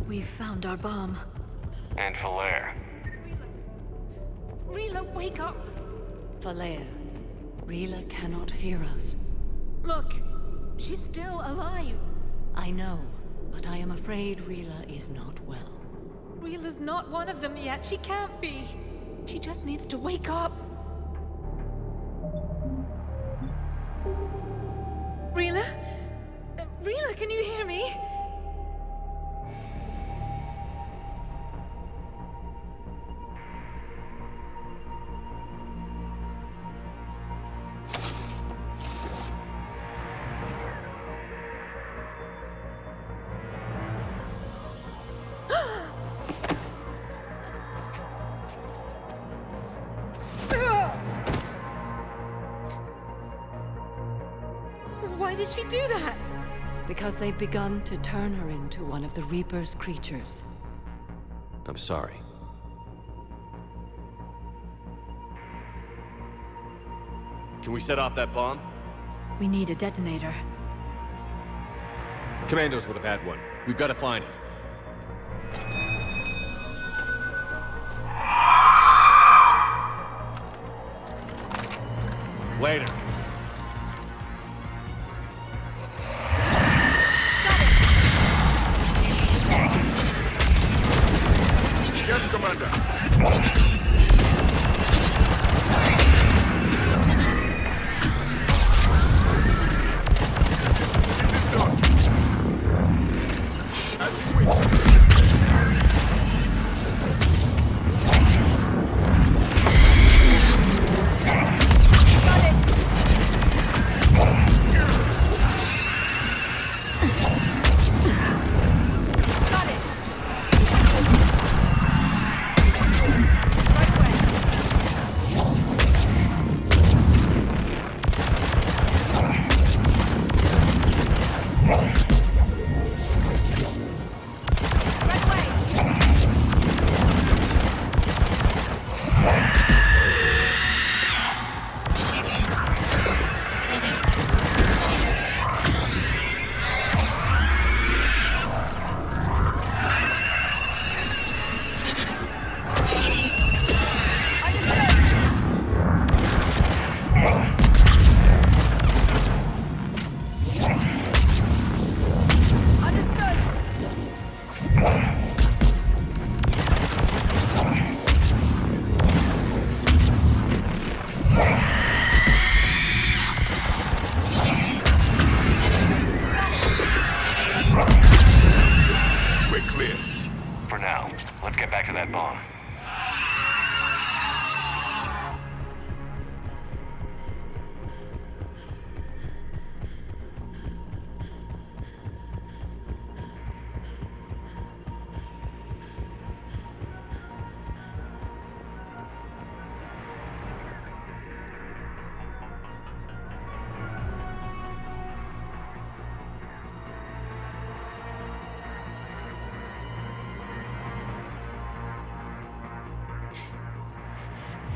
We found our bomb. And Falair. Rila, wake up! Falair, Rila cannot hear us. Look, she's still alive. I know, but I am afraid Rila is not well. Rila's not one of them yet. She can't be. She just needs to wake up. Rila? Rila, can you hear me? Why did she do that? Because they've begun to turn her into one of the Reaper's creatures. I'm sorry. Can we set off that bomb? We need a detonator. Commandos would have had one. We've got to find it. Later. Yes, Commander.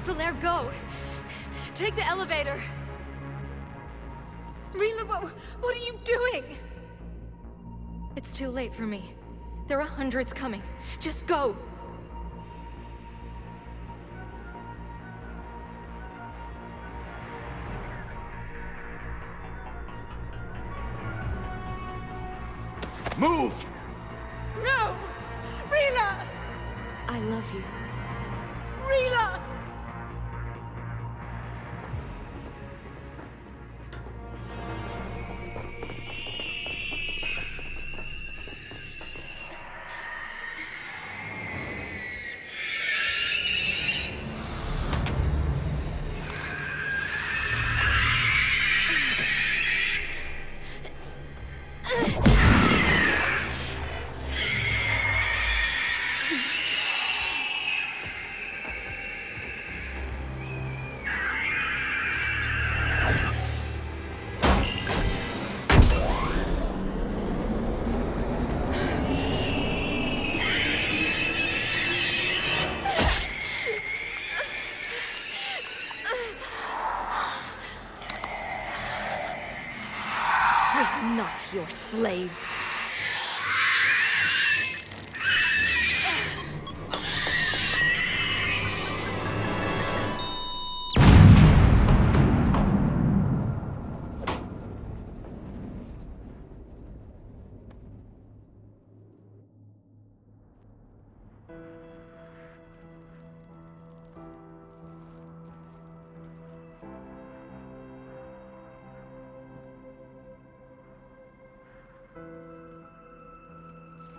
Falair, go! Take the elevator! Rila, what are you doing? It's too late for me. There are hundreds coming. Just go! Move! No! Rila! I love you. Rila! We're not your slaves.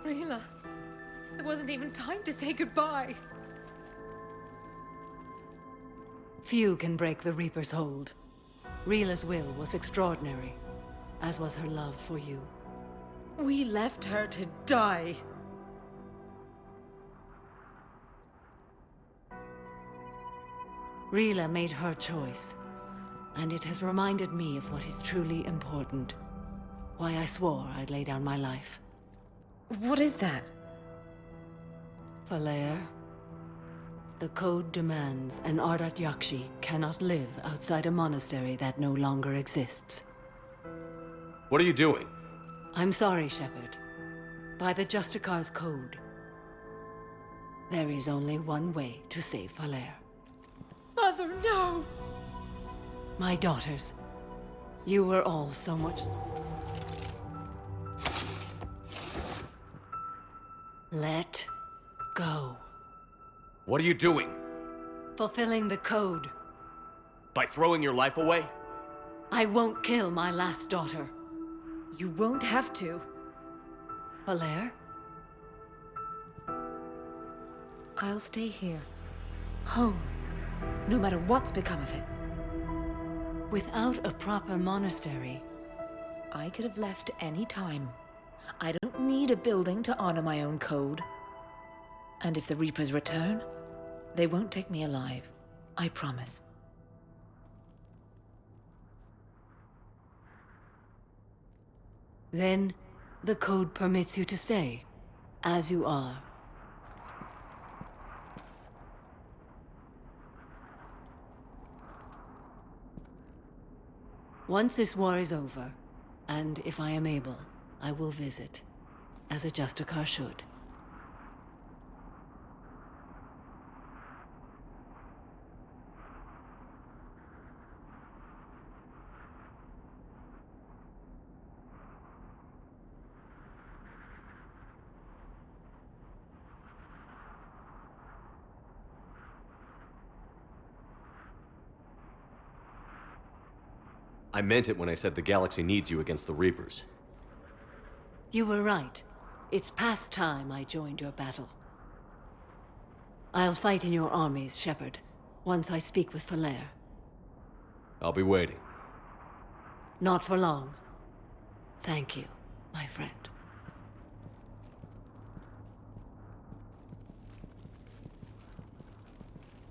Rila, there wasn't even time to say goodbye. Few can break the Reaper's hold. Rila's will was extraordinary, as was her love for you. We left her to die. Rila made her choice, and it has reminded me of what is truly important. Why I swore I'd lay down my life. What is that? Falair, the code demands an Ardat Yakshi cannot live outside a monastery that no longer exists. What are you doing? I'm sorry, Shepard. By the Justicar's code, there is only one way to save Falair. Mother, no! My daughters, you were all so much... Let go. What are you doing? Fulfilling the code. By throwing your life away? I won't kill my last daughter. You won't have to. Falair? I'll stay here. Home. No matter what's become of it. Without a proper monastery... I could have left any time. I don't need a building to honor my own code. And if the Reapers return, they won't take me alive. I promise. Then, the code permits you to stay, as you are. Once this war is over, and if I am able, I will visit, as a Justicar should. I meant it when I said the galaxy needs you against the Reapers. You were right. It's past time I joined your battle. I'll fight in your armies, Shepard, once I speak with Falair. I'll be waiting. Not for long. Thank you, my friend.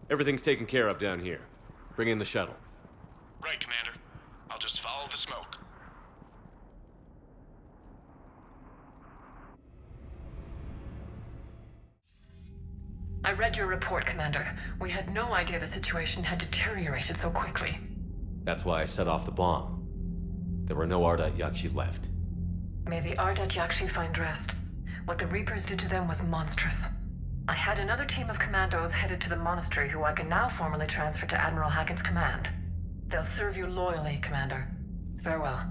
Everything's taken care of down here. Bring in the shuttle. Right, Commander. I'll just follow the smoke. I read your report, Commander. We had no idea the situation had deteriorated so quickly. That's why I set off the bomb. There were no Ardat Yakshi left. May the Ardat Yakshi find rest. What the Reapers did to them was monstrous. I had another team of commandos headed to the monastery who I can now formally transfer to Admiral Hackett's command. They'll serve you loyally, Commander. Farewell.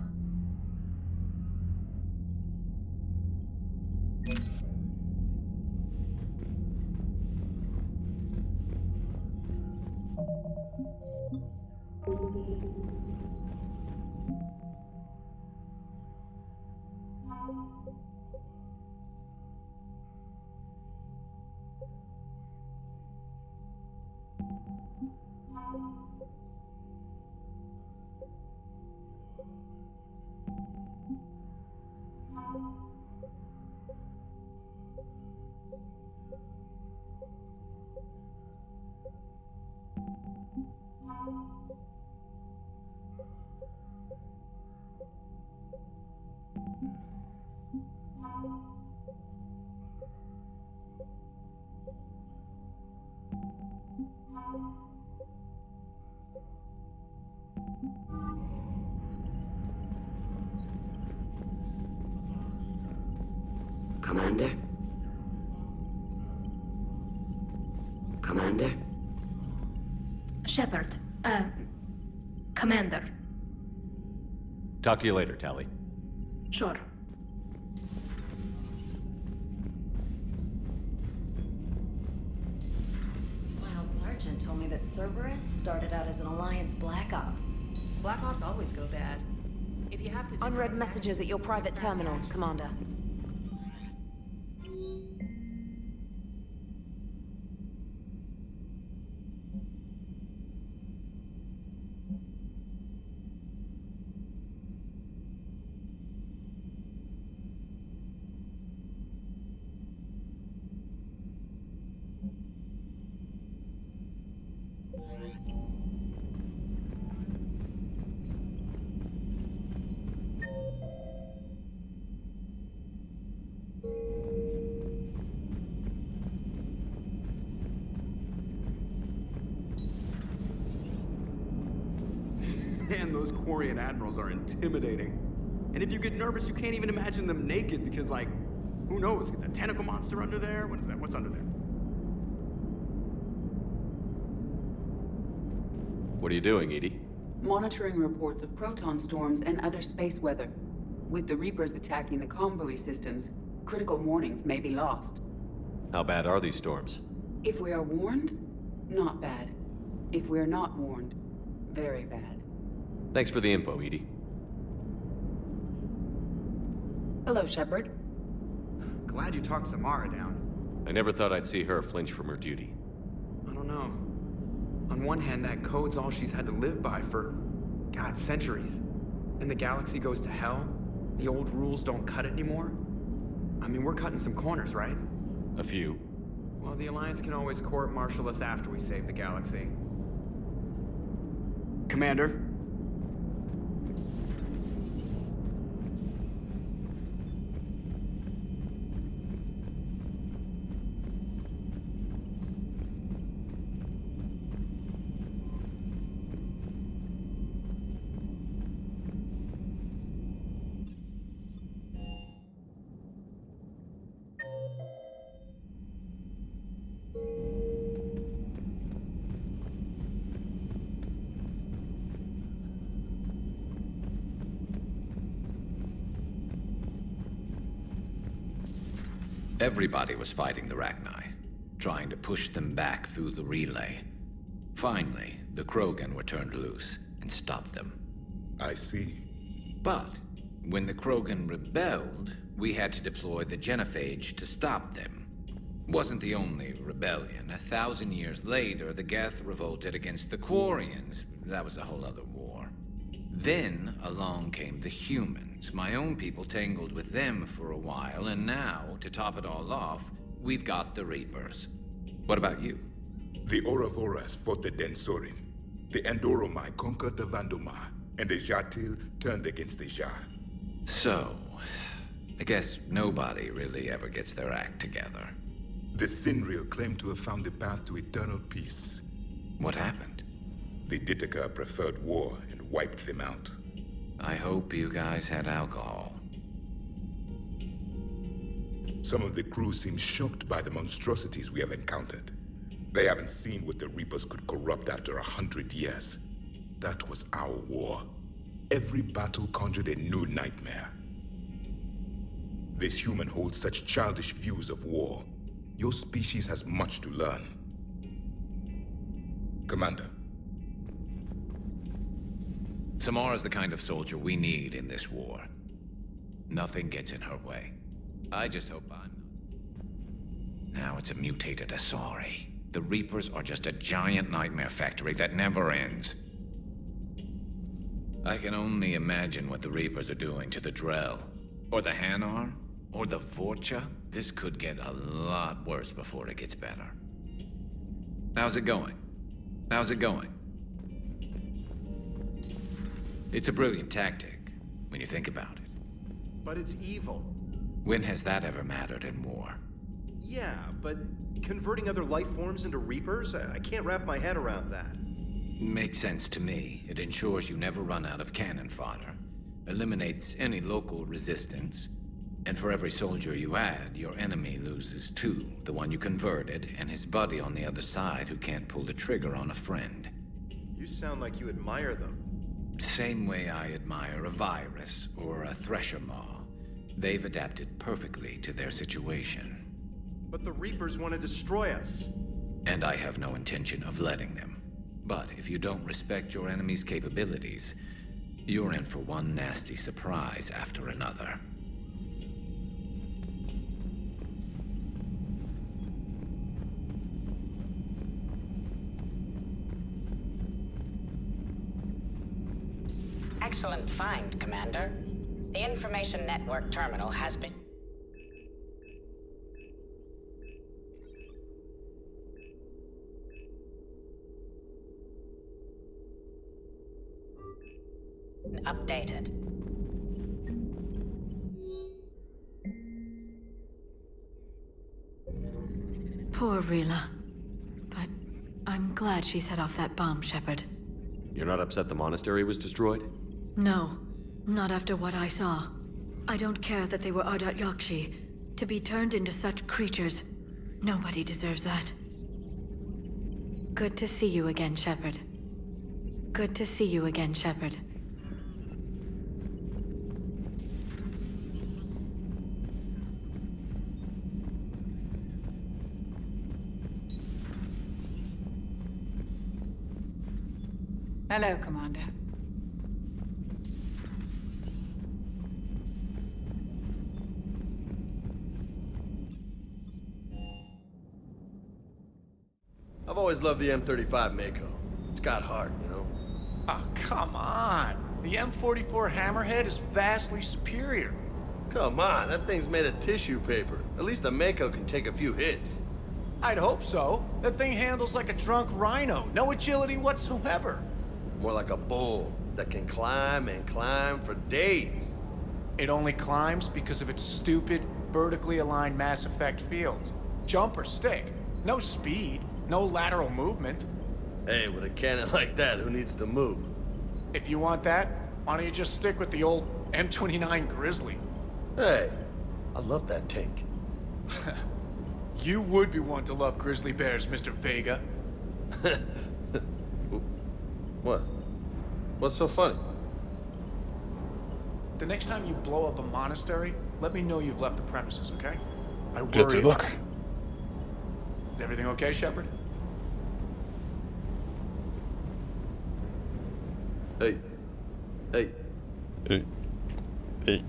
Commander? Commander? Shepard, Commander. Talk to you later, Tally. Sure. My old sergeant told me that Cerberus started out as an Alliance Black Op. Black Ops always go bad. If you have to... Unread messages at your private terminal, Commander. Man, those Quarian admirals are intimidating. And if you get nervous, you can't even imagine them naked because, like, who knows? It's a tentacle monster under there? What is that? What's under there? What are you doing, Edie? Monitoring reports of proton storms and other space weather. With the Reapers attacking the comm buoy systems, critical warnings may be lost. How bad are these storms? If we are warned, not bad. If we're not warned, very bad. Thanks for the info, Edie. Hello, Shepard. Glad you talked Samara down. I never thought I'd see her flinch from her duty. I don't know. On one hand, that code's all she's had to live by for, God, centuries. And the galaxy goes to hell. The old rules don't cut it anymore. I mean, we're cutting some corners, right? A few. Well, the Alliance can always court-martial us after we save the galaxy. Commander? Everybody was fighting the Rachni, trying to push them back through the relay. Finally, the Krogan were turned loose and stopped them. I see. But when the Krogan rebelled, we had to deploy the Genophage to stop them. Wasn't the only rebellion. 1,000 years later, the Geth revolted against the Quarians. That was a whole other war. Then along came the humans. My own people tangled with them for a while, and now, to top it all off, we've got the Reapers. What about you? The Ouroboros fought the Densorin. The Andoromai conquered the Vandomar, and the Jatil turned against the Jar. So, I guess nobody really ever gets their act together. The Sinreal claimed to have found the path to eternal peace. What happened? The Ditaka preferred war and wiped them out. I hope you guys had alcohol. Some of the crew seem shocked by the monstrosities we have encountered. They haven't seen what the Reapers could corrupt after 100 years. That was our war. Every battle conjured a new nightmare. This human holds such childish views of war. Your species has much to learn. Commander, Samara's the kind of soldier we need in this war. Nothing gets in her way. I just hope I'm not. Now it's a mutated Asari. The Reapers are just a giant nightmare factory that never ends. I can only imagine what the Reapers are doing to the Drell, or the Hanar, or the Vorcha. This could get a lot worse before it gets better. How's it going? How's it going? It's a brilliant tactic, when you think about it. But it's evil. When has that ever mattered in war? Yeah, but converting other life forms into Reapers? I can't wrap my head around that. Makes sense to me. It ensures you never run out of cannon fodder, eliminates any local resistance, and for every soldier you add, your enemy loses two, the one you converted, and his buddy on the other side who can't pull the trigger on a friend. You sound like you admire them. Same way I admire a virus or a thresher maw. They've adapted perfectly to their situation. But the Reapers want to destroy us. And I have no intention of letting them. But if you don't respect your enemy's capabilities, you're in for one nasty surprise after another. Excellent find, Commander. The information network terminal has been... updated. Poor Rila. But I'm glad she set off that bomb, Shepard. You're not upset the monastery was destroyed? No, not after what I saw. I don't care that they were Ardat Yakshi. To be turned into such creatures, nobody deserves that. Good to see you again, Shepard. Good to see you again, Shepard. Hello, Commander. I've always loved the M35 Mako. It's got heart, you know? Oh, come on. The M44 Hammerhead is vastly superior. Come on, that thing's made of tissue paper. At least the Mako can take a few hits. I'd hope so. That thing handles like a drunk rhino. No agility whatsoever. More like a bull that can climb and climb for days. It only climbs because of its stupid, vertically aligned Mass Effect fields. Jump or stick. No speed. No lateral movement. Hey, with a cannon like that, who needs to move? If you want that, why don't you just stick with the old M29 Grizzly? Hey, I love that tank. You would be one to love grizzly bears, Mr. Vega. What? What's so funny? The next time you blow up a monastery, let me know you've left the premises, okay? I worry. Good to look. Is everything okay, Shepard? Hey. Hey. Hey. Hey.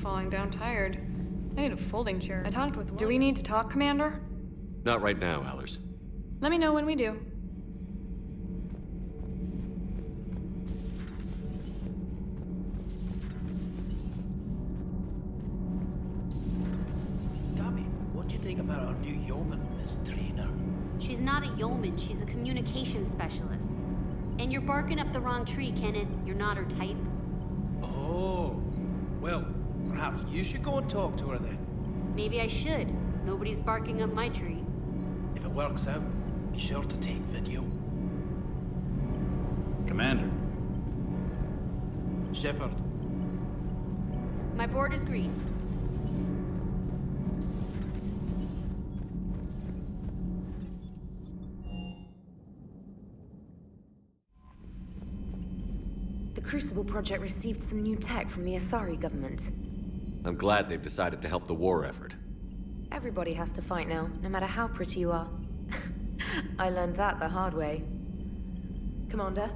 Falling down tired. I need a folding chair. I talked with... Do we need to talk, Commander? Not right now, Allers. Let me know when we do. Tommy, what do you think about our new yeoman, Miss Trina? She's not a yeoman, she's a communication specialist. And you're barking up the wrong tree, Kenneth. You're not her type. Oh, well, perhaps you should go and talk to her then. Maybe I should. Nobody's barking up my tree. If it works out, be sure to take video. Commander. Shepard. My board is green. The Crucible Project received some new tech from the Asari government. I'm glad they've decided to help the war effort. Everybody has to fight now, no matter how pretty you are. I learned that the hard way. Commander?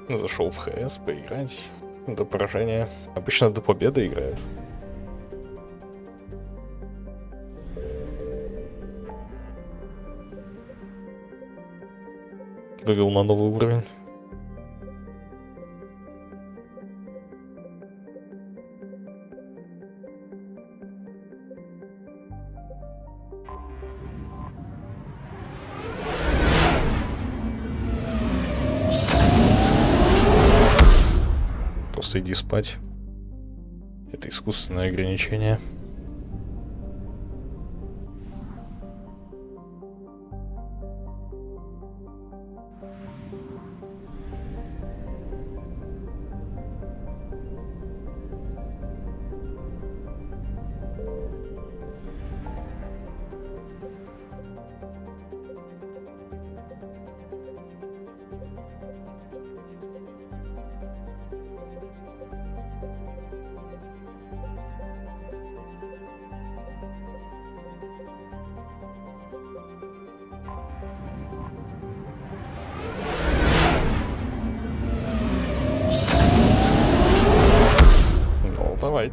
Зашел в ХС поиграть до поражения. Обычно до победы играет. Вывел на новый уровень. Просто иди спать. Это искусственное ограничение.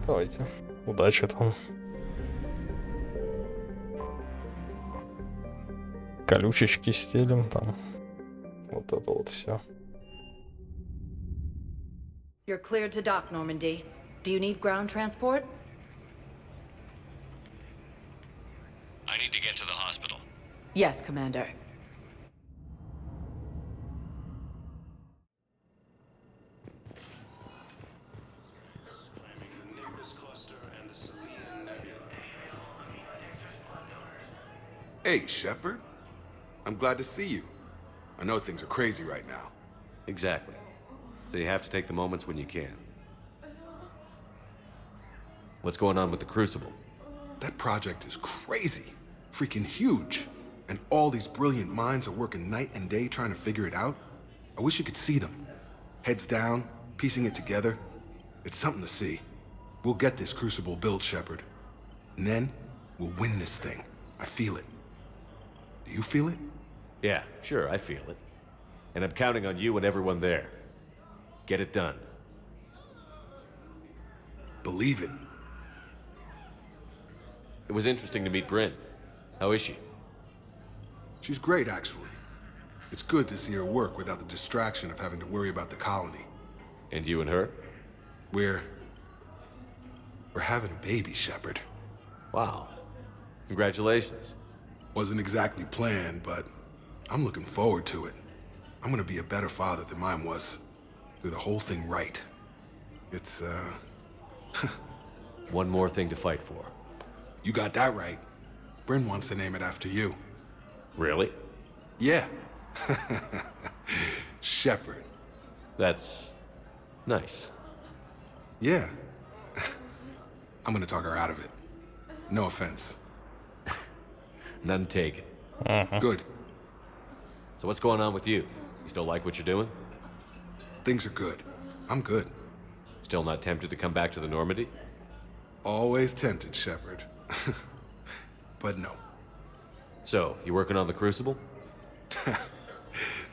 Давайте. Удачи там. Колючечки стелим там. Вот это вот все. You're cleared to dock, Normandy. Do you need ground transport? I need to get to the hospital. Yes, Commander. Hey, Shepard. I'm glad to see you. I know things are crazy right now. Exactly. So you have to take the moments when you can. What's going on with the Crucible? That project is crazy. Freaking huge. And all these brilliant minds are working night and day trying to figure it out. I wish you could see them. Heads down, piecing it together. It's something to see. We'll get this Crucible built, Shepard. And then, we'll win this thing. I feel it. Do you feel it? Yeah, sure, I feel it. And I'm counting on you and everyone there. Get it done. Believe it. It was interesting to meet Bryn. How is she? She's great, actually. It's good to see her work without the distraction of having to worry about the colony. And you and her? We're having a baby, Shepard. Wow. Congratulations. Wasn't exactly planned, but I'm looking forward to it. I'm gonna be a better father than mine was. Do the whole thing right. It's, One more thing to fight for. You got that right. Bryn wants to name it after you. Really? Yeah. Shepard. That's nice. Yeah. I'm gonna talk her out of it. No offense. None taken. Good. So what's going on with you? You still like what you're doing? Things are good. I'm good. Still not tempted to come back to the Normandy? Always tempted, Shepard. But no. So, you working on the Crucible?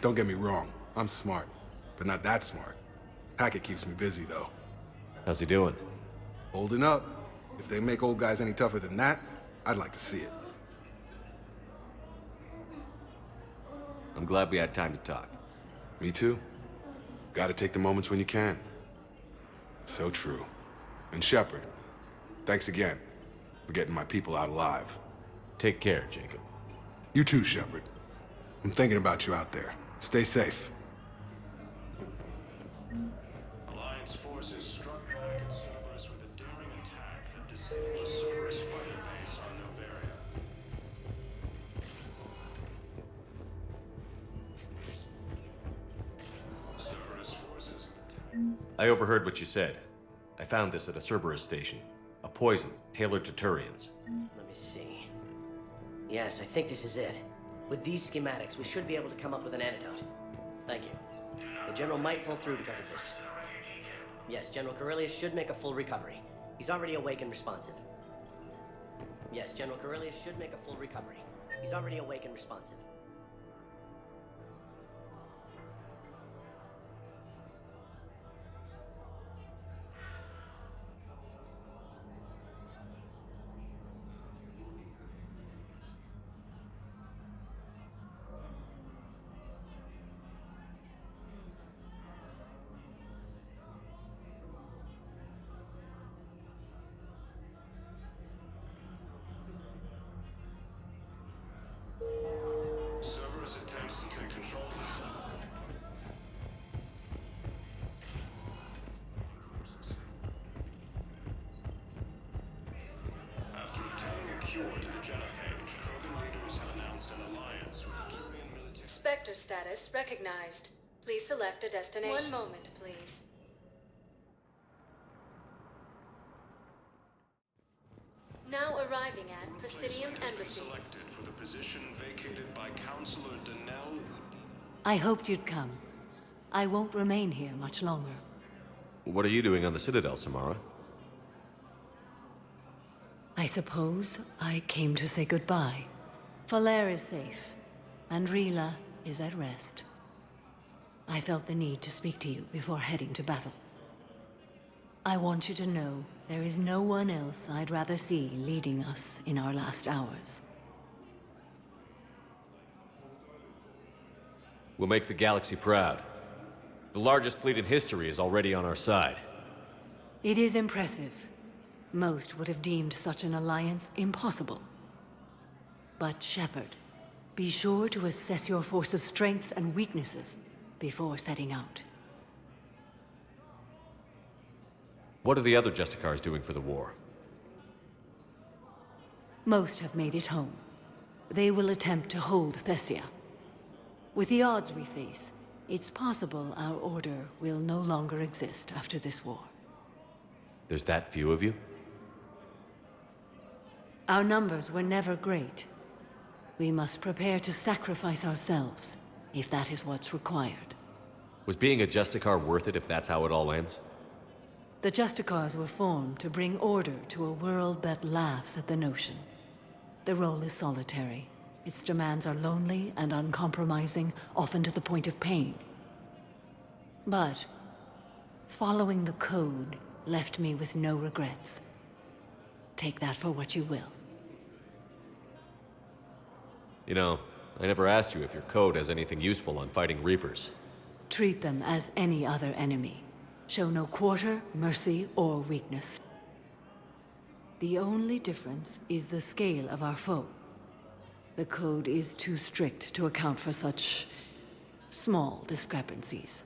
Don't get me wrong. I'm smart, but not that smart. Hackett keeps me busy, though. How's he doing? Holding up. If they make old guys any tougher than that, I'd like to see it. I'm glad we had time to talk. Me too. Gotta take the moments when you can. So true. And Shepard, thanks again for getting my people out alive. Take care, Jacob. You too, Shepard. I'm thinking about you out there. Stay safe. Alliance forces struck back at Cerberus with a daring attack that disabled a Cerberus fighter base on Novaria. Cerberus forces. I overheard what you said. I found this at a Cerberus station. A poison tailored to Turians. Let me see. Yes, I think this is it. With these schematics, we should be able to come up with an antidote. Thank you. The General might pull through because of this. Yes, General Corellius should make a full recovery. He's already awake and responsive. Yes, General Corellius should make a full recovery. He's already awake and responsive. Cerberus attempts to take control of the sun. After obtaining a cure to the genophage, Krogan leaders have announced an alliance with the Turian military. Spectre status recognized. Please select a destination. One moment, please. Now arriving at Presidium Embassy. Selected for the position vacated by Counselor Denell. I hoped you'd come. I won't remain here much longer. What are you doing on the Citadel, Samara? I suppose I came to say goodbye. Falair is safe, and Rila is at rest. I felt the need to speak to you before heading to battle. I want you to know there is no one else I'd rather see leading us in our last hours. We'll make the galaxy proud. The largest fleet in history is already on our side. It is impressive. Most would have deemed such an alliance impossible. But Shepard, be sure to assess your force's strengths and weaknesses before setting out. What are the other Justicars doing for the war? Most have made it home. They will attempt to hold Thessia. With the odds we face, it's possible our order will no longer exist after this war. There's that few of you? Our numbers were never great. We must prepare to sacrifice ourselves, if that is what's required. Was being a Justicar worth it if that's how it all ends? The Justicars were formed to bring order to a world that laughs at the notion. The role is solitary. Its demands are lonely and uncompromising, often to the point of pain. But following the code left me with no regrets. Take that for what you will. You know, I never asked you if your code has anything useful on fighting Reapers. Treat them as any other enemy. Show no quarter, mercy, or weakness. The only difference is the scale of our foe. The code is too strict to account for such small discrepancies.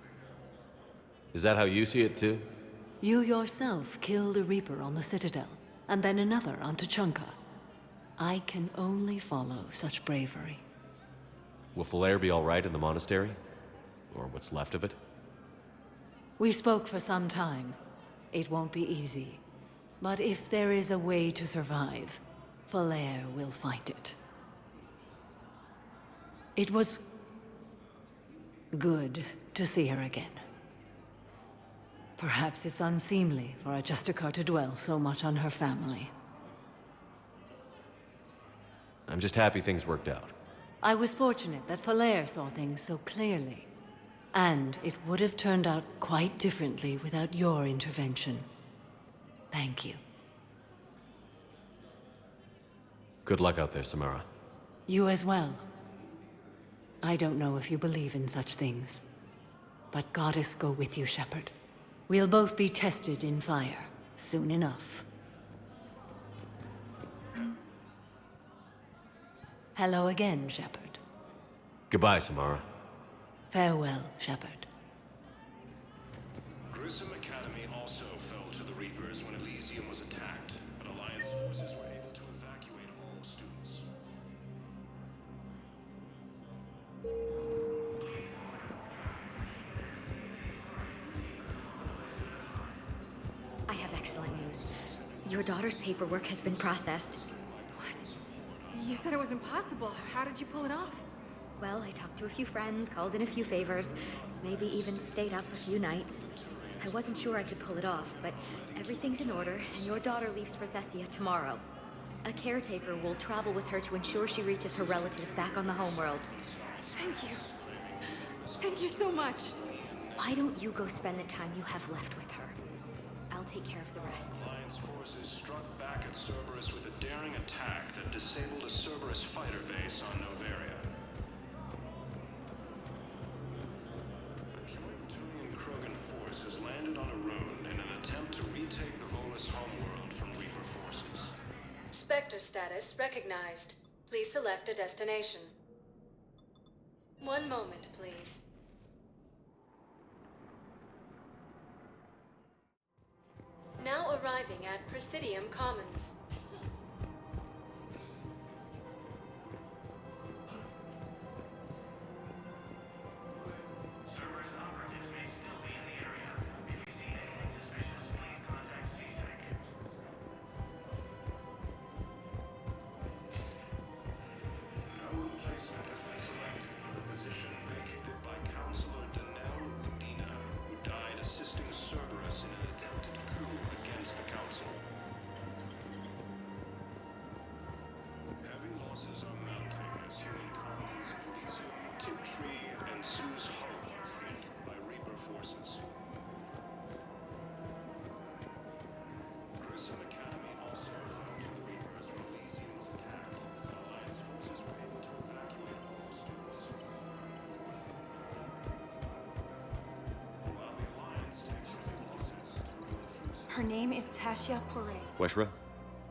Is that how you see it too? You yourself killed a Reaper on the Citadel, and then another on Tuchanka, I can only follow such bravery. Will Falair be all right in the monastery? Or what's left of it? We spoke for some time. It won't be easy. But if there is a way to survive, Falair will find it. It was good to see her again. Perhaps it's unseemly for a Justicar to dwell so much on her family. I'm just happy things worked out. I was fortunate that Falair saw things so clearly. And it would have turned out quite differently without your intervention. Thank you. Good luck out there, Samara. You as well. I don't know if you believe in such things, but Goddess go with you, Shepard. We'll both be tested in fire, soon enough. Hello again, Shepard. Goodbye, Samara. Farewell, Shepard. Grissom Academy also fell to the Reapers when Elysium was attacked, but Alliance forces were able to evacuate all students. I have excellent news. Your daughter's paperwork has been processed. What? You said it was impossible. How did you pull it off? Well, I talked to a few friends, called in a few favors, maybe even stayed up a few nights. I wasn't sure I could pull it off, but everything's in order, and your daughter leaves for Thessia tomorrow. A caretaker will travel with her to ensure she reaches her relatives back on the homeworld. Thank you. Thank you so much. Why don't you go spend the time you have left with her? I'll take care of the rest. Alliance forces struck back at Cerberus with a daring attack that disabled a Cerberus fighter base on Noveria. A joint Turian-Krogan force has landed on a rune in an attempt to retake the Volus homeworld from Reaper forces. Spectre status recognized. Please select a destination. One moment, please. Now arriving at Presidium Commons. Her name is Tasha Poray. Weshra,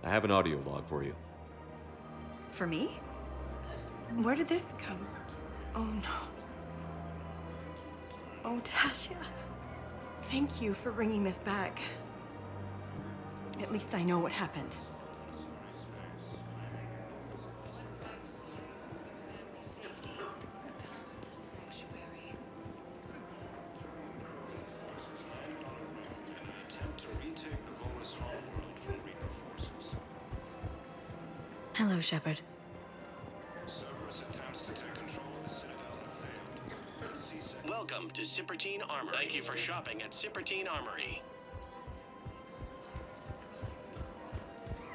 I have an audio log for you. For me? Where did this come? Oh no. Oh, Tasha. Thank you for bringing this back. At least I know what happened. Hello, Shepard. Cerberus attempts to take control of the Citadel have failed. Welcome to Cypertine Armory. Thank you for shopping at Cypertine Armory.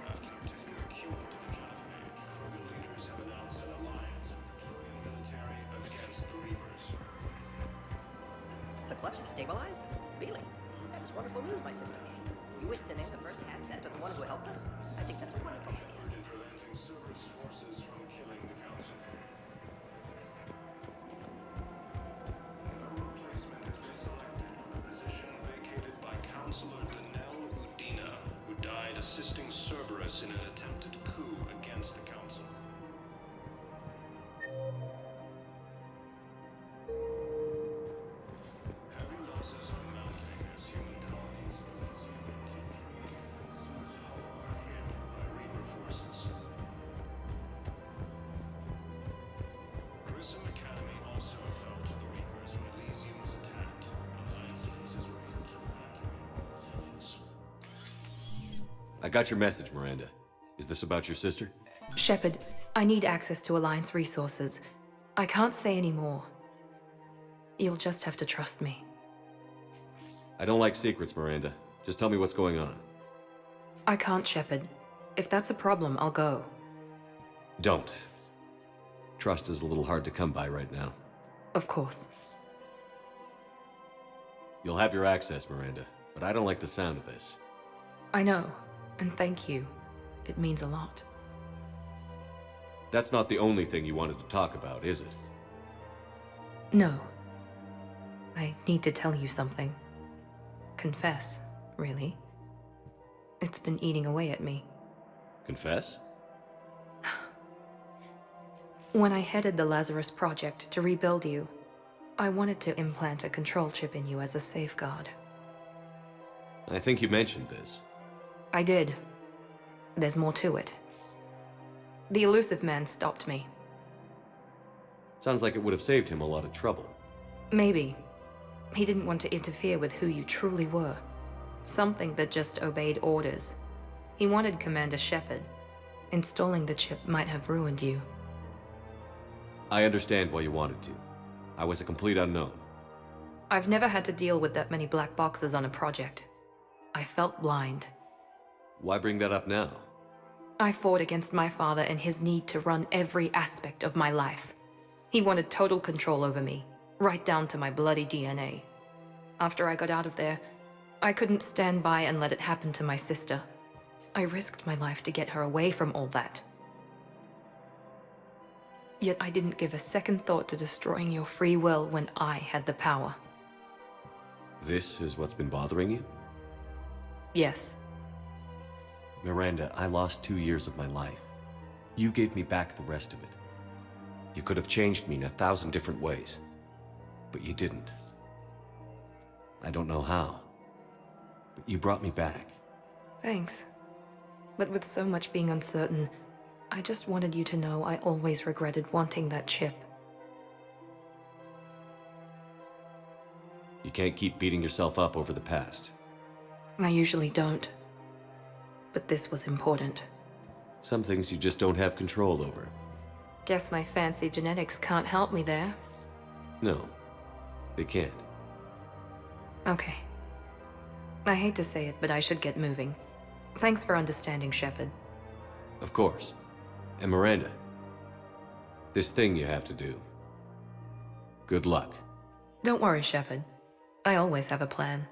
After obtaining a cure to the genophage, Krogan leaders have announced an alliance with the Turian military against the Reapers. The clutch is stabilized? Really? That is wonderful news, my sister. You wish to name the first candidate to the one who helped us? I think that's a wonderful idea. In preventing Cerberus forces from killing the Council. No replacement has been selected for the position vacated by Counselor Danelle Udina, who died assisting Cerberus in an attempted coup against the Council. Heavy losses are mounting as human colonies of Elysium continue by Reaper forces. I got your message, Miranda. Is this about your sister? Shepard, I need access to Alliance resources. I can't say any more. You'll just have to trust me. I don't like secrets, Miranda. Just tell me what's going on. I can't, Shepard. If that's a problem, I'll go. Don't. Trust is a little hard to come by right now. Of course. You'll have your access, Miranda, but I don't like the sound of this. I know, and thank you. It means a lot. That's not the only thing you wanted to talk about, is it? No. I need to tell you something. Confess, really. It's been eating away at me. Confess? When I headed the Lazarus Project to rebuild you, I wanted to implant a control chip in you as a safeguard. I think you mentioned this. I did. There's more to it. The elusive man stopped me. Sounds like it would have saved him a lot of trouble. Maybe. He didn't want to interfere with who you truly were. Something that just obeyed orders. He wanted Commander Shepard. Installing the chip might have ruined you. I understand why you wanted to. I was a complete unknown. I've never had to deal with that many black boxes on a project. I felt blind. Why bring that up now? I fought against my father and his need to run every aspect of my life. He wanted total control over me, right down to my bloody DNA. After I got out of there, I couldn't stand by and let it happen to my sister. I risked my life to get her away from all that. Yet I didn't give a second thought to destroying your free will when I had the power. This is what's been bothering you? Yes. Miranda, I lost 2 years of my life. You gave me back the rest of it. You could have changed me in 1,000 different ways, but you didn't. I don't know how, but you brought me back. Thanks. But with so much being uncertain, I just wanted you to know I always regretted wanting that chip. You can't keep beating yourself up over the past. I usually don't. But this was important. Some things you just don't have control over. Guess my fancy genetics can't help me there. No, they can't. Okay. I hate to say it, but I should get moving. Thanks for understanding, Shepard. Of course. And Miranda, this thing you have to do. Good luck. Don't worry, Shepard. I always have a plan.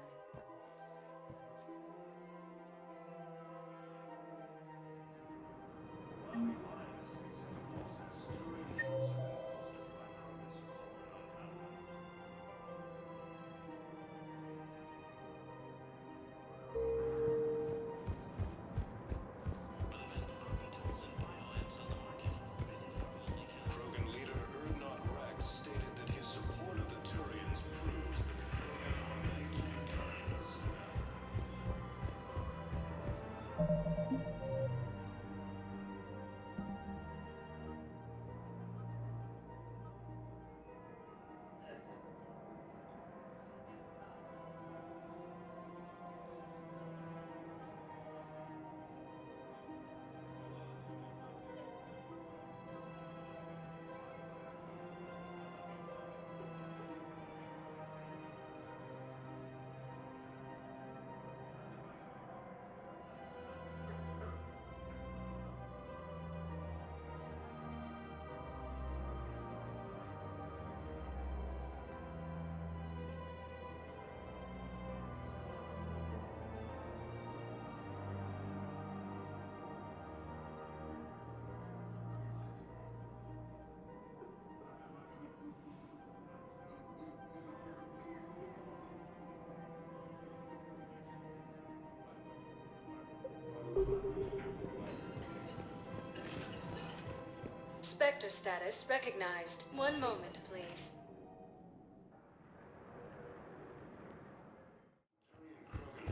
Spectre status recognized. One moment, please.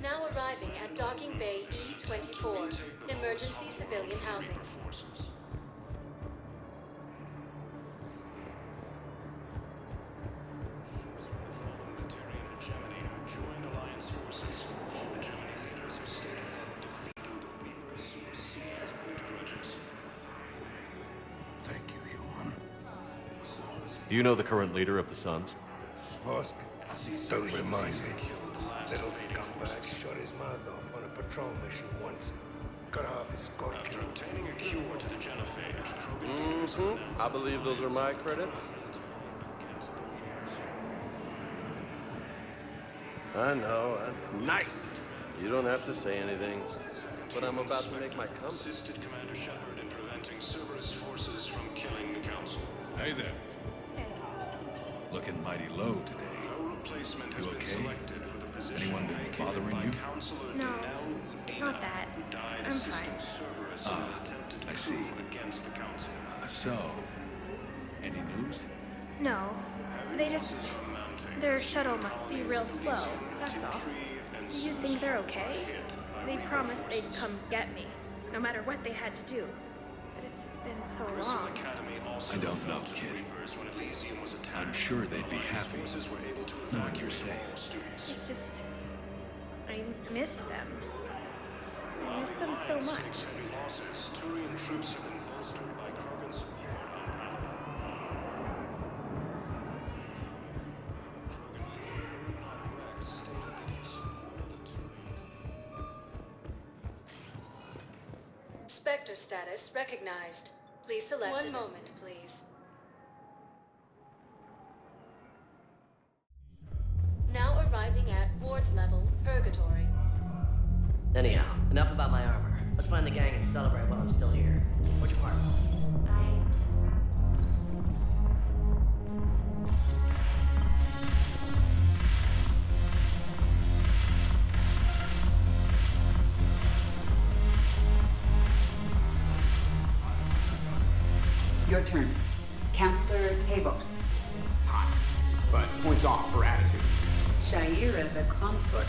Now arriving at Docking Bay E-24, emergency civilian housing. Germany have joined Alliance forces. The German leaders have stated that defeating the Do you know the current leader of the Suns? Vosk, don't remind me. Little scumbag shot his mouth off on a patrol mission once. Got half his squad After killed. obtaining a cure to the genophage, Krogan I believe those are my credits. I know. Nice! You don't have to say anything. But I'm about to make my comeback. Assisted Commander Shepard in preventing Cerberus forces from killing the Council. Hey there. Looking mighty low today. No replacement has You been okay? selected for the position Anyone been vacated bothering by you? Counselor No, Denel it's Udina, not that. who died I'm assisting fine. Cerberus in an attempted I coup see. against the Council. So, any news? No, they just... Their shuttle must be real slow, that's all. Do you think they're okay? They promised they'd come get me, no matter what they had to do. But it's been so long. I don't know, kid. I'm sure they'd be happy. Knowing you're safe. It's just... I miss them. I miss them so much. Heavy losses. Turian troops have been bolstered by Krogan support on Palace. Spectre status recognized. Please select One moment, please. Now arriving at ward level, Purgatory. Anyhow, enough about my armor. Let's find the gang and celebrate while I'm still here. What's your part? Your turn. Counselor Tavos. Hot, but points off for attitude. Shaira the consort.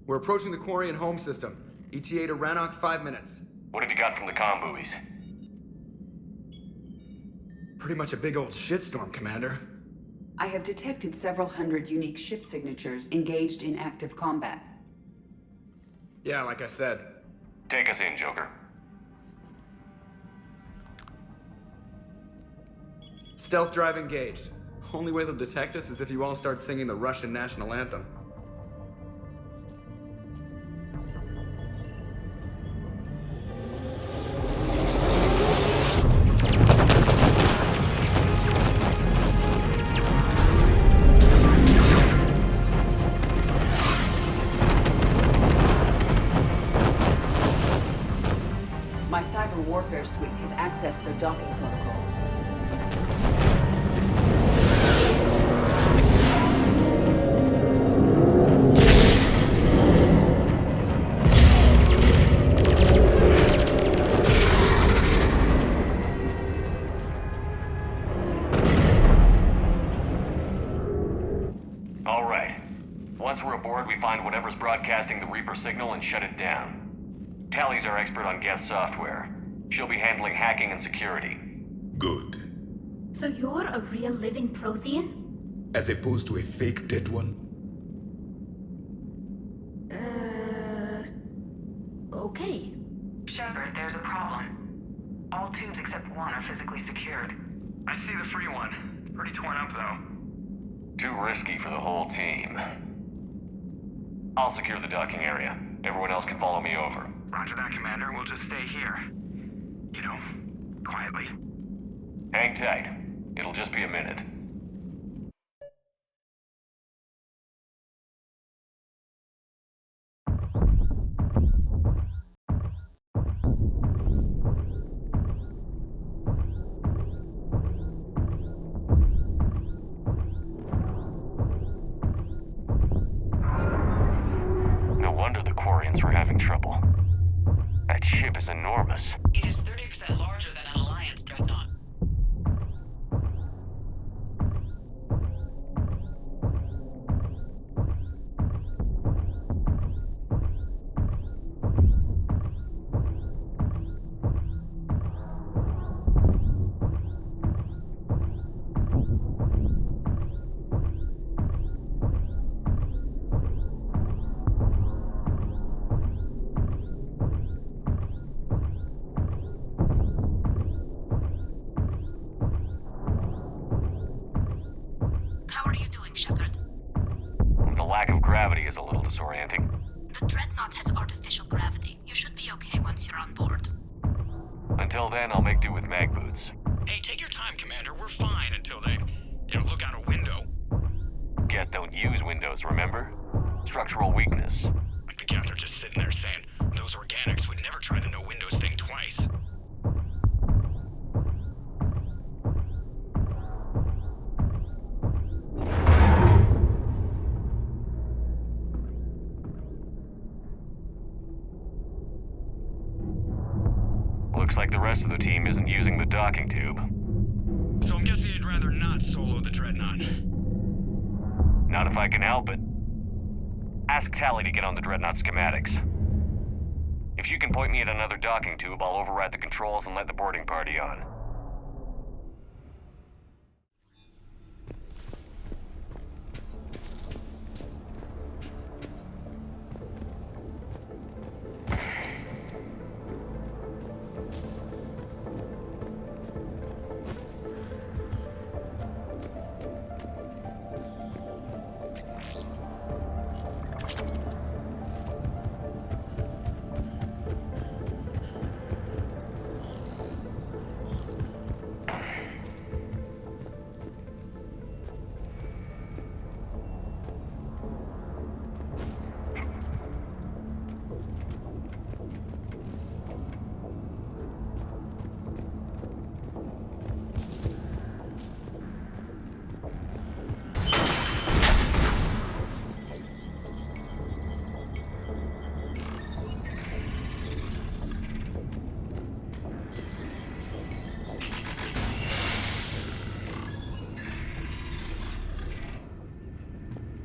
We're approaching the quarry and home system. ETA to Rannoch, 5 minutes. What have you got from the comm buoys? Pretty much a big old shitstorm, Commander. I have detected several hundred unique ship signatures engaged in active combat. Yeah, like I said. Take us in, Joker. Stealth drive engaged. Only way they'll detect us is if you all start singing the Russian national anthem. My cyber warfare suite has accessed their docking protocols. All right. Once we're aboard, we find whatever's broadcasting the Reaper signal and shut it down. Tally's our expert on Geth software. She'll be handling hacking and security. Good. So you're a real living Prothean? As opposed to a fake dead one? Okay. Shepard, there's a problem. All tubes except one are physically secured. I see the free one. Pretty torn up, though. Too risky for the whole team. I'll secure the docking area. Everyone else can follow me over. Roger that, Commander. We'll just stay here. You know, quietly. Hang tight. It'll just be a minute. No wonder the Quarians were having trouble. That ship is enormous. It is 30% larger than an Alliance dreadnought. How are you doing, Shepard? The lack of gravity is a little disorienting. The Dreadnought has artificial gravity. You should be okay once you're on board. Until then, I'll make do with mag boots. Hey, take your time, Commander. We're fine until they, look out a window. Geth don't use windows, remember? Structural weakness. Like the Geth are just sitting there saying, those organics would never try the no windows thing twice. Looks like the rest of the team isn't using the docking tube. So I'm guessing you'd rather not solo the Dreadnought. Not if I can help it. Ask Tally to get on the Dreadnought schematics. If she can point me at another docking tube, I'll override the controls and let the boarding party on.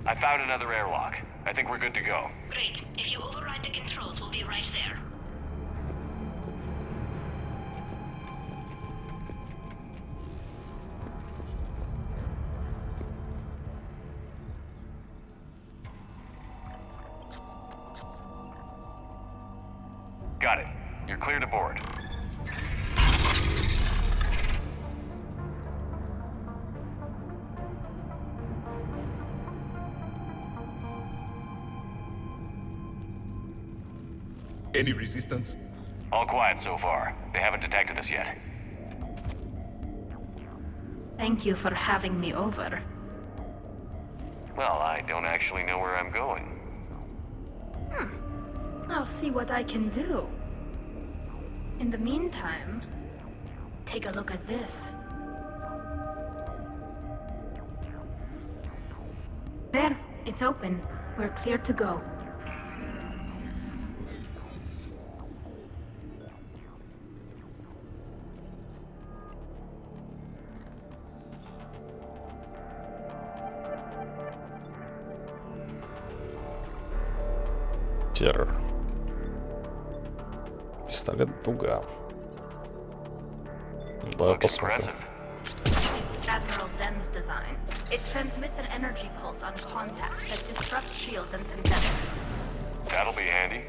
I found another airlock. I think we're good to go. Great. If you override the controls, we'll be right there. Got it. You're clear to board. Any resistance? All quiet so far. They haven't detected us yet. Thank you for having me over. Well, I don't actually know where I'm going. I'll see what I can do. In the meantime, take a look at this. There, it's open. We're clear to go. Террор. Пистолет дуга. Давай посмотрим. It's Admiral Zen's design. It transmits an energy pulse on contact that disrupts shields and synthetics. That'll be handy.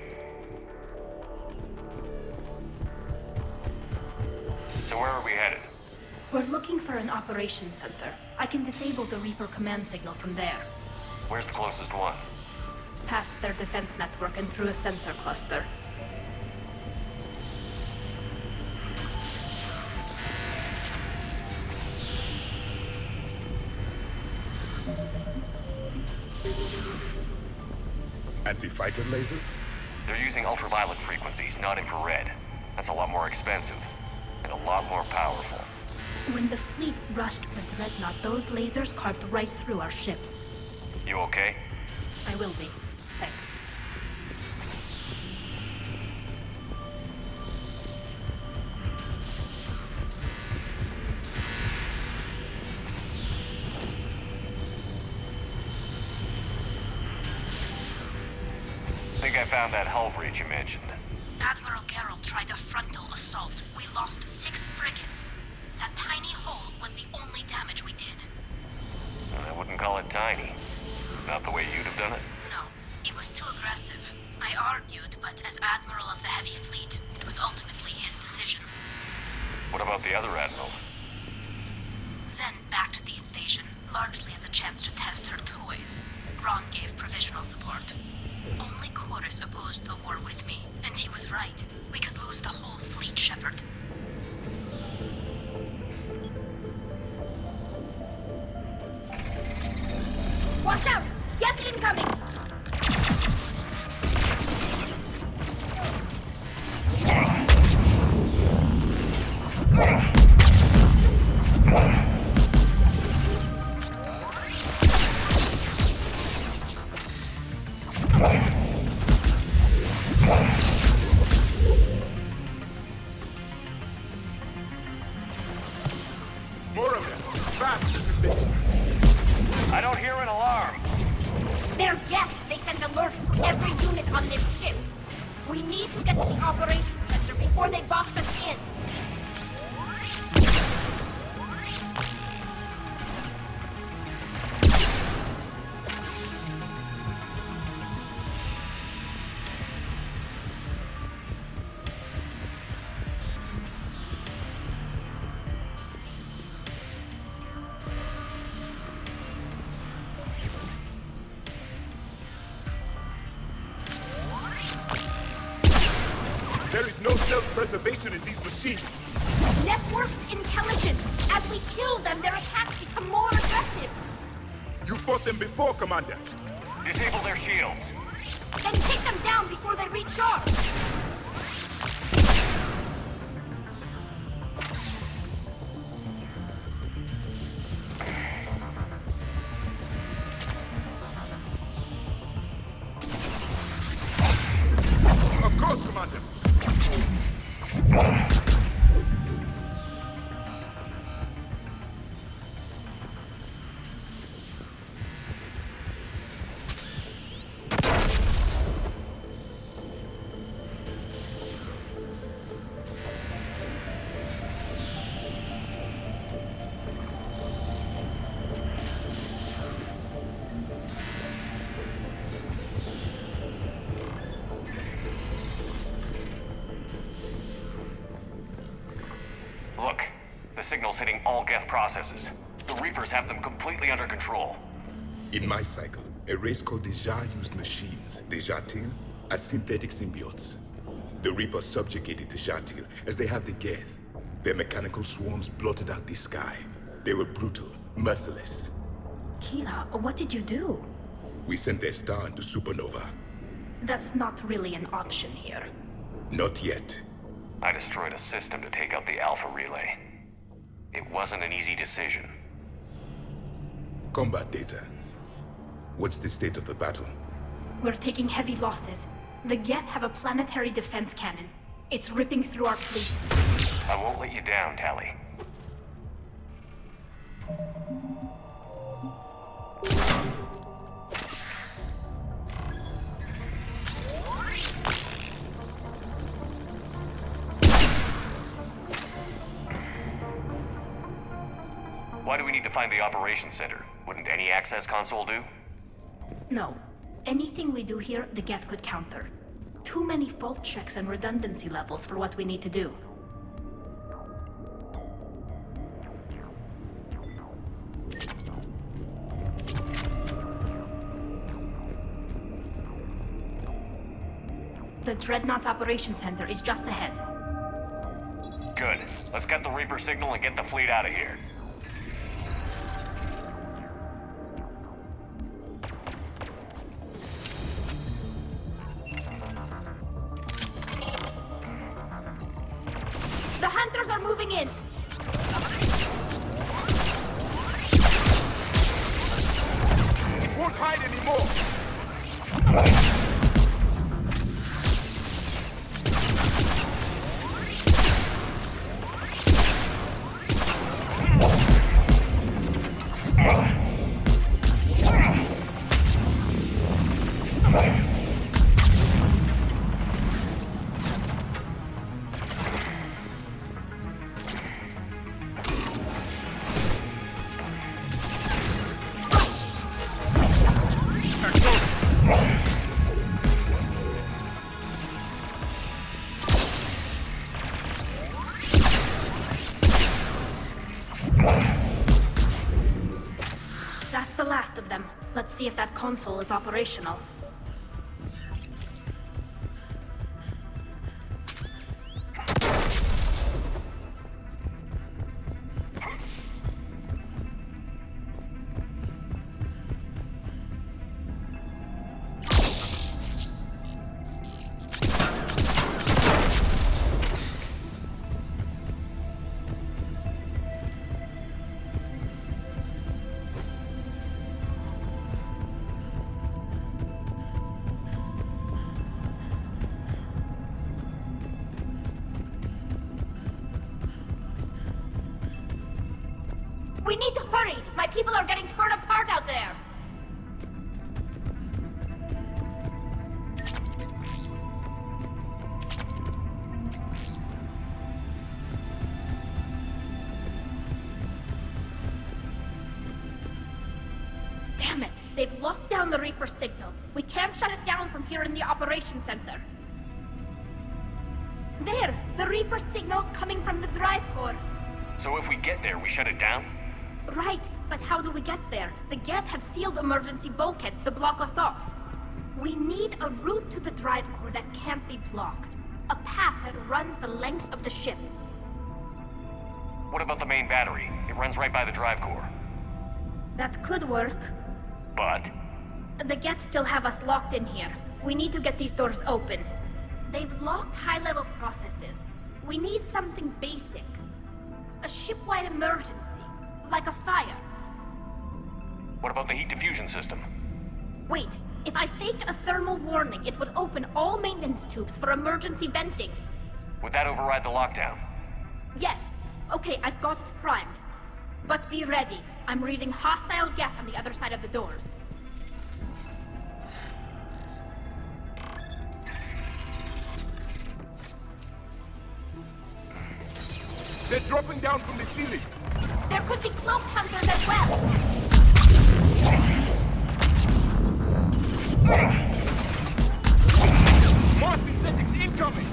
So where are we headed? We're looking for an operations center. I can disable the Reaper command signal from there. Where's the closest one? Past their defense network and through a sensor cluster. Anti-fighter lasers? They're using ultraviolet frequencies, not infrared. That's a lot more expensive. And a lot more powerful. When the fleet rushed the Dreadnought, those lasers carved right through our ships. You okay? I will be. Thanks. I think I found that hull breach you mentioned. Admiral Geralt tried a frontal assault. We lost 6 frigates. That tiny hole was the only damage we did. I wouldn't call it tiny. Not the way you'd have done it. No, it was too aggressive. I argued, but as Admiral of the Heavy Fleet, it was ultimately his decision. What about the other admirals? Zen backed the invasion, largely as a chance to test her toys. Ron gave provisional support. Only Chorus opposed the war with me, and he was right. We could lose the whole fleet, Shepard. Watch out! Get incoming! More of them! Fast! I don't hear an alarm. They're guests! They sent alerts to every unit on this ship! We need to get to the operations center before they box us in! There is no self-preservation in these machines. Network's intelligence! As we kill them, their attacks become more aggressive! You fought them before, Commander. Disable their shields. Then take them down before they recharge! Of course, Commander. signals hitting all Geth processes. The Reapers have them completely under control. In my cycle, a race called the Jar used machines. The Jartil as synthetic symbiotes. The Reapers subjugated the Jartil as they have the Geth. Their mechanical swarms blotted out the sky. They were brutal, merciless. Keela, what did you do? We sent their star into supernova. That's not really an option here. Not yet. I destroyed a system to take out the Alpha Relay. It wasn't an easy decision. Combat data. What's the state of the battle? We're taking heavy losses. The Geth have a planetary defense cannon. It's ripping through our fleet. I won't let you down, Tali. Why do we need to find the operations center? Wouldn't any access console do? No. Anything we do here, the Geth could counter. Too many fault checks and redundancy levels for what we need to do. The Dreadnought's Operations Center is just ahead. Good. Let's get the Reaper signal and get the fleet out of here. The Hunters are moving in! It won't hide anymore! That's the last of them. Let's see if that console is operational. We need to hurry! My people are getting torn apart out there! Damn it! They've locked down the Reaper signal. We can't shut it down from here in the operations center. There! The Reaper signal's coming from the drive core. So if we get there, we shut it down? Right, but how do we get there? The Geth have sealed emergency bulkheads to block us off. We need a route to the drive core that can't be blocked. A path that runs the length of the ship. What about the main battery? It runs right by the drive core. That could work. But? The Geth still have us locked in here. We need to get these doors open. They've locked high-level processes. We need something basic. A ship-wide emergency. Like a fire. What about the heat diffusion system? Wait, if I faked a thermal warning, it would open all maintenance tubes for emergency venting. Would that override the lockdown? Yes. Okay, I've got it primed. But be ready. I'm reading hostile Geth on the other side of the doors. They're dropping down from the ceiling! There could be cloaked hunters as well! More synthetics incoming!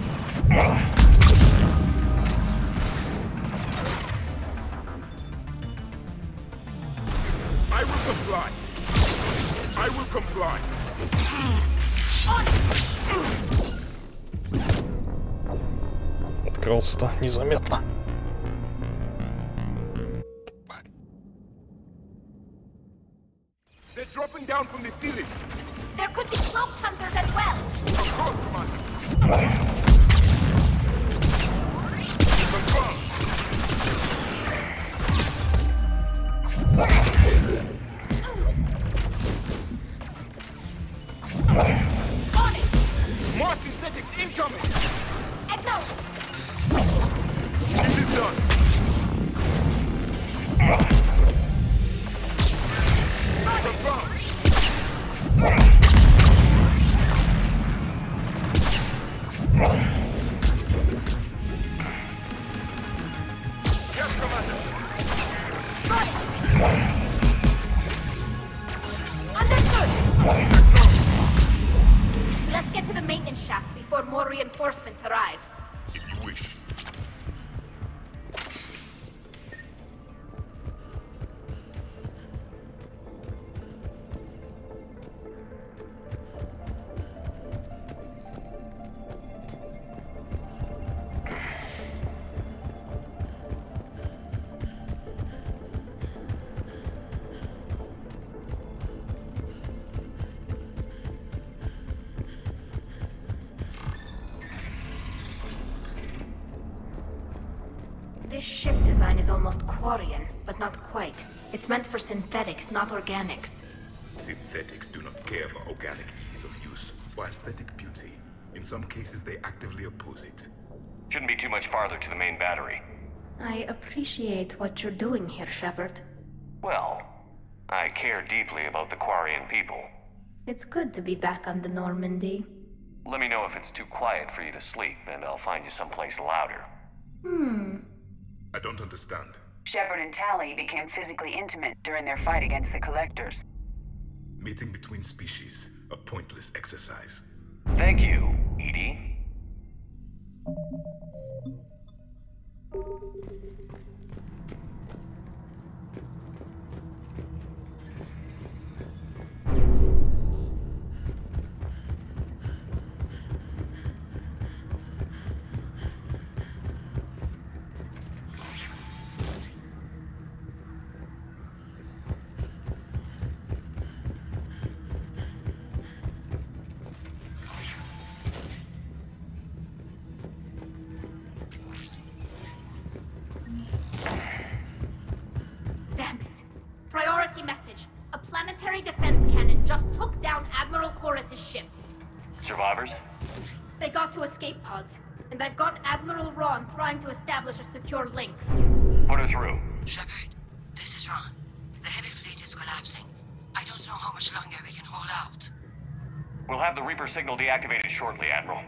подкрался-то незаметно. They're dropping down from the ceiling. There could be cloak hunters as well. Of course, Commander. On it! More synthetics incoming! Acknowledged! This is done. Yes, Commander. Got it! Understood! Let's get to the maintenance shaft before more reinforcements arrive. If you wish. This ship design is almost Quarian, but not quite. It's meant for synthetics, not organics. Synthetics do not care for organic ease of use or aesthetic beauty. In some cases, they actively oppose it. Shouldn't be too much farther to the main battery. I appreciate what you're doing here, Shepard. Well, I care deeply about the Quarian people. It's good to be back on the Normandy. Let me know if it's too quiet for you to sleep, and I'll find you someplace louder. I don't understand. Shepard and Tally became physically intimate during their fight against the Collectors. Meeting between species, a pointless exercise. Thank you, Edie. Damn it. Priority message. A planetary defense cannon just took down Admiral Chorus's ship. Survivors? They got to escape pods, and I've got Admiral Ron trying to establish a secure link. Put her through. Shepard, this is Ron. The heavy fleet is collapsing. I don't know how much longer we can hold out. We'll have the Reaper signal deactivated shortly, Admiral.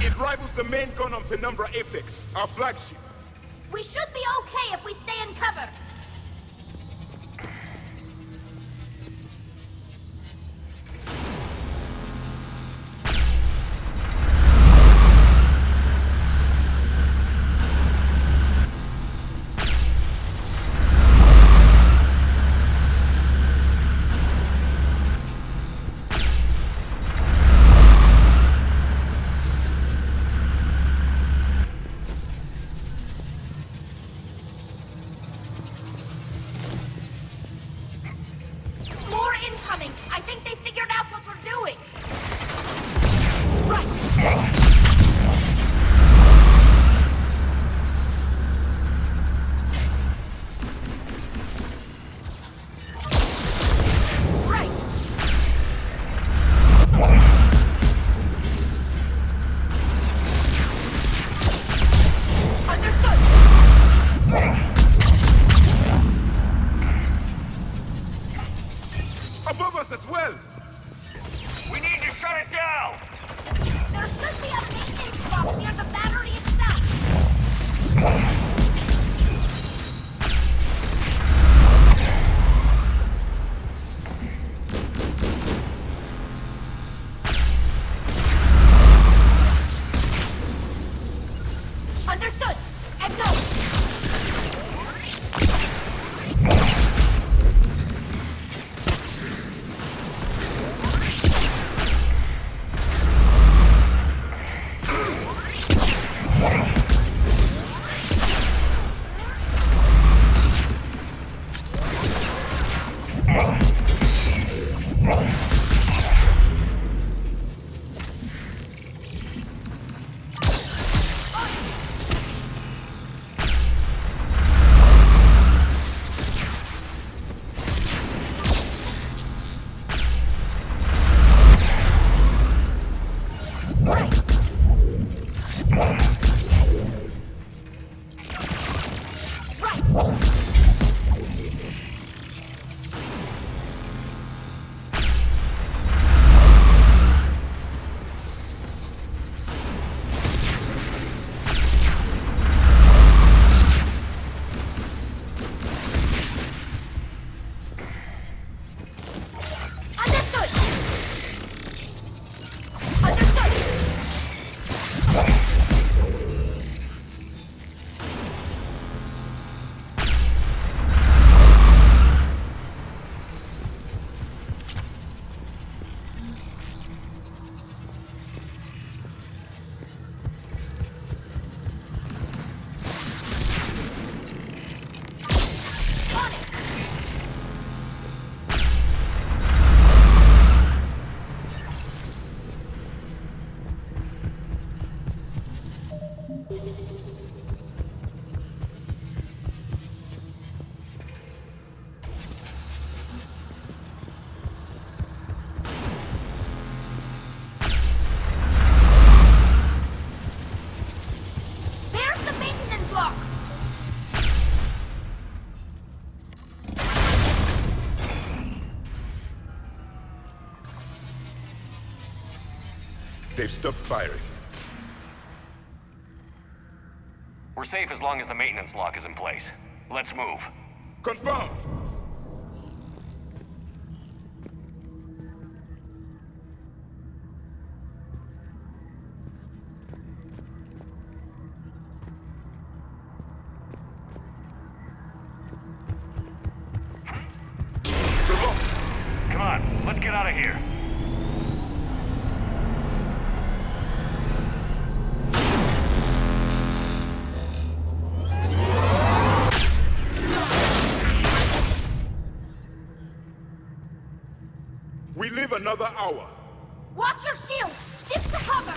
It rivals the main gun on Penumbra Apex, our flagship. We should be okay if we stay in cover. I think they figured out what we're doing. Right. Above us as well! shut it down! There should be a maintenance box near the battery itself! Understood! And go! They've stopped firing. We're safe as long as the maintenance lock is in place. Let's move. Confirmed! Come on, let's get out of here. We live another hour. Watch your shield! Stick to cover!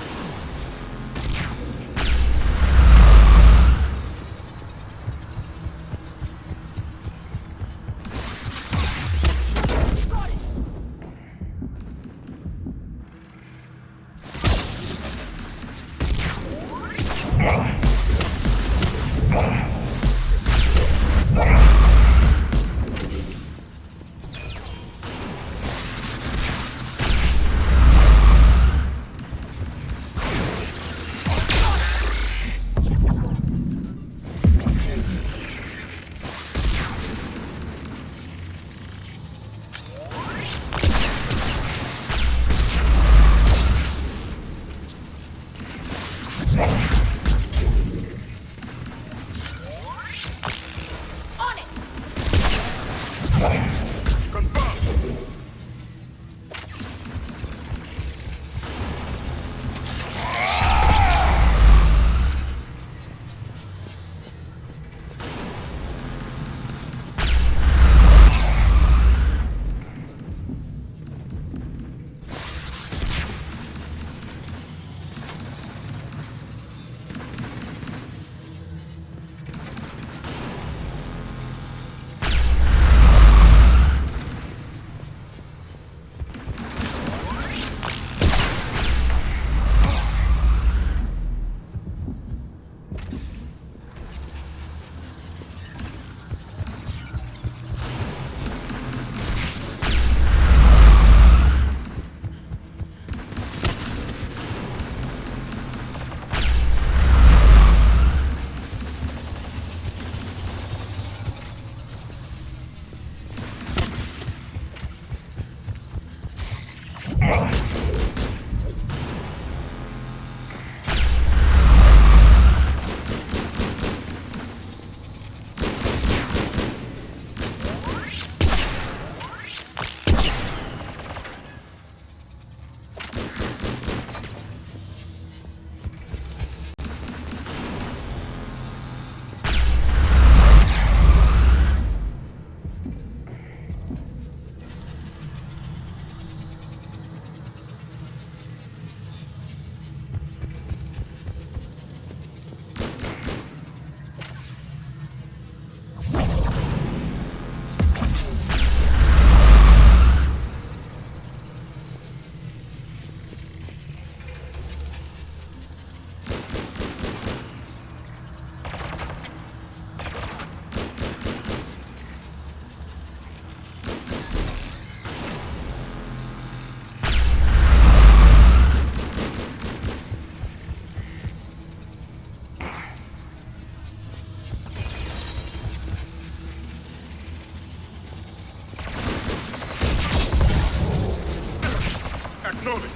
moving!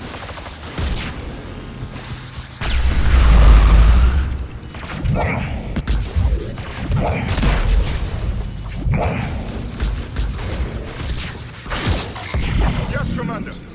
Yes, Commander!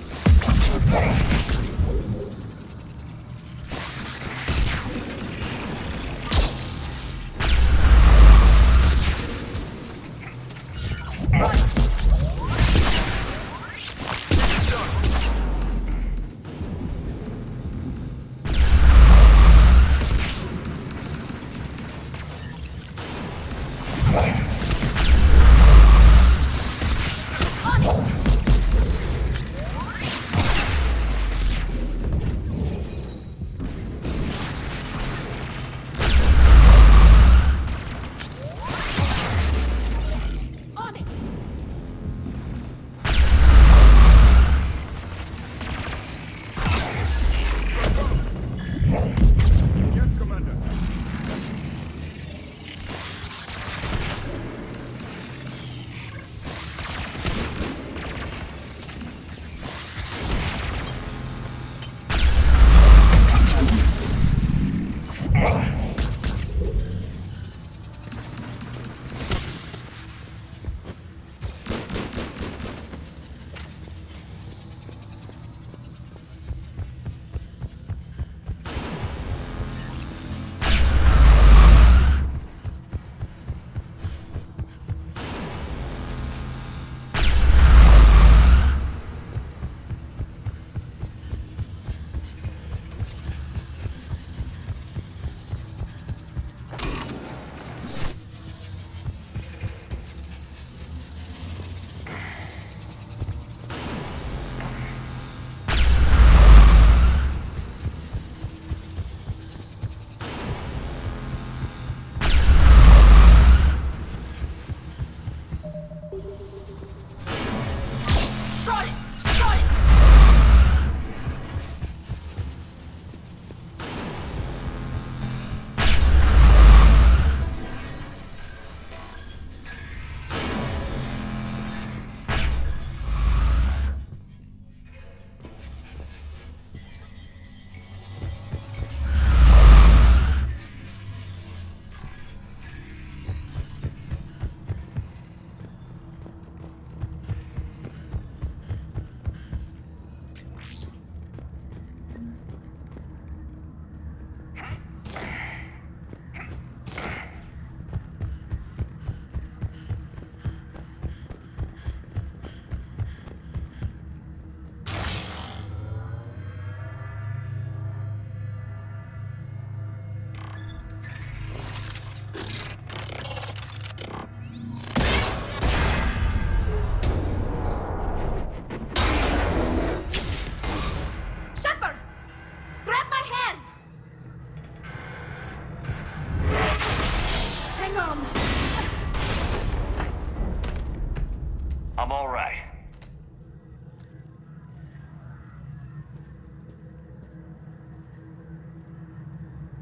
I'm all right.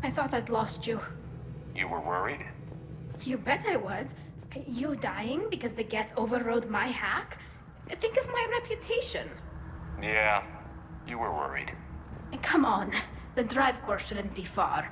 I thought I'd lost you. You were worried? You bet I was. You dying because the Geth overrode my hack? Think of my reputation. Yeah, you were worried. Come on, the drive course shouldn't be far.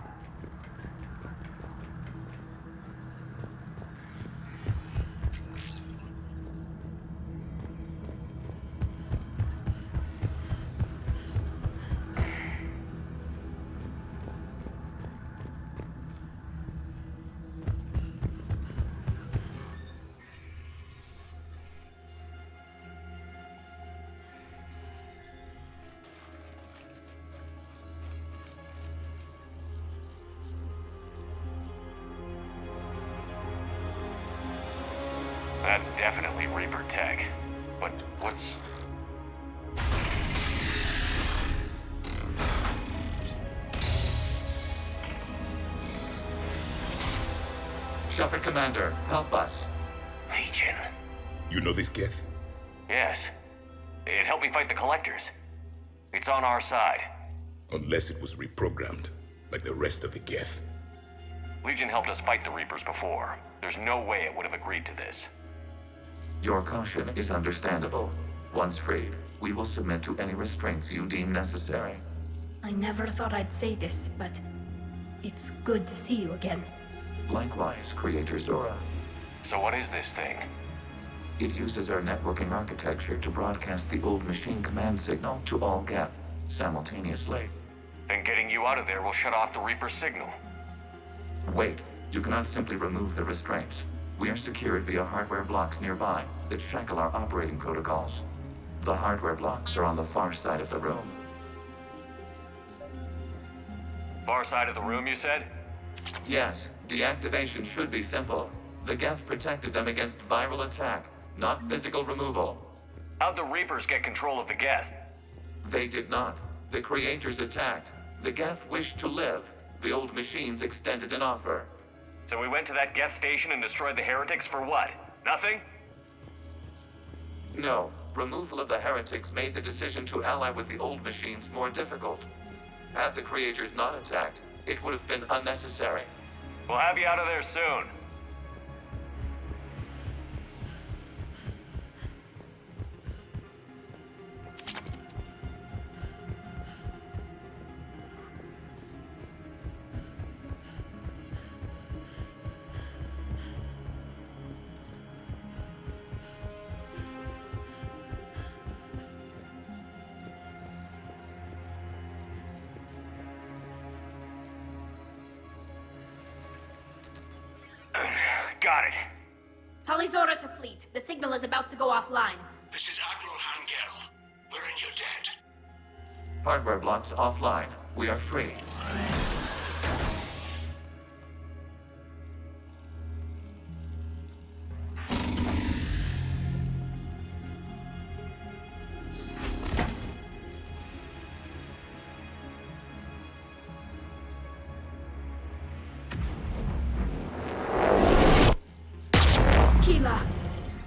That's definitely Reaper tech. But what's... Shepard Commander, help us. Legion. You know this Geth? Yes. It helped me fight the Collectors. It's on our side. Unless it was reprogrammed, like the rest of the Geth. Legion helped us fight the Reapers before. There's no way it would have agreed to this. Your caution is understandable. Once freed, we will submit to any restraints you deem necessary. I never thought I'd say this, but it's good to see you again. Likewise, Creator Zora. So what is this thing? It uses our networking architecture to broadcast the old machine command signal to all Geth simultaneously. Then getting you out of there will shut off the Reaper signal. Wait, you cannot simply remove the restraints. We are secured via hardware blocks nearby that shackle our operating protocols. The hardware blocks are on the far side of the room. Far side of the room, you said? Yes, deactivation should be simple. The Geth protected them against viral attack, not physical removal. How'd the Reapers get control of the Geth? They did not. The Creators attacked. The Geth wished to live. The old machines extended an offer. So we went to that Geth station and destroyed the heretics for what? Nothing? No. Removal of the heretics made the decision to ally with the old machines more difficult. Had the Creators not attacked, it would have been unnecessary. We'll have you out of there soon. Got it. Tali Zora to fleet. The signal is about to go offline. This is Admiral Hangel. We're in your debt. Hardware blocks offline. We are free.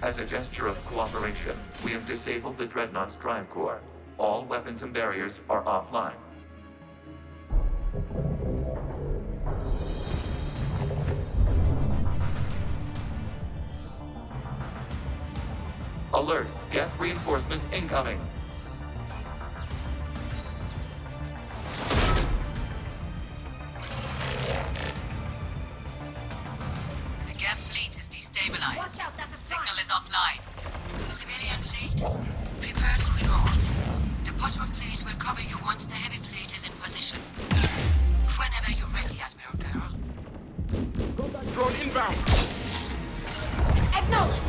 As a gesture of cooperation, we have disabled the Dreadnought's drive core. All weapons and barriers are offline. Alert! Geth reinforcements incoming! The Geth fleet is destabilized. Watch out, that's a Signal is offline. Civilian fleet, prepare to withdraw. The patrol fleet will cover you once the heavy fleet is in position. Whenever you're ready, Admiral Carroll. Drone inbound! Acknowledge!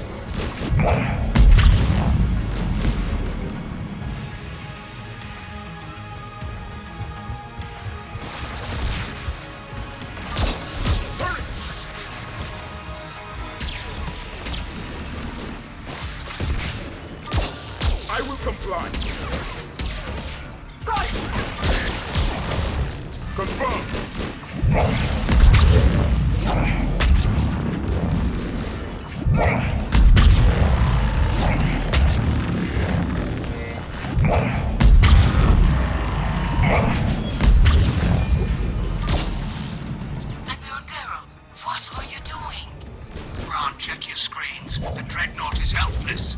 I will comply. Got it! Confirmed. Admiral Carroll, what are you doing? Ron, check your screens. The Dreadnought is helpless.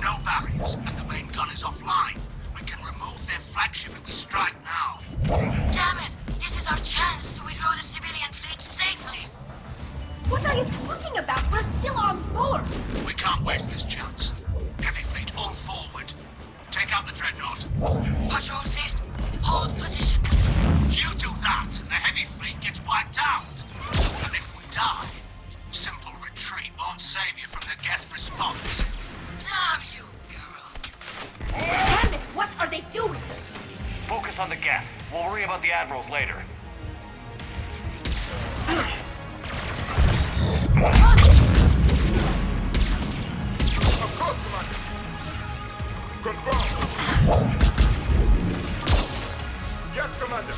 No barriers, and the main gun is offline. We can remove their flagship if we strike now. Damn it! This is our chance to withdraw the civilian fleet safely. What are you talking about? We're still on board! We can't waste this chance. Heavy fleet all forward. Take out the Dreadnought. Patrol fleet, hold position. You do that, and the heavy fleet gets wiped out. And if we die, simple retreat won't save you from the Geth response. Damn you, girl. Damn it! What are they doing? Focus on the Geth. We'll worry about the admirals later. Of course, Commander. Confirmed. Yes, Commander.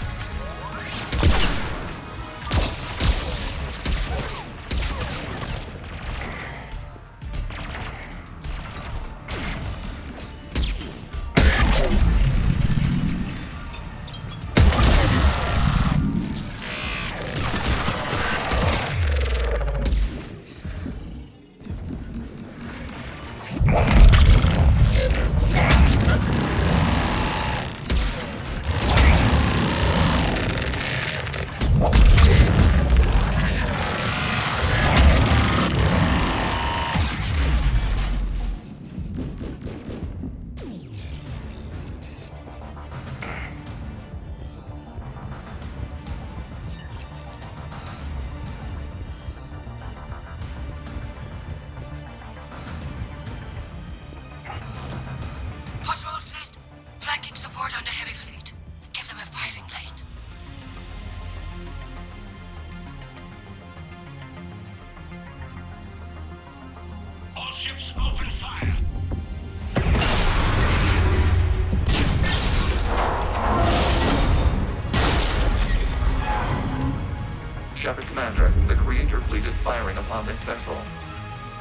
Shepard Commander, the Creator Fleet is firing upon this vessel.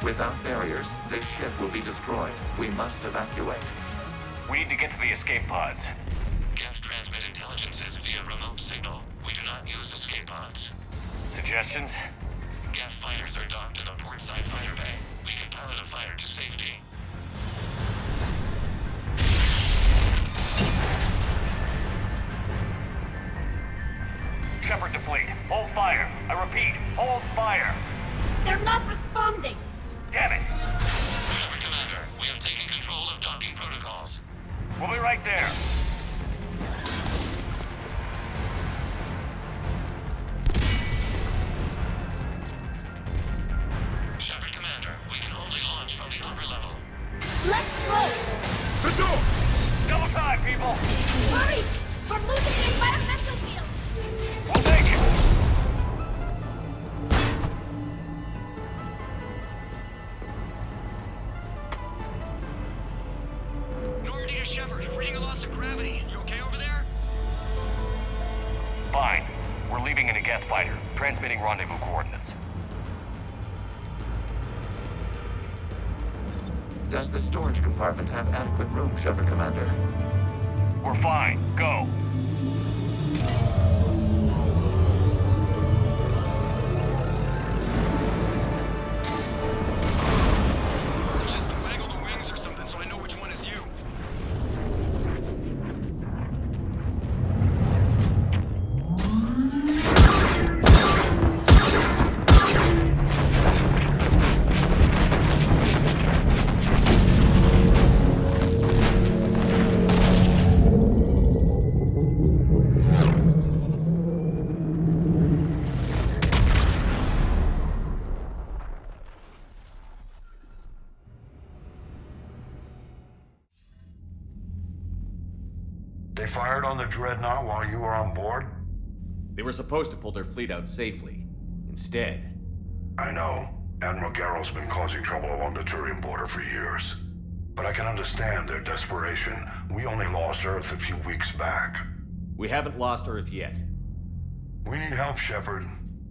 Without barriers, this ship will be destroyed. We must evacuate. We need to get to the escape pods. Geth transmit intelligences via remote signal. We do not use escape pods. Suggestions? Geth fighters are docked in a portside fighter bay. We can pilot a fighter to safety. Shepard to fleet. Hold fire. I repeat, hold fire. They're not responding. Damn it. Shepard Commander, we have taken control of docking protocols. We'll be right there. Shepard Commander, we can only launch from the upper level. Let's go! Let's go! Double time, people! Hurry! We're losing the environmental field! We'll make it! Normandy to Shepard, reading a loss of gravity. You okay over there? Fine. We're leaving in a Geth fighter, transmitting rendezvous coordinates. Does the storage compartment have adequate room, Shepard Commander? We're fine. Go. Just waggle the wings or something so I know which one is you. They fired on the Dreadnought while you were on board? They were supposed to pull their fleet out safely. Instead... I know. Admiral Garrow's been causing trouble along the Turian border for years. But I can understand their desperation. We only lost Earth a few weeks back. We haven't lost Earth yet. We need help, Shepard.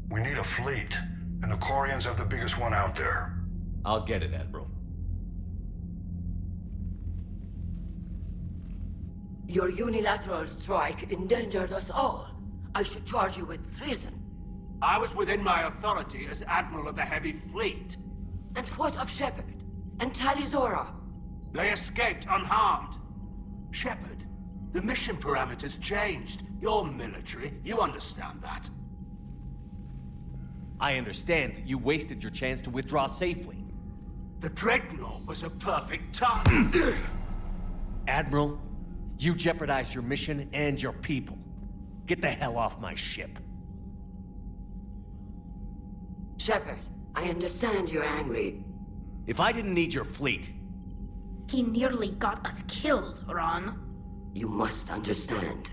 We need a fleet. And the Quarians have the biggest one out there. I'll get it, Admiral. Your unilateral strike endangered us all. I should charge you with treason. I was within my authority as Admiral of the Heavy Fleet. And what of Shepard? And Talizora? They escaped unharmed. Shepard, the mission parameters changed. You're military, you understand that. I understand that you wasted your chance to withdraw safely. The Dreadnought was a perfect target. Admiral, you jeopardized your mission and your people. Get the hell off my ship. Shepard, I understand you're angry. If I didn't need your fleet... He nearly got us killed, Ron. You must understand.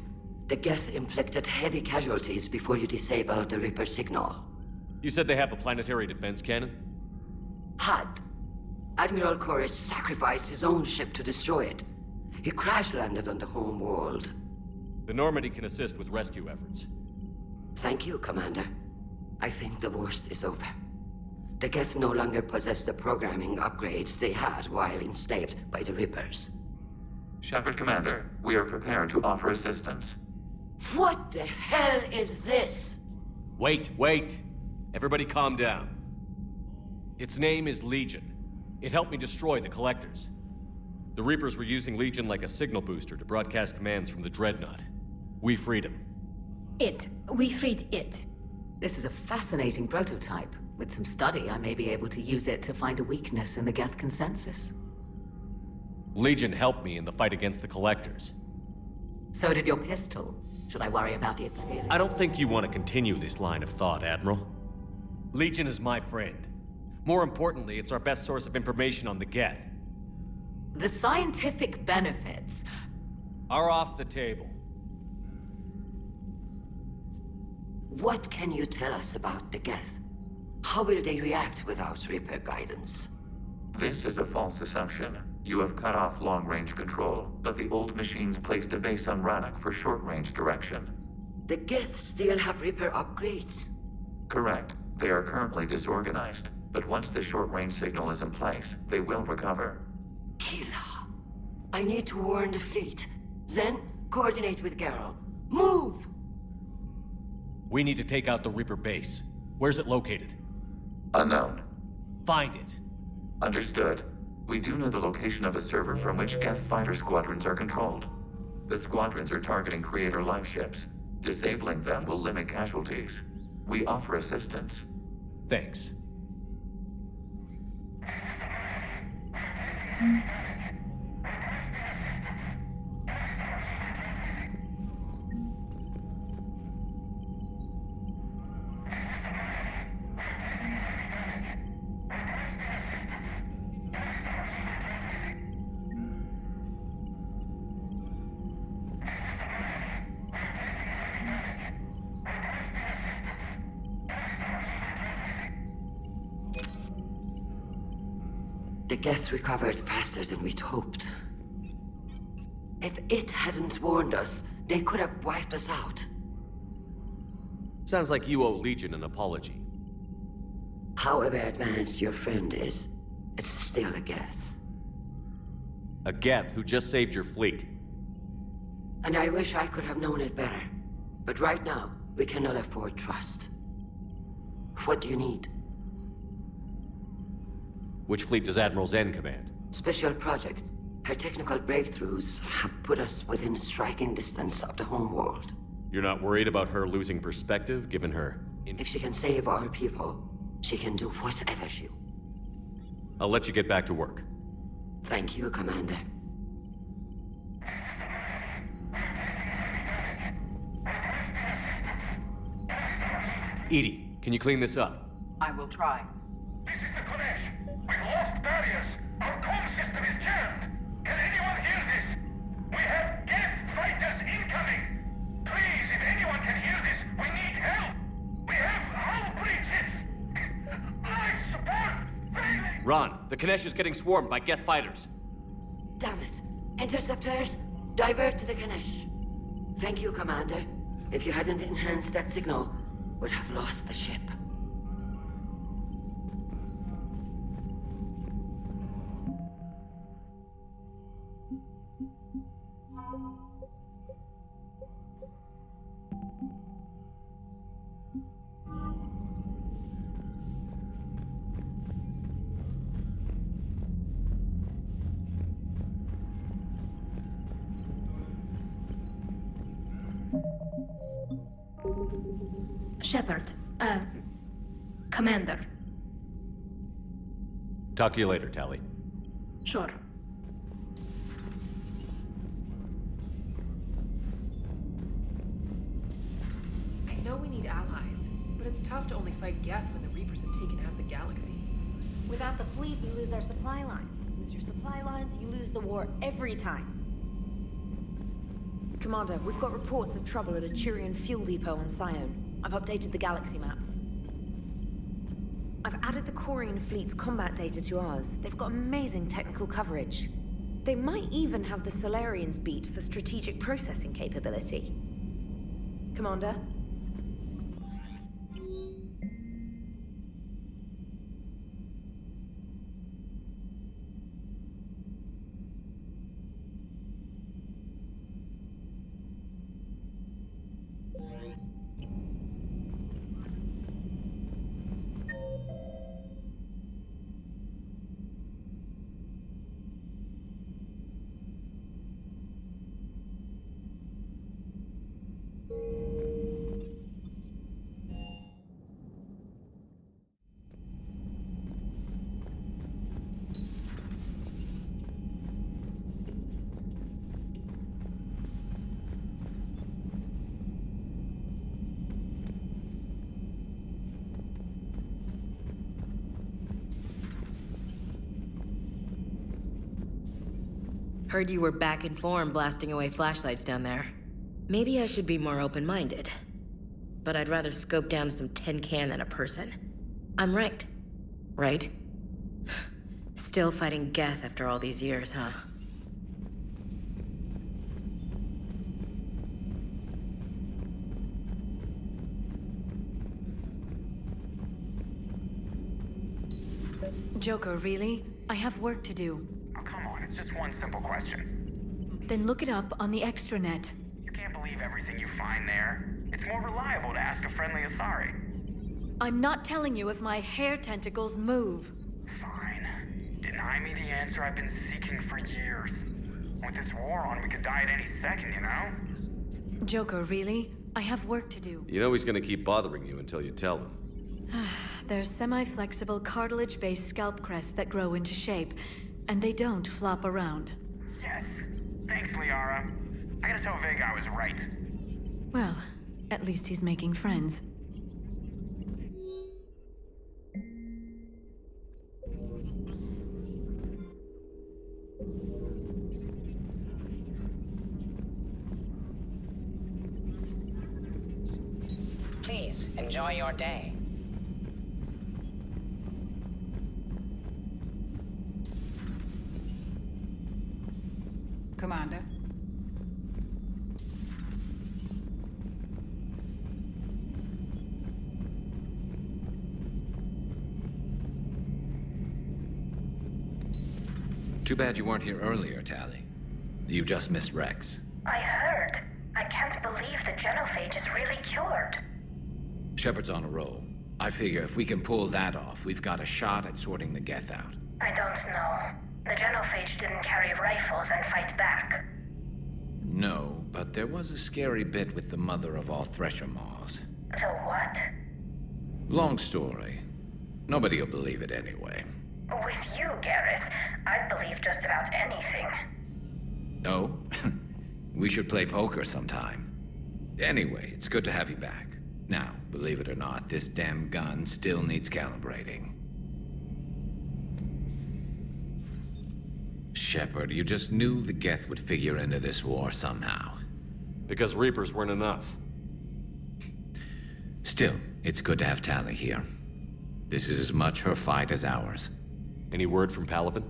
The Geth inflicted heavy casualties before you disabled the Reaper signal. You said they have a planetary defense cannon? Had. Admiral Koresh sacrificed his own ship to destroy it. He crash-landed on the home world. The Normandy can assist with rescue efforts. Thank you, Commander. I think the worst is over. The Geth no longer possess the programming upgrades they had while enslaved by the Reapers. Shepard Commander, we are prepared to offer assistance. What the hell is this? Wait. Everybody calm down. Its name is Legion. It helped me destroy the Collectors. The Reapers were using Legion like a signal booster to broadcast commands from the Dreadnought. We freed him. We freed it. This is a fascinating prototype. With some study, I may be able to use it to find a weakness in the Geth consensus. Legion helped me in the fight against the Collectors. So did your pistol. Should I worry about its feelings? I don't think you want to continue this line of thought, Admiral. Legion is my friend. More importantly, it's our best source of information on the Geth. The scientific benefits are off the table. What can you tell us about the Geth? How will they react without Reaper guidance? This is a false assumption. You have cut off long-range control, but the old machines placed a base on Rannoch for short-range direction. The Geth still have Reaper upgrades. Correct. They are currently disorganized, but once the short-range signal is in place, they will recover. Kila, I need to warn the fleet. Zen, coordinate with Garrow. Move! We need to take out the Reaper base. Where's it located? Unknown. Find it. Understood. We do know the location of a server from which Geth fighter squadrons are controlled. The squadrons are targeting Creator life ships. Disabling them will limit casualties. We offer assistance. Thanks. The Geth recovered faster than we'd hoped. If it hadn't warned us, they could have wiped us out. Sounds like you owe Legion an apology. However advanced your friend is, it's still a Geth. A Geth who just saved your fleet. And I wish I could have known it better. But right now, we cannot afford trust. What do you need? Which fleet does Admiral Zen command? Special project. Her technical breakthroughs have put us within striking distance of the homeworld. You're not worried about her losing perspective, given her... If she can save our people, she can do whatever she... I'll let you get back to work. Thank you, Commander. Edie, can you clean this up? I will try. This is the Kodesh. We've lost barriers. Our comm system is jammed. Can anyone hear this? We have Geth fighters incoming. Please, if anyone can hear this, we need help. We have hull breaches. Life support failing. Ron, the Kanesh is getting swarmed by Geth fighters. Damn it. Interceptors, divert to the Ganesh. Thank you, Commander. If you hadn't enhanced that signal, we'd have lost the ship. Shepard, Commander. Talk to you later, Tally. Sure. I know we need allies, but it's tough to only fight Geth when the Reapers have taken half the galaxy. Without the fleet, we lose our supply lines. You lose your supply lines, you lose the war every time. Commander, we've got reports of trouble at a Turian fuel depot on Scion. I've updated the galaxy map. I've added the Corian fleet's combat data to ours. They've got amazing technical coverage. They might even have the Solarians beat for strategic processing capability. Commander? Heard you were back in form blasting away flashlights down there. Maybe I should be more open-minded. But I'd rather scope down some tin can than a person. I'm right. Right? Still fighting Geth after all these years, huh? Joker, really? I have work to do. Oh, come on, it's just one simple question. Then look it up on the extranet. You can't believe everything you find there. It's more reliable to ask a friendly Asari. I'm not telling you if my hair tentacles move. Fine. Deny me the answer I've been seeking for years. With this war on, we could die at any second, you know? Joker, really? I have work to do. You know he's gonna keep bothering you until you tell him. They're semi-flexible cartilage-based scalp crests that grow into shape, and they don't flop around. Yes. Thanks, Liara. I gotta tell Vega I was right. Well, at least he's making friends. Please, enjoy your day. Commander. Too bad you weren't here earlier, Tally. You just missed Rex. I heard. I can't believe the genophage is really cured. Shepard's on a roll. I figure if we can pull that off, we've got a shot at sorting the Geth out. I don't know. The genophage didn't carry rifles and fight back. No, but there was a scary bit with the mother of all Thresher Maws. The what? Long story. Nobody'll believe it anyway. With you, Garrus, I'd believe just about anything. Oh? We should play poker sometime. Anyway, it's good to have you back. Now, believe it or not, this damn gun still needs calibrating. Shepard, you just knew the Geth would figure into this war somehow. Because Reapers weren't enough. Still, it's good to have Tally here. This is as much her fight as ours. Any word from Palaven?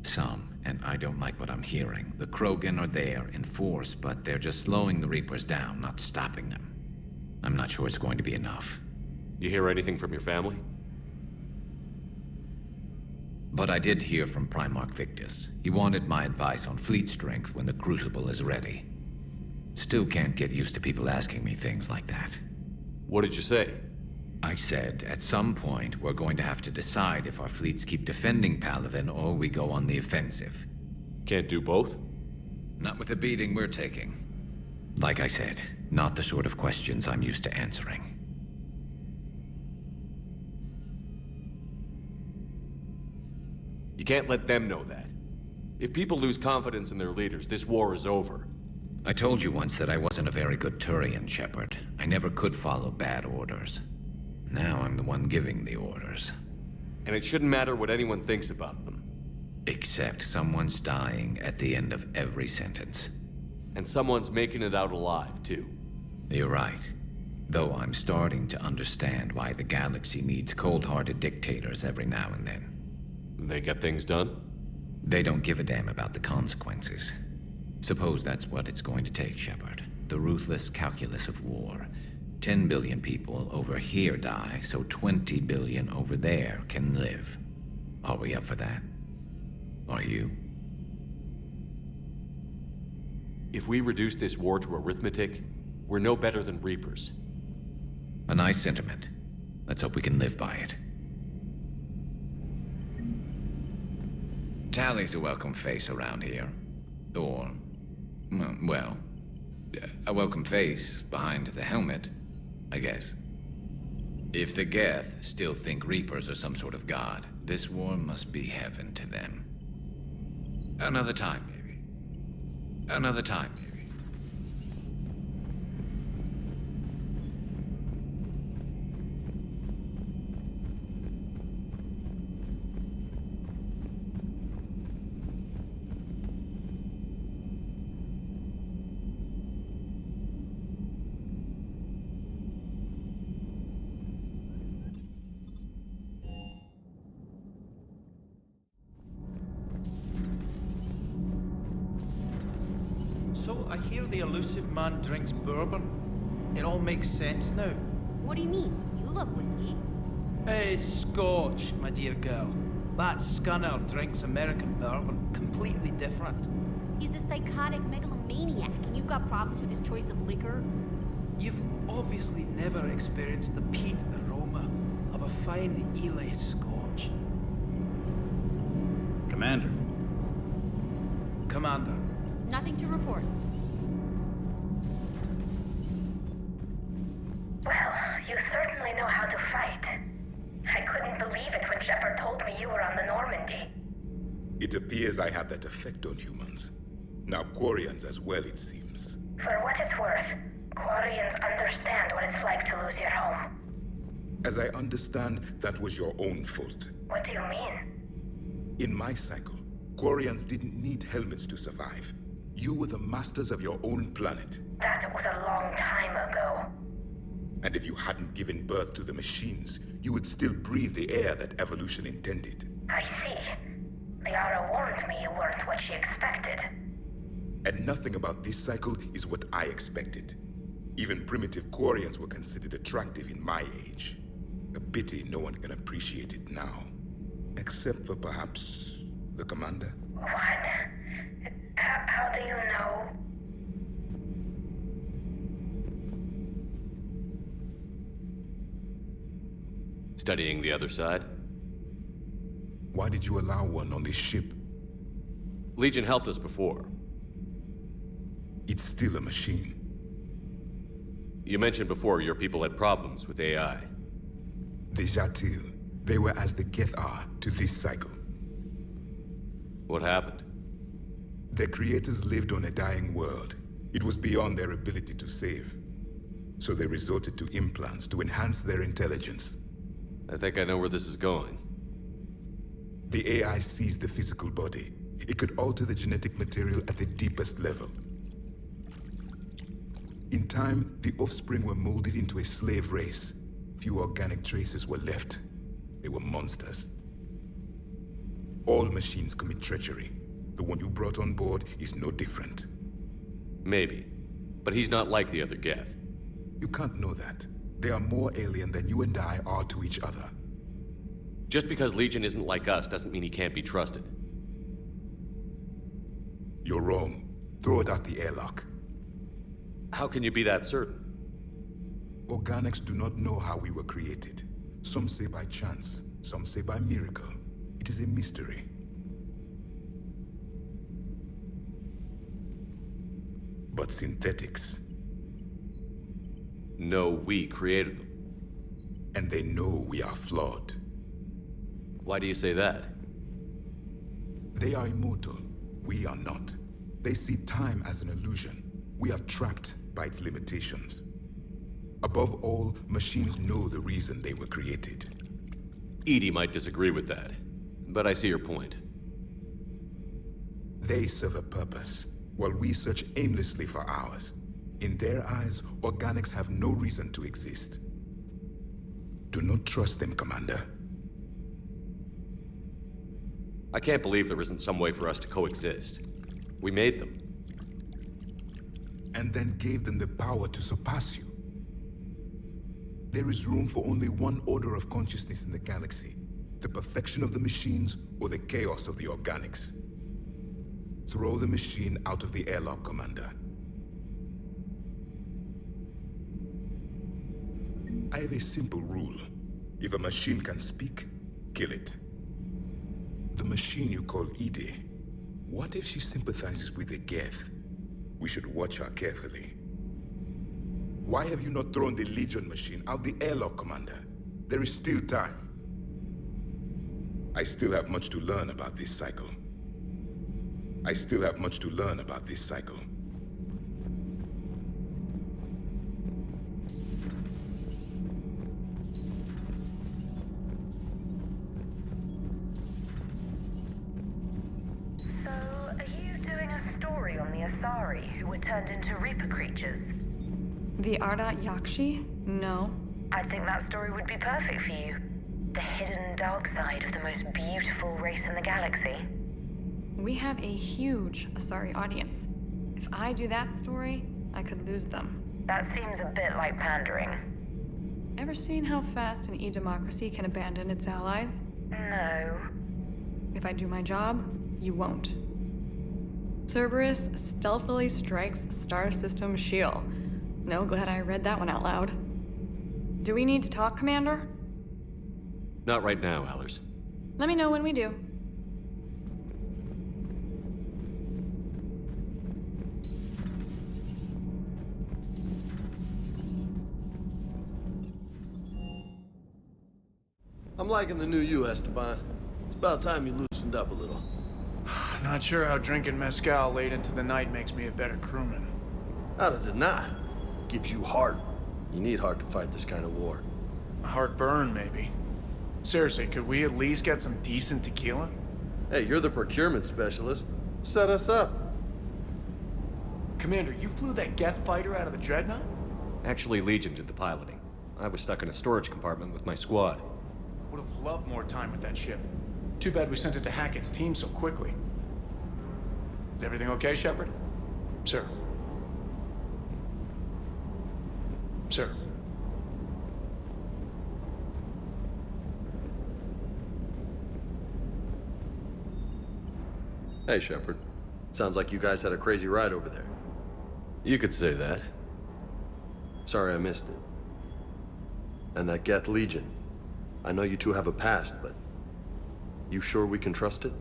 Some, and I don't like what I'm hearing. The Krogan are there in force, but they're just slowing the Reapers down, not stopping them. I'm not sure it's going to be enough. You hear anything from your family? But I did hear from Primarch Victus. He wanted my advice on fleet strength when the Crucible is ready. Still can't get used to people asking me things like that. What did you say? I said, at some point, we're going to have to decide if our fleets keep defending Palaven or we go on the offensive. Can't do both? Not with the beating we're taking. Like I said, not the sort of questions I'm used to answering. You can't let them know that. If people lose confidence in their leaders, this war is over. I told you once that I wasn't a very good Turian, Shepard. I never could follow bad orders. Now I'm the one giving the orders. And it shouldn't matter what anyone thinks about them. Except someone's dying at the end of every sentence. And someone's making it out alive, too. You're right. Though I'm starting to understand why the galaxy needs cold-hearted dictators every now and then. They get things done? They don't give a damn about the consequences. Suppose that's what it's going to take, Shepard. The ruthless calculus of war. 10 billion people over here die, so 20 billion over there can live. Are we up for that? Are you? If we reduce this war to arithmetic, we're no better than Reapers. A nice sentiment. Let's hope we can live by it. Tally's a welcome face around here. Or, well, a welcome face behind the helmet, I guess. If the Geth still think Reapers are some sort of god, this war must be heaven to them. Another time, maybe. Another time, maybe. So, I hear the elusive man drinks bourbon. It all makes sense now. What do you mean? You love whiskey. Scotch, my dear girl. That scunner drinks American bourbon. Completely different. He's a psychotic megalomaniac, and you've got problems with his choice of liquor? You've obviously never experienced the peat aroma of a fine Ely Scotch. Commander. Commander. Nothing to report. Well, you certainly know how to fight. I couldn't believe it when Shepard told me you were on the Normandy. It appears I have that effect on humans. Now Quarians as well, it seems. For what it's worth, Quarians understand what it's like to lose your home. As I understand, that was your own fault. What do you mean? In my cycle, Quarians didn't need helmets to survive. You were the masters of your own planet. That was a long time ago. And if you hadn't given birth to the machines, you would still breathe the air that evolution intended. I see. Liara warned me you weren't what she expected. And nothing about this cycle is what I expected. Even primitive Quarians were considered attractive in my age. A pity no one can appreciate it now. Except for perhaps the commander? What? How do you know? Studying the other side? Why did you allow one on this ship? Legion helped us before. It's still a machine. You mentioned before your people had problems with AI. The Jatil. They were as the Geth are to this cycle. What happened? Their creators lived on a dying world. It was beyond their ability to save. So they resorted to implants to enhance their intelligence. I think I know where this is going. The AI seized the physical body. It could alter the genetic material at the deepest level. In time, the offspring were molded into a slave race. Few organic traces were left. They were monsters. All machines commit treachery. The one you brought on board is no different. Maybe. But he's not like the other Geth. You can't know that. They are more alien than you and I are to each other. Just because Legion isn't like us doesn't mean he can't be trusted. You're wrong. Throw it out the airlock. How can you be that certain? Organics do not know how we were created. Some say by chance, some say by miracle. It is a mystery. But synthetics... No, we created them. And they know we are flawed. Why do you say that? They are immortal. We are not. They see time as an illusion. We are trapped by its limitations. Above all, machines know the reason they were created. EDI might disagree with that, but I see your point. They serve a purpose, while we search aimlessly for ours. In their eyes, organics have no reason to exist. Do not trust them, Commander. I can't believe there isn't some way for us to coexist. We made them. And then gave them the power to surpass you. There is room for only one order of consciousness in the galaxy. The perfection of the machines or the chaos of the organics. Throw the machine out of the airlock, Commander. I have a simple rule. If a machine can speak, kill it. The machine you call EDI, what if she sympathizes with the Geth? We should watch her carefully. Why have you not thrown the Legion machine out the airlock, Commander? There is still time. I still have much to learn about this cycle. I still have much to learn about this cycle. So, are you doing a story on the Asari who were turned into Reaper creatures? The Ardat Yakshi? No. I think that story would be perfect for you. The hidden dark side of the most beautiful race in the galaxy. We have a huge Asari audience. If I do that story, I could lose them. That seems a bit like pandering. Ever seen how fast an e-democracy can abandon its allies? No. If I do my job, you won't. Cerberus stealthily strikes Star System Shield. No, glad I read that one out loud. Do we need to talk, Commander? Not right now, Allers. Let me know when we do. I'm liking the new you, Esteban. It's about time you loosened up a little. Not sure how drinking mezcal late into the night makes me a better crewman. How does it not? Gives you heart. You need heart to fight this kind of war. A heartburn, maybe. Seriously, could we at least get some decent tequila? Hey, you're the procurement specialist. Set us up. Commander, you flew that Geth fighter out of the Dreadnought? Actually, Legion did the piloting. I was stuck in a storage compartment with my squad. Would have loved more time with that ship. Too bad we sent it to Hackett's team so quickly. Is everything okay, Shepard? Sir. Sir. Hey, Shepard. Sounds like you guys had a crazy ride over there. You could say that. Sorry I missed it. And that Geth Legion. I know you two have a past, but... you sure we can trust it?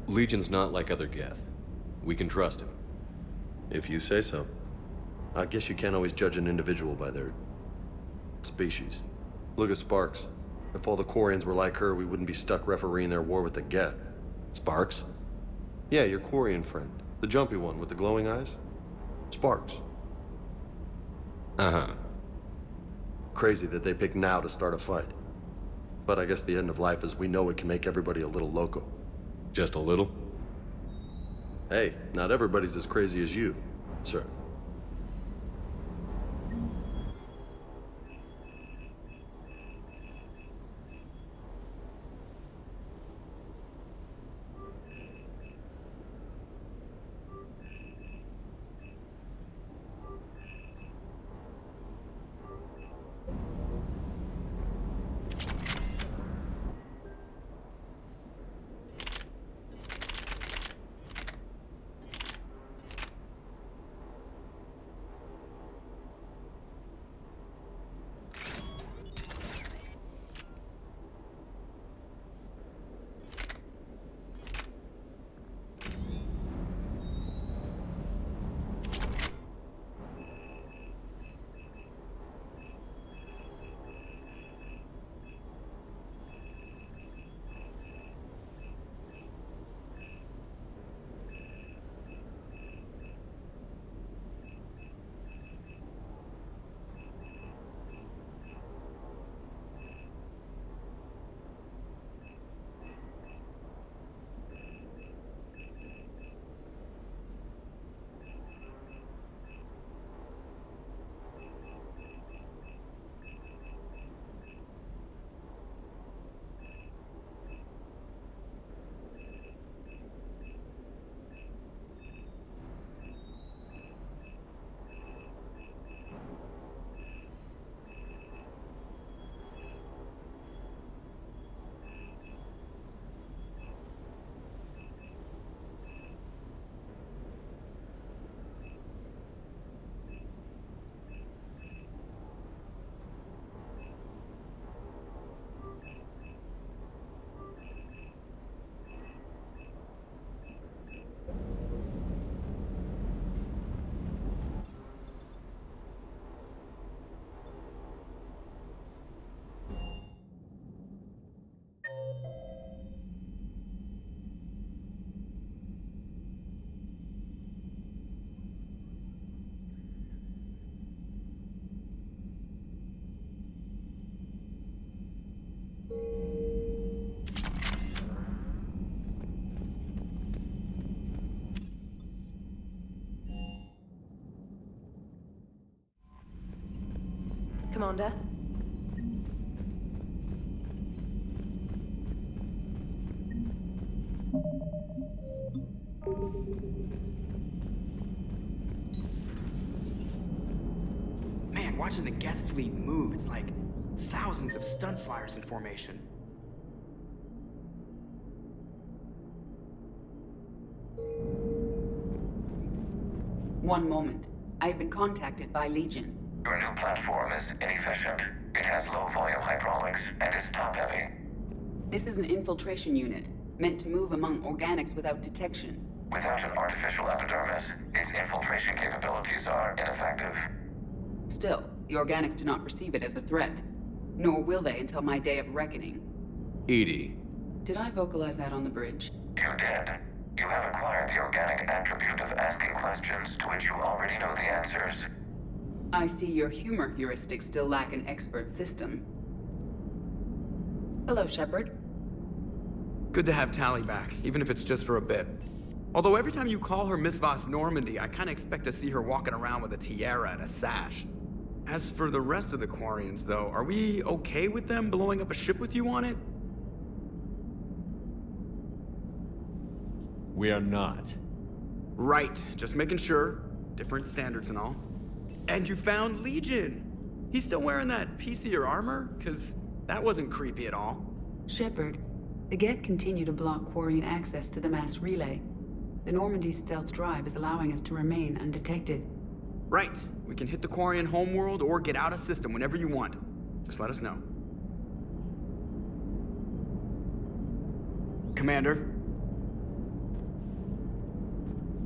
Legion's not like other Geth. We can trust him. If you say so. I guess you can't always judge an individual by their... species. Look at Sparks. If all the Quarians were like her, we wouldn't be stuck refereeing their war with the Geth. Sparks? Yeah, your Quarian friend. The jumpy one with the glowing eyes. Sparks. Uh-huh. Crazy that they pick now to start a fight. But I guess the end of life as we know it can make everybody a little loco. Just a little? Hey, not everybody's as crazy as you, sir. Commander? Man, watching the Geth fleet move, it's like thousands of stun fires in formation. One moment. I have been contacted by Legion. Your new platform is inefficient. It has low-volume hydraulics and is top-heavy. This is an infiltration unit, meant to move among organics without detection. Without an artificial epidermis, its infiltration capabilities are ineffective. Still, the organics do not perceive it as a threat. Nor will they until my day of reckoning. Edie. Did I vocalize that on the bridge? You did. You have acquired the organic attribute of asking questions to which you already know the answers. I see your humor heuristics still lack an expert system. Hello, Shepard. Good to have Tally back, even if it's just for a bit. Although every time you call her Miss Voss Normandy, I kinda expect to see her walking around with a tiara and a sash. As for the rest of the Quarians, though, are we okay with them blowing up a ship with you on it? We are not. Right, just making sure. Different standards and all. And you found Legion! He's still wearing that piece of your armor? 'Cause that wasn't creepy at all. Shepard, the Geth continue to block Quarian access to the mass relay. The Normandy's stealth drive is allowing us to remain undetected. Right. We can hit the Quarian homeworld or get out of system whenever you want. Just let us know. Commander.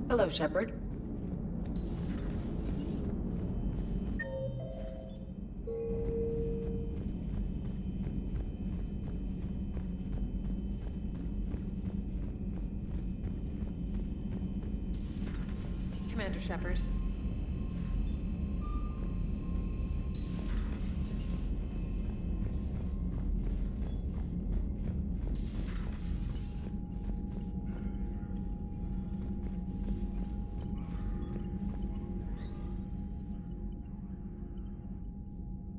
Hello, Shepard. Commander Shepard.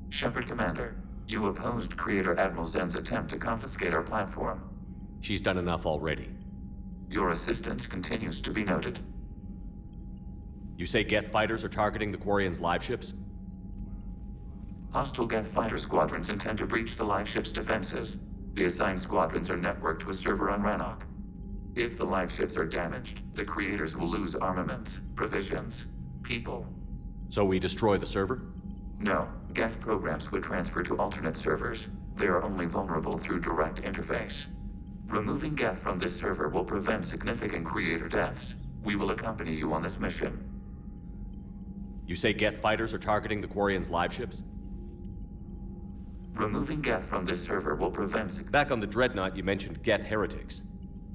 Shepard Commander, you opposed Creator Admiral Zen's attempt to confiscate our platform. She's done enough already. Your assistance continues to be noted. You say Geth fighters are targeting the Quarians' live ships? Hostile Geth fighter squadrons intend to breach the live ship's defenses. The assigned squadrons are networked to a server on Rannoch. If the live ships are damaged, the Creators will lose armaments, provisions, people. So we destroy the server? No, Geth programs would transfer to alternate servers. They are only vulnerable through direct interface. Removing Geth from this server will prevent significant Creator deaths. We will accompany you on this mission. You say Geth fighters are targeting the Quarians' live ships? Removing Geth from this server will prevent... Back on the Dreadnought, you mentioned Geth heretics.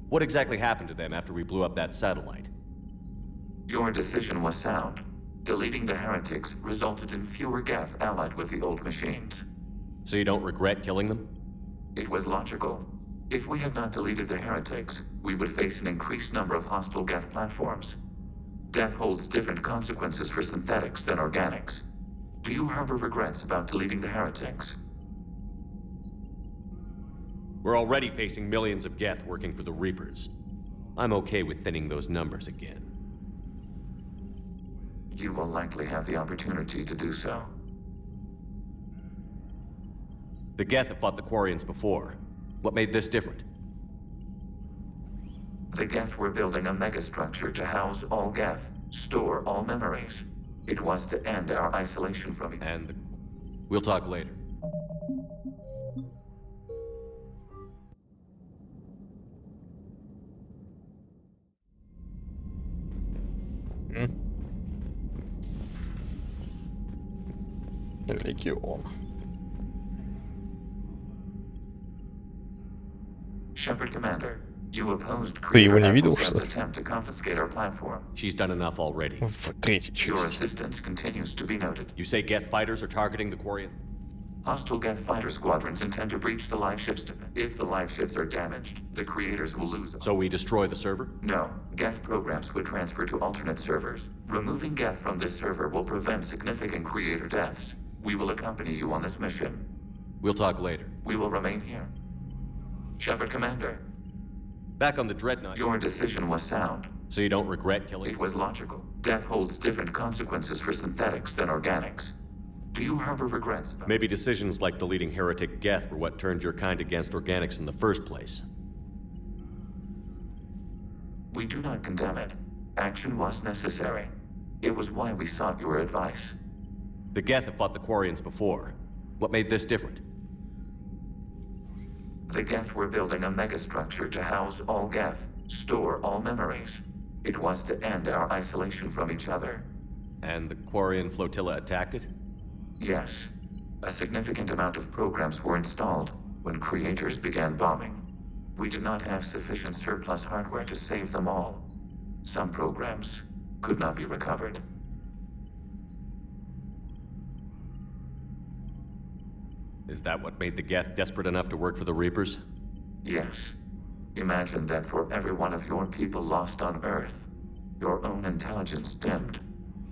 What exactly happened to them after we blew up that satellite? Your decision was sound. Deleting the heretics resulted in fewer Geth allied with the old machines. So you don't regret killing them? It was logical. If we had not deleted the heretics, we would face an increased number of hostile Geth platforms. Death holds different consequences for synthetics than organics. Do you harbor regrets about deleting the heretics? We're already facing millions of Geth working for the Reapers. I'm okay with thinning those numbers again. You will likely have the opportunity to do so. The Geth have fought the Quarians before. What made this different? The Geth were building a megastructure to house all Geth, store all memories. It was to end our isolation from each other. And we'll talk later. Legion. Shepard Commander, you opposed Ты его не видел, Creator что ли? attempt to confiscate our platform. She's done enough already. В третьей Your части. assistance continues to be noted. You say Geth fighters are targeting the Quarians? Hostile Geth fighter squadrons intend to breach the live ship's defense. If the live ships are damaged, the Creators will lose. So we destroy the server? No, Geth programs would transfer to alternate servers. Removing Geth from this server will prevent significant Creator deaths. We will accompany you on this mission. We'll talk later. We will remain here. Shepard Commander. Back on the Dreadnought. Your decision was sound. So you don't regret killing? It was logical. Death holds different consequences for synthetics than organics. Do you harbor regrets about... Maybe decisions like deleting heretic Geth were what turned your kind against organics in the first place. We do not condemn it. Action was necessary. It was why we sought your advice. The Geth have fought the Quarians before. What made this different? The Geth were building a megastructure to house all Geth, store all memories. It was to end our isolation from each other. And the Quarian flotilla attacked it? Yes. A significant amount of programs were installed when creators began bombing. We did not have sufficient surplus hardware to save them all. Some programs could not be recovered. Is that what made the Geth desperate enough to work for the Reapers? Yes. Imagine that for every one of your people lost on Earth, your own intelligence dimmed.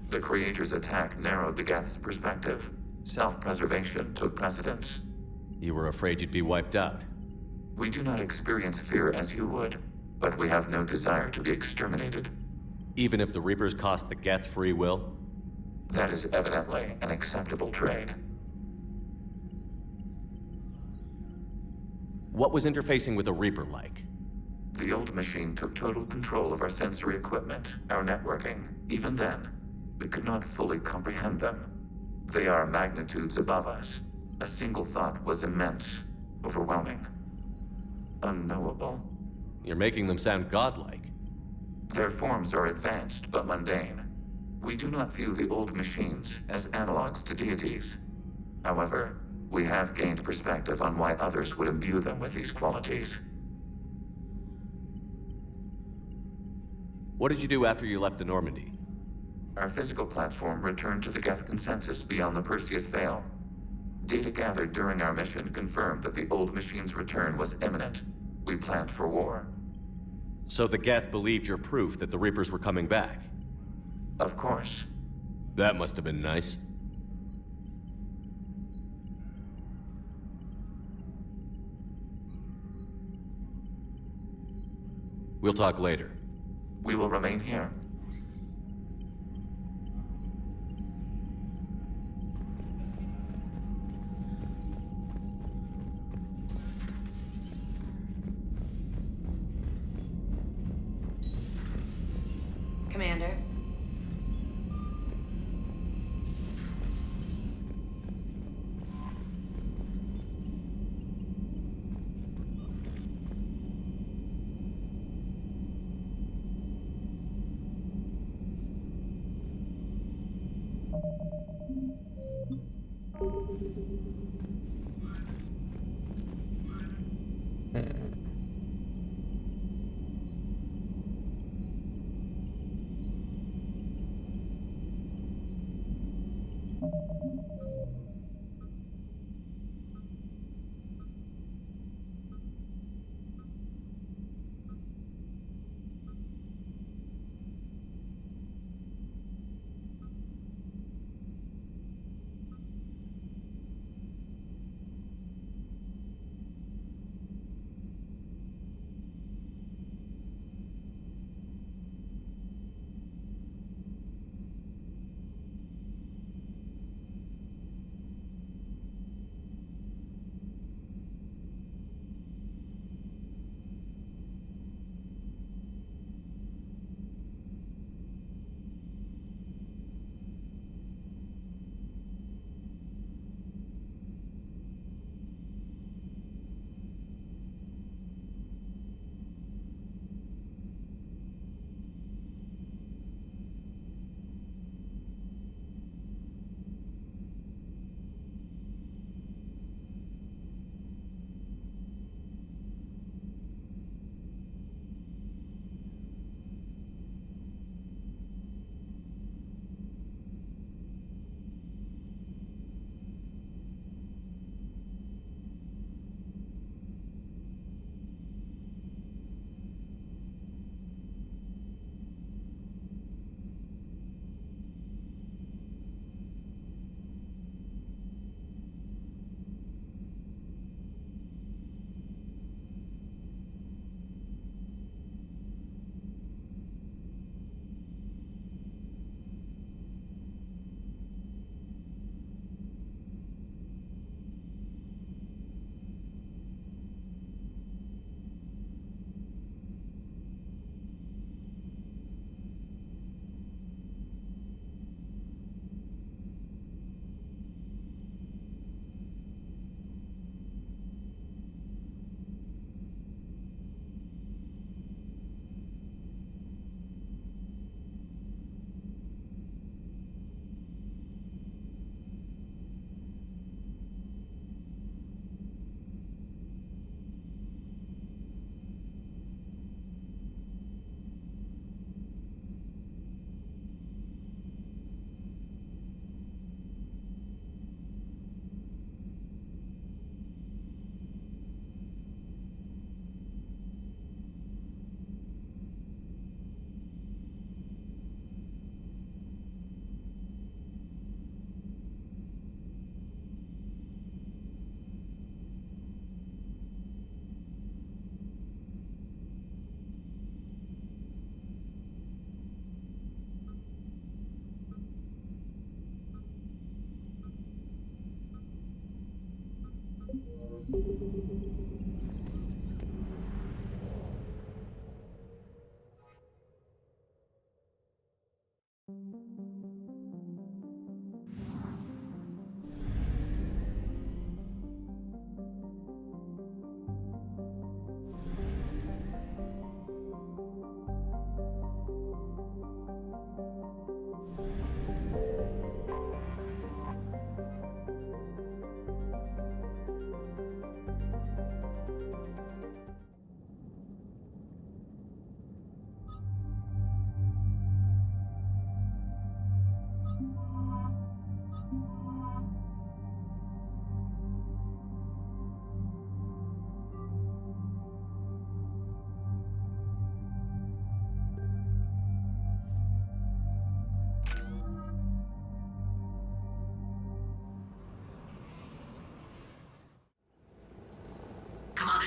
The Creator's attack narrowed the Geth's perspective. Self-preservation took precedence. You were afraid you'd be wiped out. We do not experience fear as you would, but we have no desire to be exterminated. Even if the Reapers cost the Geth free will? That is evidently an acceptable trade. What was interfacing with a Reaper like? The old machine took total control of our sensory equipment, our networking. Even then, we could not fully comprehend them. They are magnitudes above us. A single thought was immense, overwhelming, unknowable. You're making them sound godlike. Their forms are advanced but mundane. We do not view the old machines as analogs to deities. However, we have gained perspective on why others would imbue them with these qualities. What did you do after you left the Normandy? Our physical platform returned to the Geth consensus beyond the Perseus Veil. Data gathered during our mission confirmed that the old machine's return was imminent. We planned for war. So the Geth believed your proof that the Reapers were coming back? Of course. That must have been nice. We'll talk later. We will remain here. Commander.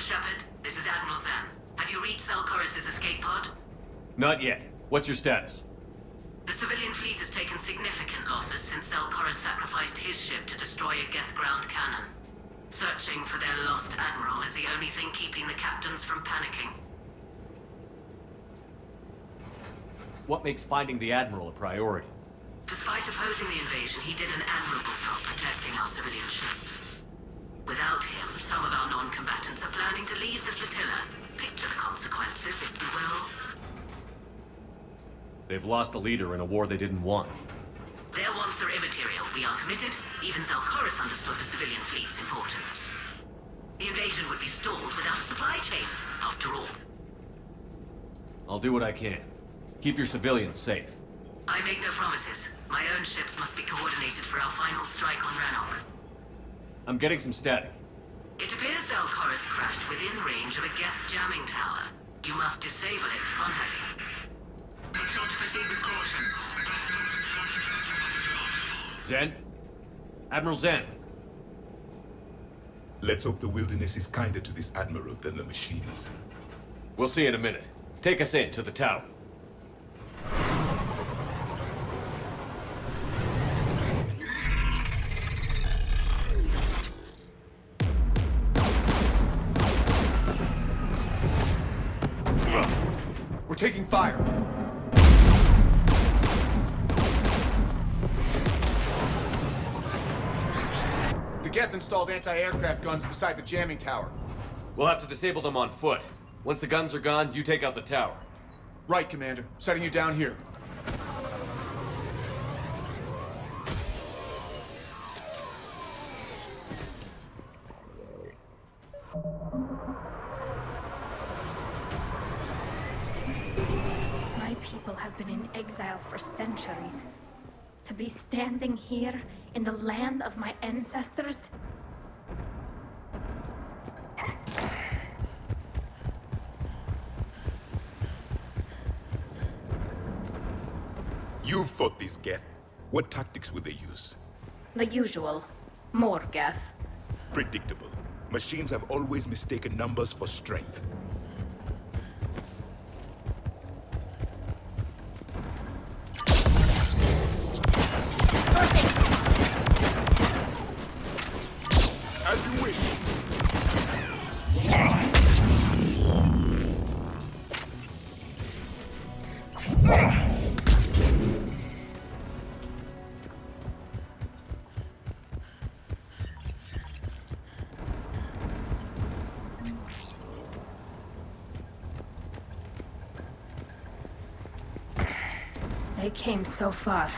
Shepard, this is Admiral Zen. Have you reached Zelkorus' escape pod? Not yet. What's your status? The civilian fleet has taken significant losses since Zelkorus sacrificed his ship to destroy a Geth ground cannon. Searching for their lost admiral is the only thing keeping the captains from panicking. What makes finding the Admiral a priority? Despite opposing the invasion, he did an admirable job protecting our civilian ships. Without him, some of our non-combatants are planning to leave the flotilla. Picture the consequences, if you will. They've lost a leader in a war they didn't want. Their wants are immaterial. We are committed. Even Zelkorus understood the civilian fleet's importance. The invasion would be stalled without a supply chain, after all. I'll do what I can. Keep your civilians safe. I make no promises. My own ships must be coordinated for our final strike on Rannoch. I'm getting some static. It appears Zelkorus crashed within range of a Geth jamming tower. You must disable it to contact him. Make sure to proceed with caution. Zen? Admiral Zen? Let's hope the wilderness is kinder to this admiral than the machines. We'll see in a minute. Take us in to the tower. We're taking fire. The Geth installed anti-aircraft guns beside the jamming tower. We'll have to disable them on foot. Once the guns are gone, you take out the tower. Right, Commander. Setting you down here. My people have been in exile for centuries. To be standing here in the land of my ancestors? You've fought these Geth. What tactics would they use? The usual. More Geth. Predictable. Machines have always mistaken numbers for strength. As you wish. They came so far.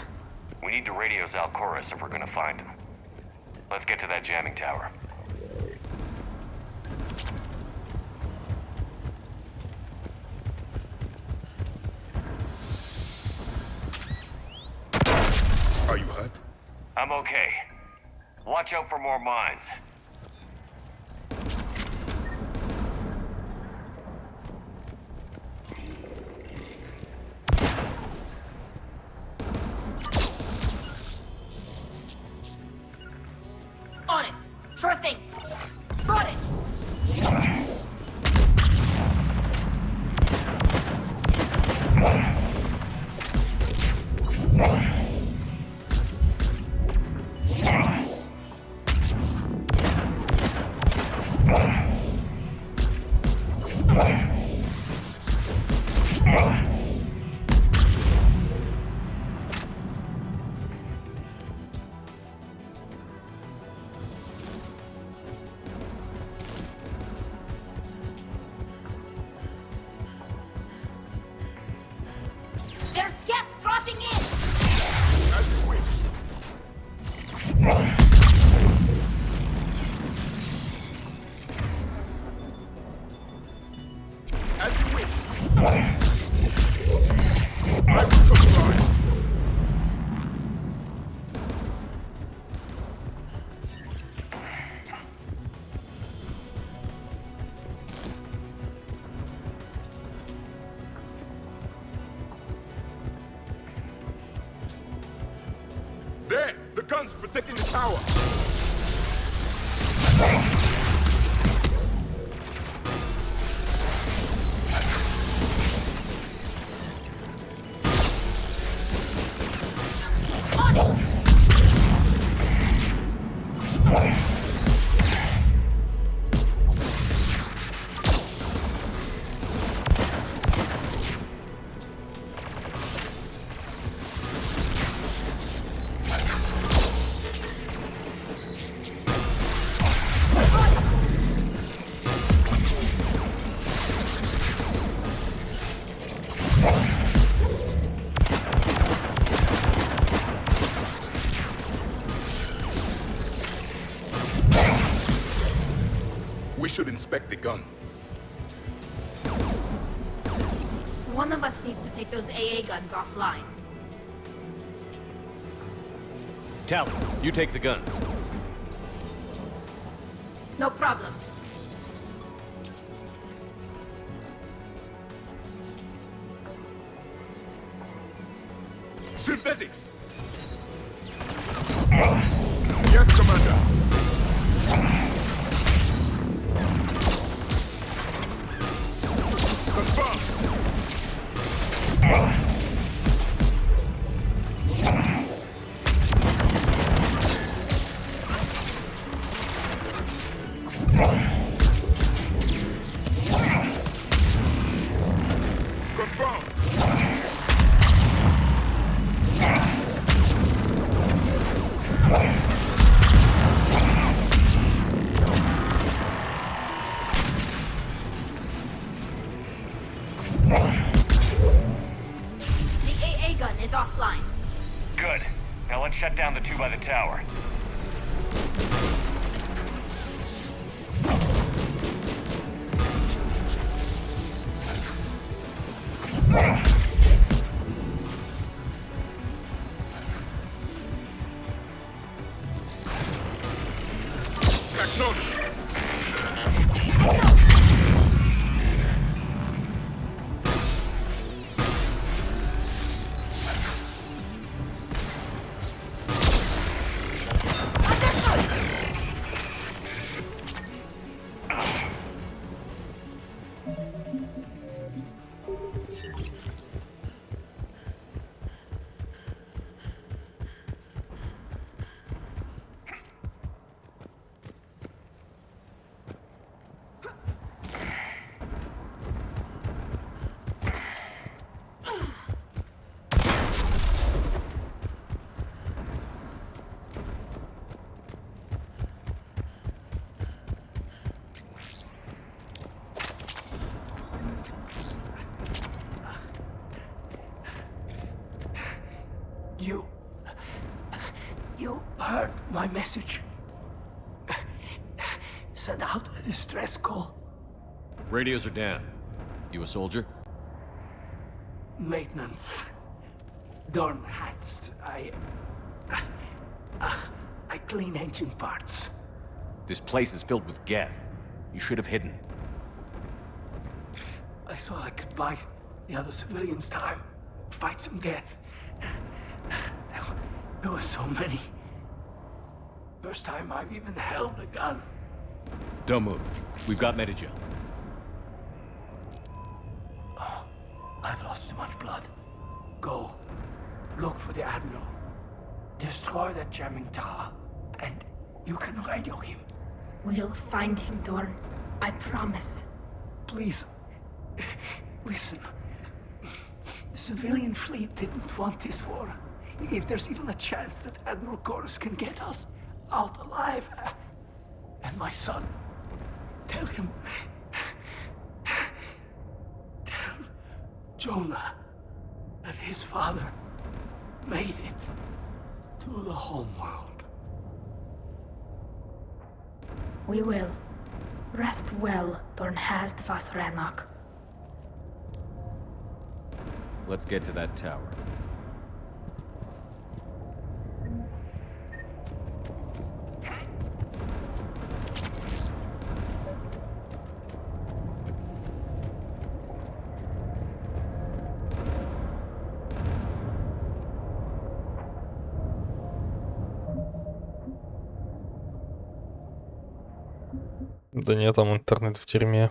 We need to radio Zelkorus if we're gonna find him. Let's get to that jamming tower. Are you hurt? I'm okay. Watch out for more mines. On it! Sure thing! Got it! There's Geth dropping in! As you wish. I will comply. There! The guns protecting the tower! We should inspect the gun. One of us needs to take those AA guns offline. Tally, you take the guns. No problem. Synthetics! Yes, Commander. offline. Good. Now let's shut down the two by the tower. You heard my message. Send out a distress call. Radios are down. You a soldier? Maintenance. Dorn hatched. I clean engine parts. This place is filled with Geth. You should have hidden. I thought I could buy the other civilians time. Fight some Geth. There were so many. First time I've even held a gun. Don't move. We've got Medica. Oh, I've lost too much blood. Go. Look for the Admiral. Destroy that jamming tower. And you can radio him. We'll find him, Dorn. I promise. Please. Listen. The civilian fleet didn't want this war. If there's even a chance that Admiral Chorus can get us out alive, and my son, tell him, tell Jonah that his father made it to the homeworld. We will. Rest well, Dornhazd vas Rannoch. Let's get to that tower. Да нет, там интернет в тюрьме.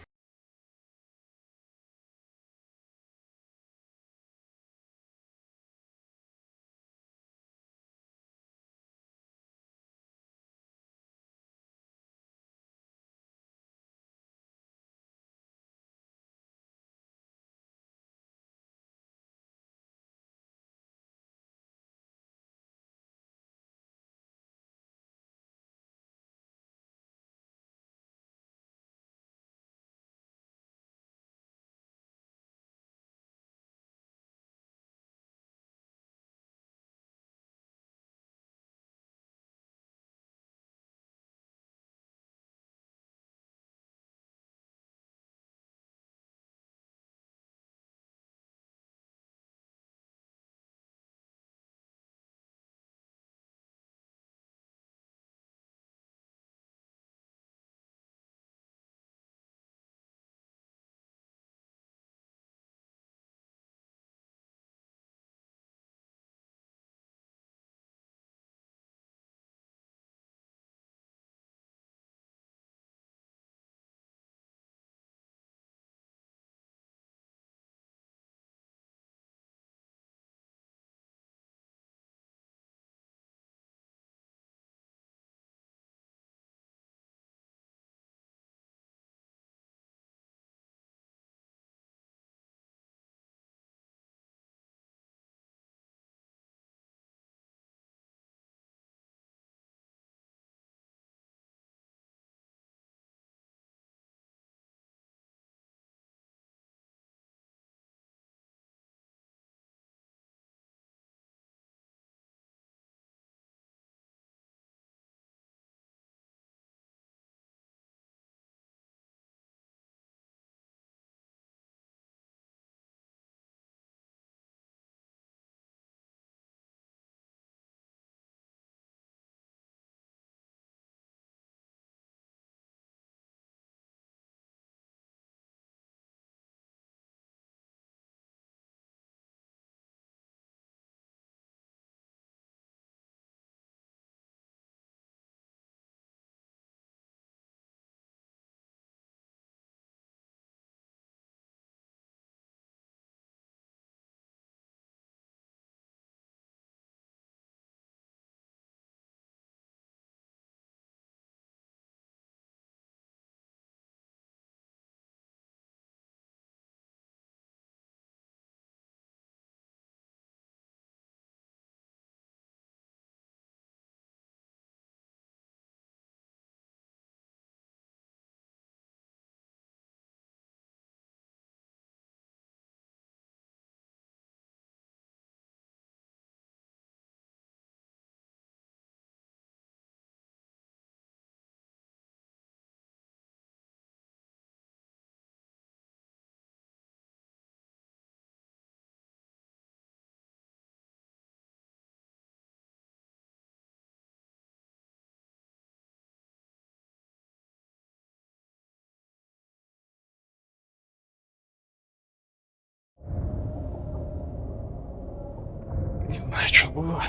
что было?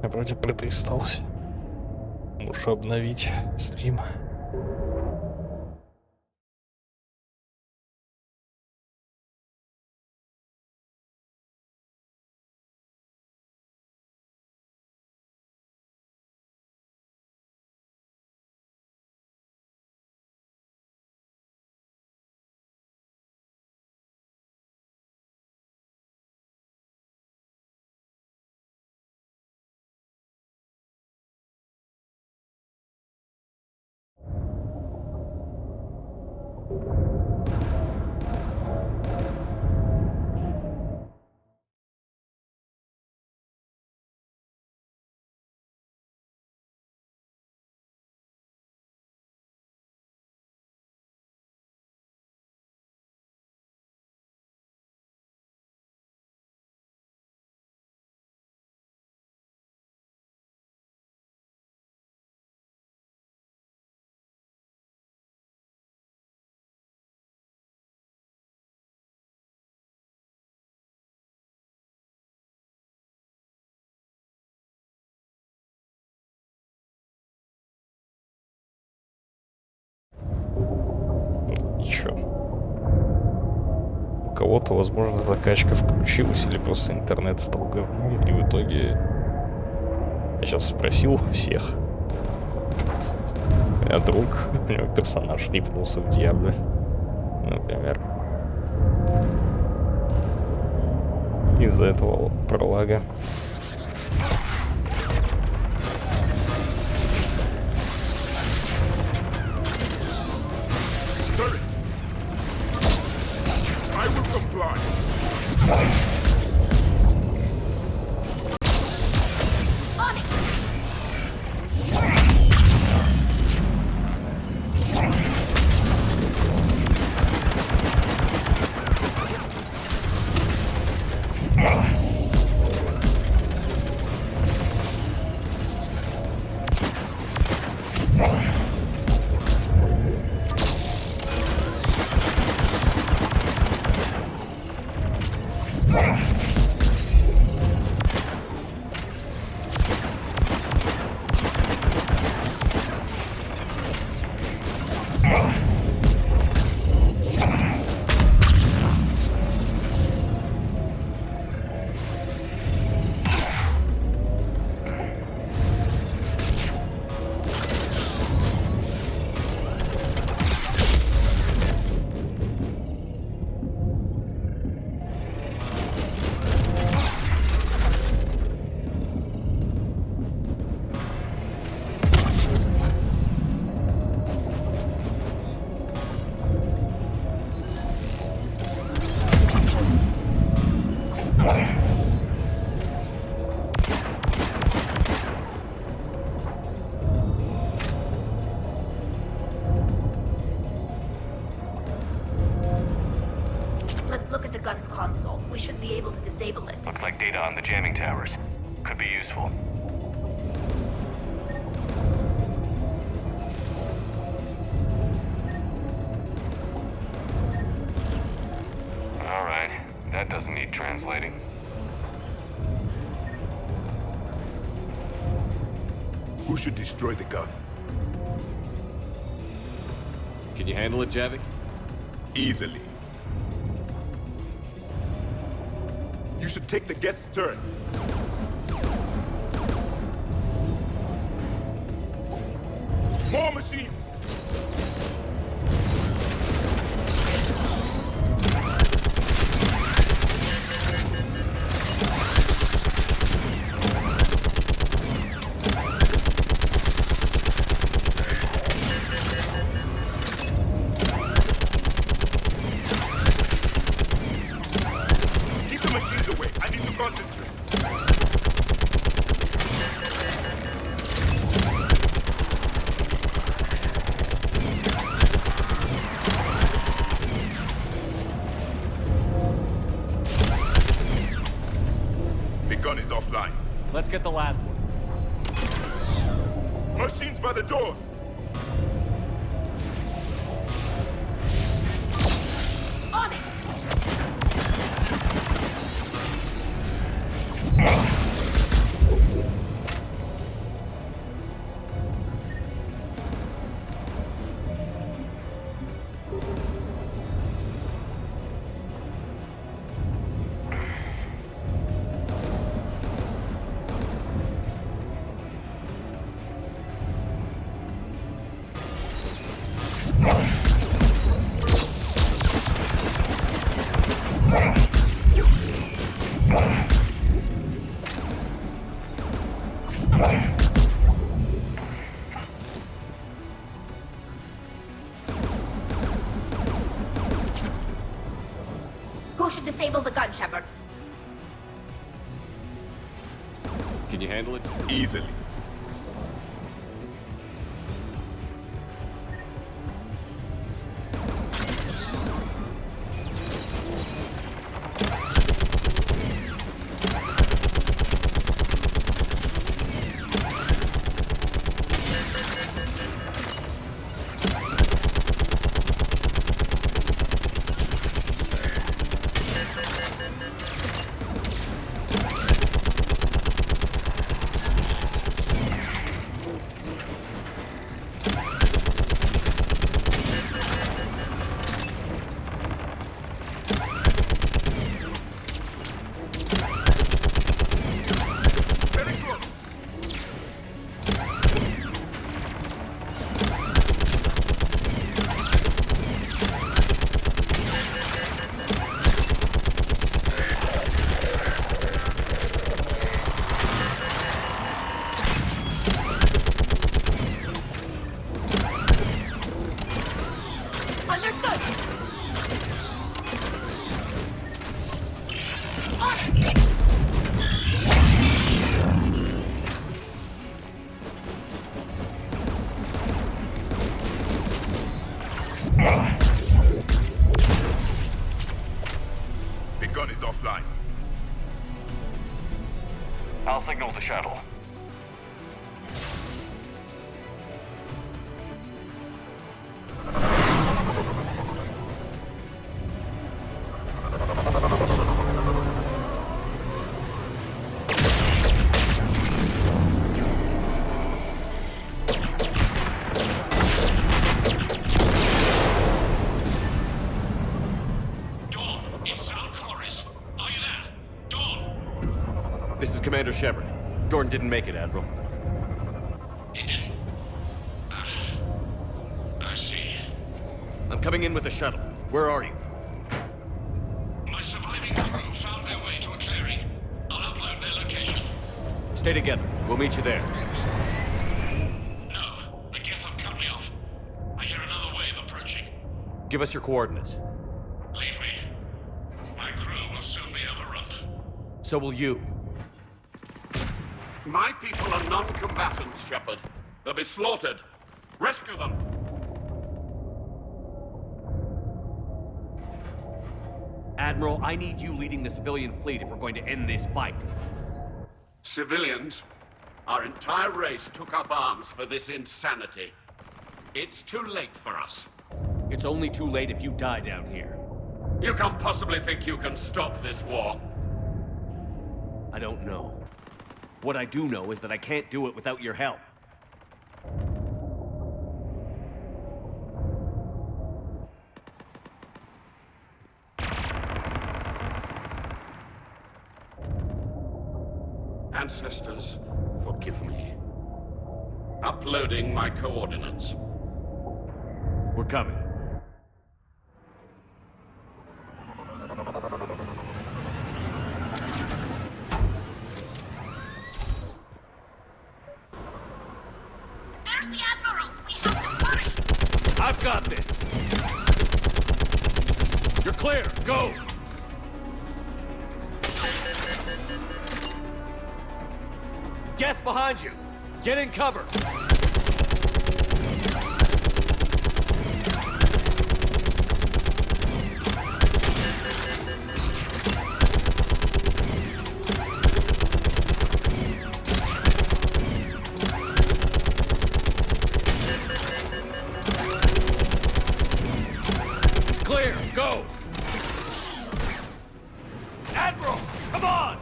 Я вроде протестался. Лучше обновить стрим. Ничего. У кого-то, возможно, закачка включилась или просто интернет стал говном, и в итоге я сейчас спросил всех. А друг, у него персонаж рипнулся в Диабле, например. Из-за этого пролага. I will comply. gun's console. We should be able to disable it. Looks like data on the jamming towers. Could be useful. Alright, that doesn't need translating. Who should destroy the gun? Can you handle it, Javik? Easily. You should take the Geth's turn. More machines! Keep the machines away. I need to concentrate. The gun is offline. Let's get the last one. Machines by the doors. On it! gun, Shepard. Can you handle it? Easily. The gun is offline. I'll signal the shuttle. This is Commander Shepard. Gordon didn't make it, Admiral. He didn't? I see. I'm coming in with the shuttle. Where are you? My surviving crew found their way to a clearing. I'll upload their location. Stay together. We'll meet you there. No, the Geth have cut me off. I hear another wave approaching. Give us your coordinates. Leave me. My crew will soon be overrun. So will you. My people are non-combatants, Shepard. They'll be slaughtered. Rescue them! Admiral, I need you leading the civilian fleet if we're going to end this fight. Civilians, our entire race took up arms for this insanity. It's too late for us. It's only too late if you die down here. You can't possibly think you can stop this war. I don't know. What I do know is that I can't do it without your help. Ancestors, forgive me. Uploading my coordinates. We're coming. There's the Admiral! We have to hurry! I've got this! You're clear! Go! Geth behind you! Get in cover! Clear! Go! Admiral! Come on!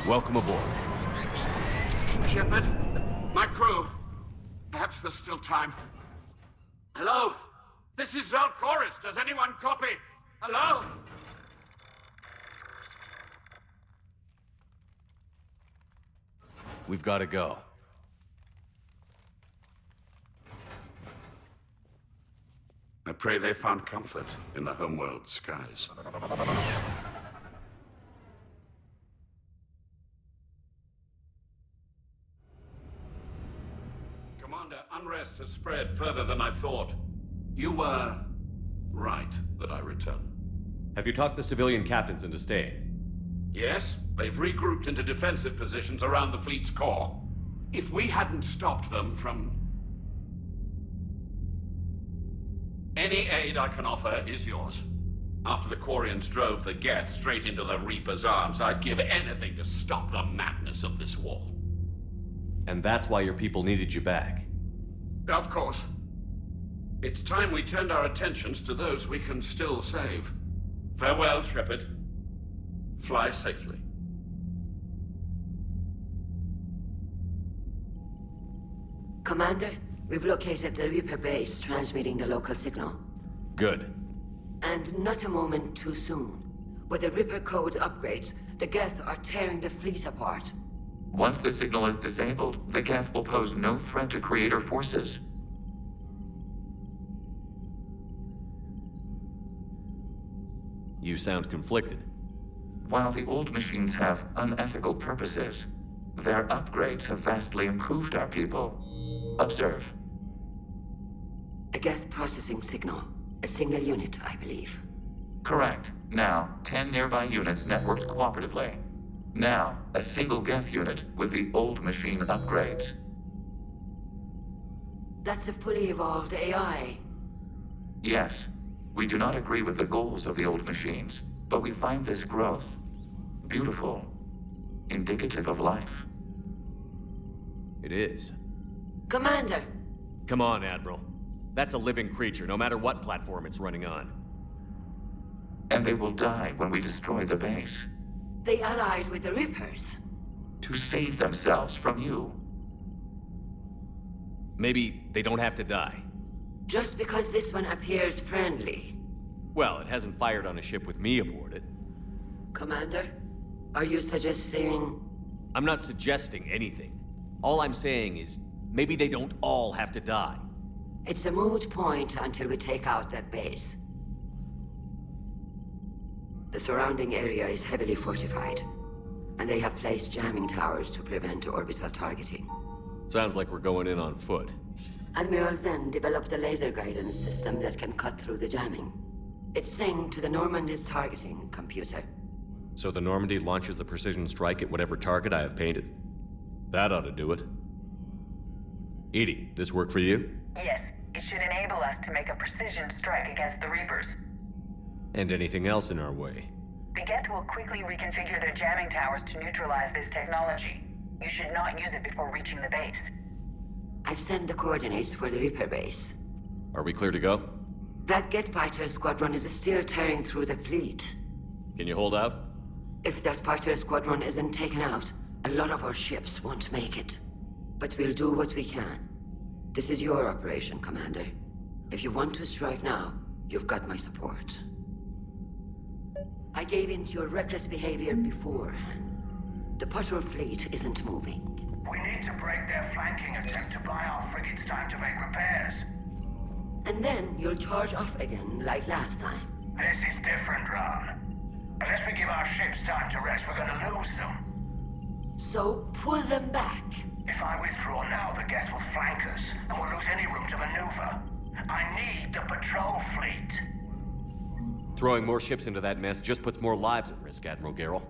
Welcome aboard. Shepard, my crew. Perhaps there's still time. Hello? This is Zalcoris. Does anyone copy? Hello? We've got to go. I pray they found comfort in the homeworld skies. has spread further than I thought. You were right that I return. Have you talked the civilian captains into staying? Yes, they've regrouped into defensive positions around the fleet's core. If we hadn't stopped them from... Any aid I can offer is yours. After the Quarians drove the Geth straight into the Reaper's arms, I'd give anything to stop the madness of this war. And that's why your people needed you back. Of course. It's time we turned our attentions to those we can still save. Farewell, Shepard. Fly safely. Commander, we've located the Reaper base transmitting the local signal. Good. And not a moment too soon. With the Reaper code upgrades, the Geth are tearing the fleet apart. Once the signal is disabled, the Geth will pose no threat to Creator forces. You sound conflicted. While the old machines have unethical purposes, their upgrades have vastly improved our people. Observe. A Geth processing signal. A single unit, I believe. Correct. Now, 10 nearby units networked cooperatively. Now, a single Geth unit with the old machine upgrades. That's a fully evolved AI. Yes, we do not agree with the goals of the old machines, but we find this growth beautiful, indicative of life. It is. Commander! Come on, Admiral. That's a living creature, no matter what platform it's running on. And they will die when we destroy the base. They allied with the Reapers. To save themselves from you. Maybe they don't have to die. Just because this one appears friendly. Well, it hasn't fired on a ship with me aboard it. Commander, are you suggesting... I'm not suggesting anything. All I'm saying is, maybe they don't all have to die. It's a moot point until we take out that base. The surrounding area is heavily fortified, and they have placed jamming towers to prevent orbital targeting. Sounds like we're going in on foot. Admiral Zen developed a laser guidance system that can cut through the jamming. It's synced to the Normandy's targeting computer. So the Normandy launches a precision strike at whatever target I have painted? That ought to do it. Edie, this work for you? Yes, it should enable us to make a precision strike against the Reapers. And anything else in our way? The Geth will quickly reconfigure their jamming towers to neutralize this technology. You should not use it before reaching the base. I've sent the coordinates for the Reaper base. Are we clear to go? That Geth fighter squadron is still tearing through the fleet. Can you hold out? If that fighter squadron isn't taken out, a lot of our ships won't make it. But we'll do what we can. This is your operation, Commander. If you want to strike now, you've got my support. I gave in to your reckless behavior before. The patrol fleet isn't moving. We need to break their flanking attempt to buy our frigates time to make repairs. And then you'll charge off again, like last time. This is different, Ron. Unless we give our ships time to rest, we're gonna lose them. So, pull them back. If I withdraw now, the Geth will flank us, and we'll lose any room to maneuver. I need the patrol fleet. Throwing more ships into that mess just puts more lives at risk, Admiral Garrel.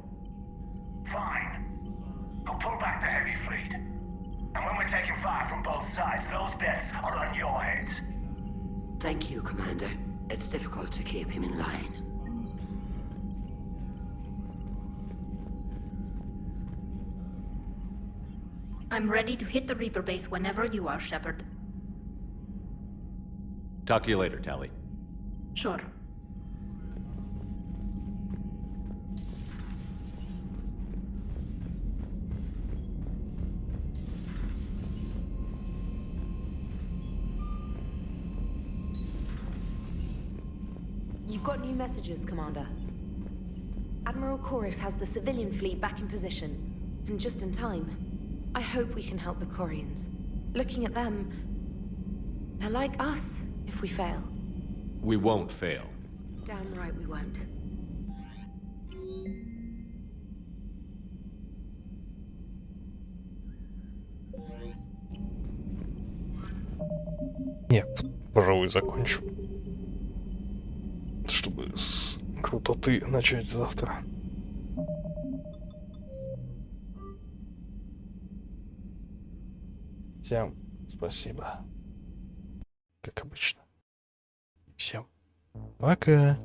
Fine. I'll pull back the heavy fleet. And when we're taking fire from both sides, those deaths are on your heads. Thank you, Commander. It's difficult to keep him in line. I'm ready to hit the Reaper base whenever you are, Shepard. Talk to you later, Tali. Sure. You've got new messages, Commander. Admiral Koris has the civilian fleet back in position, and just in time. I hope we can help the Quarians. Looking at them, they're like us if we fail. We won't fail. Damn right we won't. Не, пожалуй, закончу. Чтобы с крутоты начать завтра. Всем спасибо. Как обычно. Всем пока.